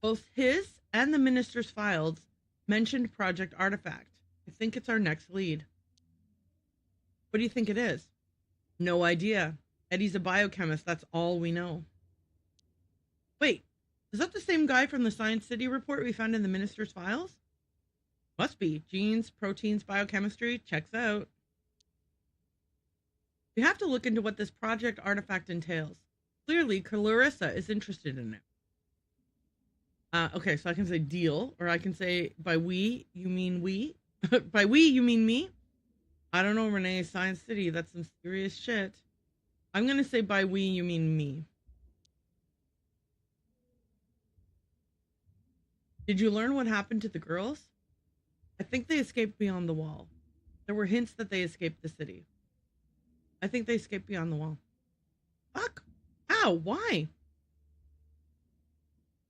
Both his and the minister's files mentioned Project Artifact. I think it's our next lead. What do you think it is? No idea. Eddie's a biochemist. That's all we know. Wait, is that the same guy from the Science City report we found in the minister's files? Must be. Genes, proteins, biochemistry. Checks out. We have to look into what this Project Artifact entails. Clearly, Clarissa is interested in it. Okay, so I can say deal, or I can say by we, you mean we. By we, you mean me? I don't know, Renee. Science City, that's some serious shit. I'm going to say by we, you mean me. Did you learn what happened to the girls? I think they escaped beyond the wall. There were hints that they escaped the city. I think they escaped beyond the wall. Fuck. How? Why?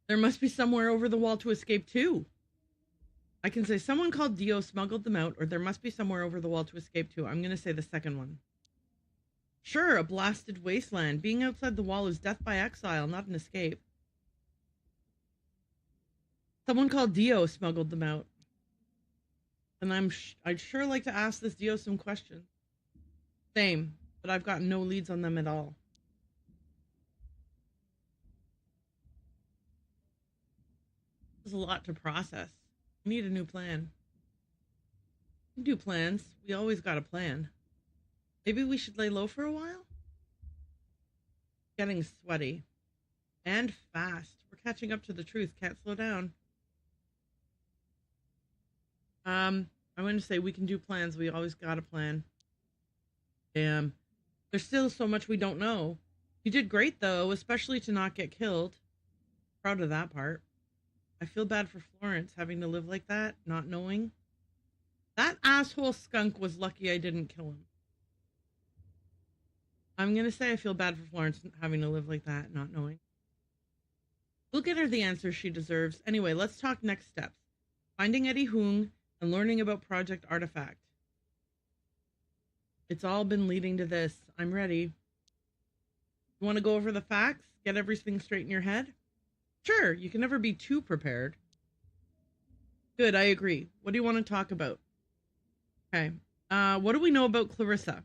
There must be somewhere over the wall to escape to. I can say someone called Dio smuggled them out, or there must be somewhere over the wall to escape to. I'm going to say the second one. Sure, a blasted wasteland. Being outside the wall is death by exile, not an escape. Someone called Dio smuggled them out. And I'd sure like to ask this Dio some questions. Same, but I've got no leads on them at all. There's a lot to process. We need a new plan. We do plans. We always got a plan. Maybe we should lay low for a while? Getting sweaty. And fast. We're catching up to the truth. Can't slow down. I'm going to say we can do plans. We always got a plan. Damn. There's still so much we don't know. You did great, though, especially to not get killed. Proud of that part. I feel bad for Florence having to live like that, not knowing. That asshole skunk was lucky I didn't kill him. I'm going to say I feel bad for Florence having to live like that, not knowing. We'll get her the answers she deserves. Anyway, let's talk next steps. Finding Eddie Hung and learning about Project Artifact. It's all been leading to this. I'm ready. You want to go over the facts? Get everything straight in your head? Sure, you can never be too prepared. Good, I agree. What do you want to talk about? Okay. What do we know about Clarissa?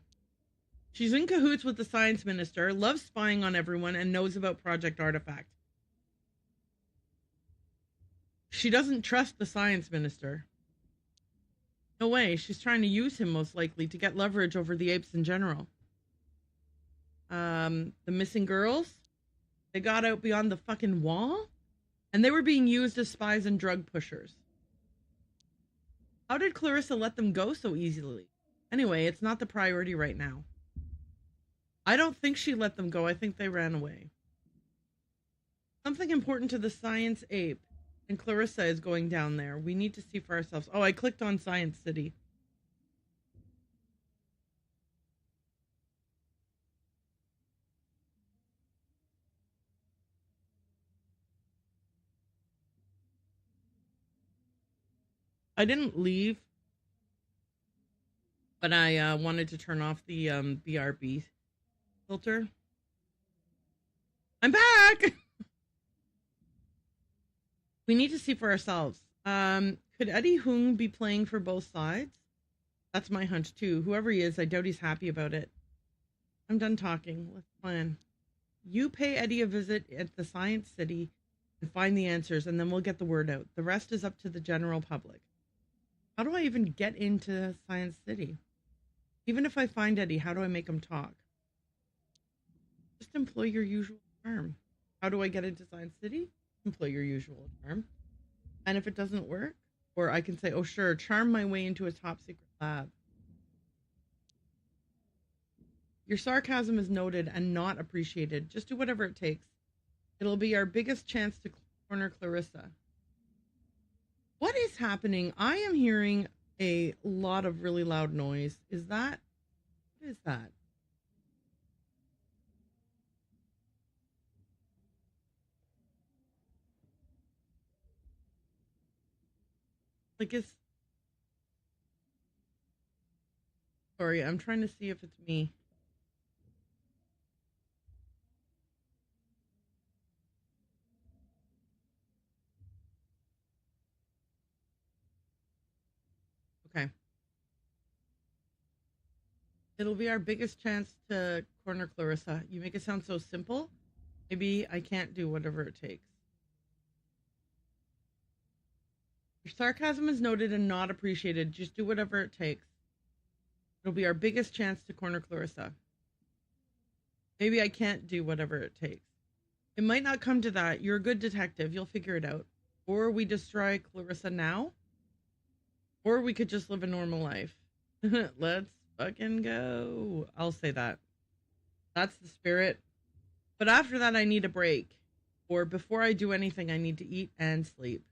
She's in cahoots with the science minister, loves spying on everyone, and knows about Project Artifact. She doesn't trust the science minister. No way, she's trying to use him most likely to get leverage over the apes in general. The missing girls? They got out beyond the fucking wall? And they were being used as spies and drug pushers. How did Clarissa let them go so easily? Anyway, it's not the priority right now. I don't think she let them go. I think they ran away. Something important to the science ape. And Clarissa is going down there. We need to see for ourselves. Oh, I clicked on Science City. I didn't leave. But I wanted to turn off the BRB filter. I'm back! We need to see for ourselves. Could Eddie Hung be playing for both sides? That's my hunch too. Whoever he is, I doubt he's happy about it. I'm done talking. Let's plan. You pay Eddie a visit at the Science City and find the answers, and then we'll get the word out. The rest is up to the general public. How do I even get into Science City? Even if I find Eddie, how do I make him talk? Just employ your usual charm. How do I get into Science City? Employ your usual charm. And if it doesn't work, or I can say, oh sure, charm my way into a top secret lab. Your sarcasm is noted and not appreciated. Just do whatever it takes. It'll be our biggest chance to corner Clarissa. What is happening? I am hearing a lot of really loud noise. Is that? What is that? Like it's... Sorry, I'm trying to see if it's me. Okay. It'll be our biggest chance to corner Clarissa. You make it sound so simple. Maybe I can't do whatever it takes. Your sarcasm is noted and not appreciated. Just do whatever it takes. It'll be our biggest chance to corner Clarissa. Maybe I can't do whatever it takes. It might not come to that. You're a good detective. You'll figure it out. Or we destroy Clarissa now. Or we could just live a normal life. Let's fucking go. I'll say that. That's the spirit. But after that, I need a break. Or before I do anything, I need to eat and sleep.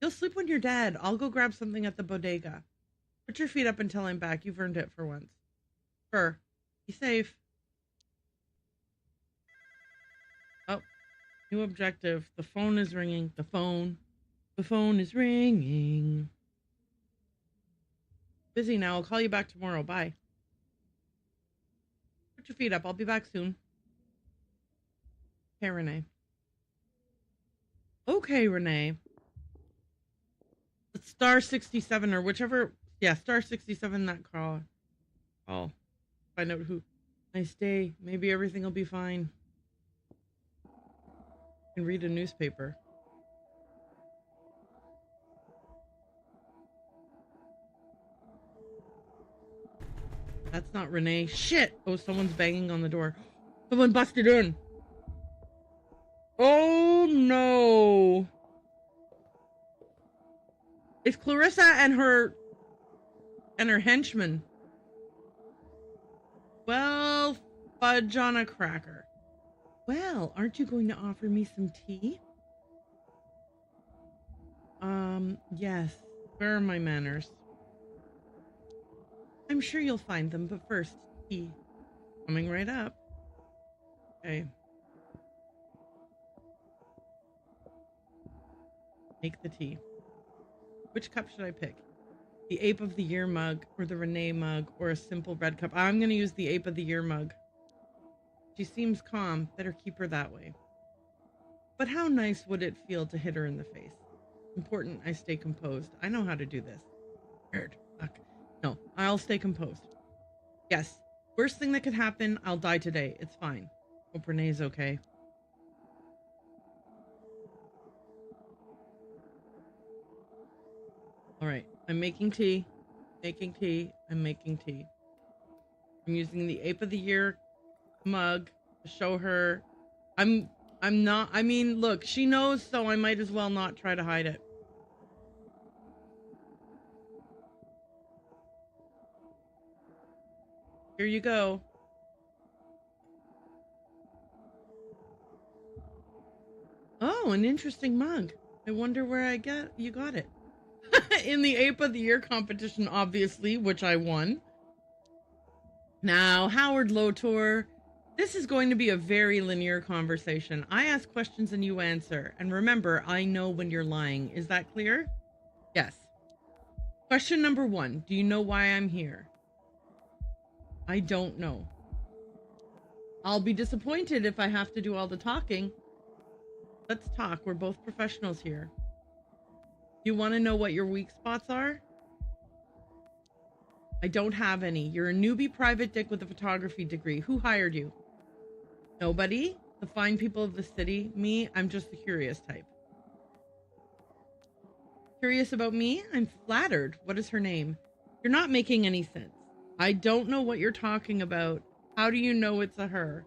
You'll sleep when you're dead. I'll go grab something at the bodega. Put your feet up until I'm back. You've earned it for once. Sure. Be safe. Oh, new objective. The phone is ringing. The phone is ringing. Busy now. I'll call you back tomorrow. Bye. Put your feet up. I'll be back soon. Okay, Renee. Okay, Renee. It's star 67 or whichever. Yeah, star 67 that call. I'll find out who. Nice day. Maybe everything will be fine. You can read a newspaper. That's not Renee. Shit! Oh, someone's banging on the door. Someone busted in. Oh no! It's Clarissa and her henchman. Well, fudge on a cracker. Well, aren't you going to offer me some tea? Yes. Where are my manners? I'm sure you'll find them, but first, tea. Coming right up. Okay. Make the tea. Which cup should I pick? The Ape of the Year mug, or the Renee mug, or a simple red cup? I'm going to use the Ape of the Year mug. She seems calm. Better keep her that way. But how nice would it feel to hit her in the face? Important I stay composed. I know how to do this. Weird. Fuck. No, I'll stay composed. Yes. Worst thing that could happen, I'll die today. It's fine. Hope Renee's okay. All right. I'm making tea. Making tea. I'm making tea. I'm using the Ape of the Year mug to show her. I'm not. I mean, look, she knows, so I might as well not try to hide it. Here you go. Oh, an interesting mug. I wonder where you got it. In the Ape of the Year competition, obviously, which I won. Now, Howard Lotor, this is going to be a very linear conversation. I ask questions and you answer. And remember, I know when you're lying. Is that clear? Yes. Question number 1. Do you know why I'm here? I don't know. I'll be disappointed if I have to do all the talking. Let's talk. We're both professionals here. You want to know what your weak spots are? I don't have any. You're a newbie private dick with a photography degree. Who hired you? Nobody. The fine people of the city. Me, I'm just the curious type. Curious about me? I'm flattered. What is her name? You're not making any sense. I don't know what you're talking about. How do you know it's a her?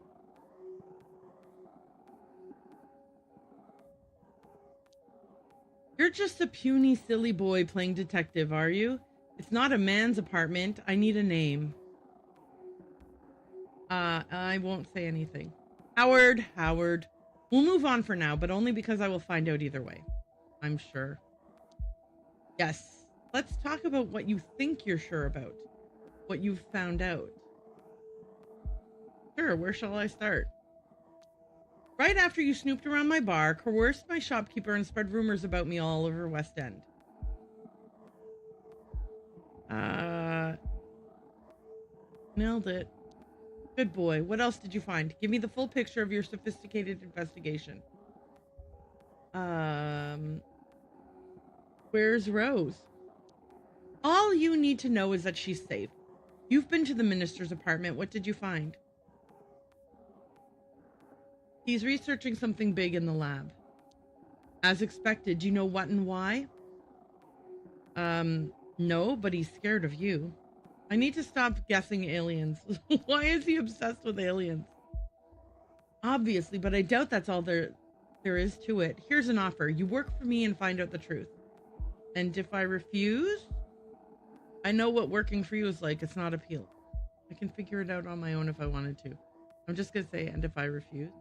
You're just a puny, silly boy playing detective, are you? It's not a man's apartment. I need a name. I won't say anything. Howard. We'll move on for now, but only because I will find out either way. I'm sure. Yes. Let's talk about what you think you're sure about. What you've found out. Sure, where shall I start? Right after you snooped around my bar, coerced my shopkeeper, and spread rumors about me all over West End. Nailed it. Good boy. What else did you find? Give me the full picture of your sophisticated investigation. Where's Rose? All you need to know is that she's safe. You've been to the minister's apartment. What did you find? He's researching something big in the lab. As expected. Do you know what and why? No, but he's scared of you. I need to stop guessing aliens. Why is he obsessed with aliens? Obviously, but I doubt that's all there is to it. Here's an offer. You work for me and find out the truth. And if I refuse, I know what working for you is like. It's not appealing. I can figure it out on my own if I wanted to. I'm just going to say, and if I refuse,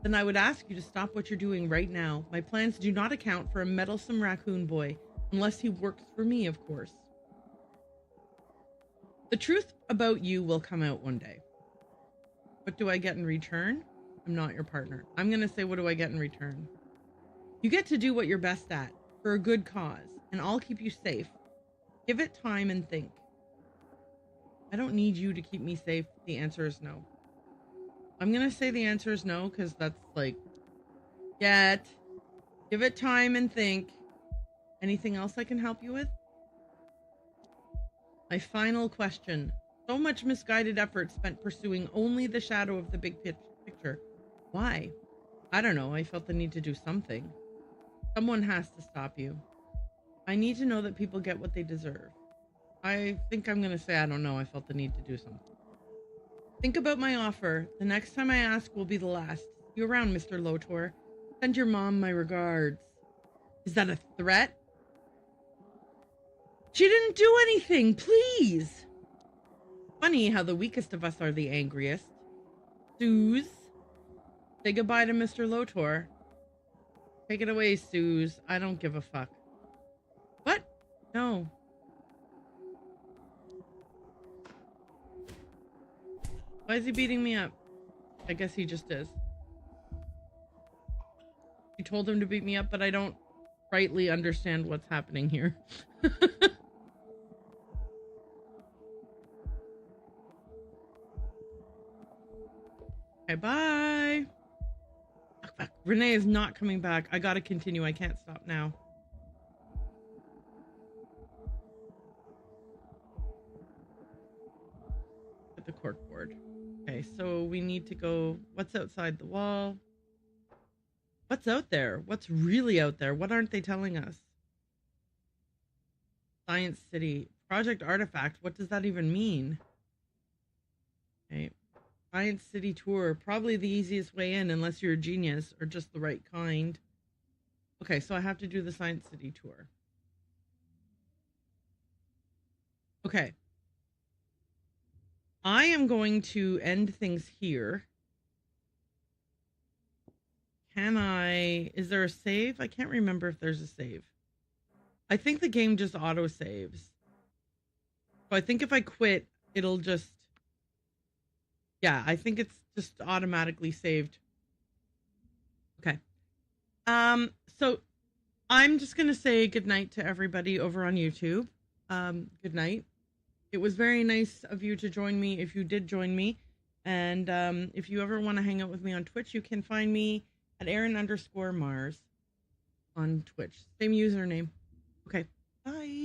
then I would ask you to stop what you're doing right now. My plans do not account for a meddlesome raccoon boy, unless he works for me, of course. The truth about you will come out one day. What do I get in return? I'm not your partner. I'm going to say, what do I get in return? You get to do what you're best at, for a good cause, and I'll keep you safe. Give it time and think. I don't need you to keep me safe. The answer is no. I'm going to say the answer is no, because that's like, give it time and think. Anything else I can help you with? My final question. So much misguided effort spent pursuing only the shadow of the big picture. Why? I don't know. I felt the need to do something. Someone has to stop you. I need to know that people get what they deserve. I think I'm going to say I don't know. I felt the need to do something. Think about my offer. The next time I ask will be the last. See you around, Mr. Lotor. Send your mom my regards. Is that a threat? She didn't do anything, please. Funny how the weakest of us are the angriest. Suze. Say goodbye to Mr. Lotor. Take it away, Suze. I don't give a fuck. What? No. Why is he beating me up? I guess he just is. You told him to beat me up, but I don't rightly understand what's happening here. Okay, bye. Fuck. Renee is not coming back. I gotta continue. I can't stop now. Get the cork board. Okay, so we need to go. What's outside the wall? What's out there? What's really out there? What aren't they telling us? Science City. Project Artifact. What does that even mean? Okay. Science City tour. Probably the easiest way in unless you're a genius or just the right kind. Okay, so I have to do the Science City tour. Okay. I am going to end things here. Is there a save? I can't remember if there's a save. I think the game just auto saves. So I think if I quit, it'll just, I think it's just automatically saved. Okay. So I'm just going to say goodnight to everybody over on YouTube. Good night. It was very nice of you to join me if you did join me. And if you ever want to hang out with me on Twitch, you can find me at Erin_Mars on Twitch. Same username. Okay. Bye.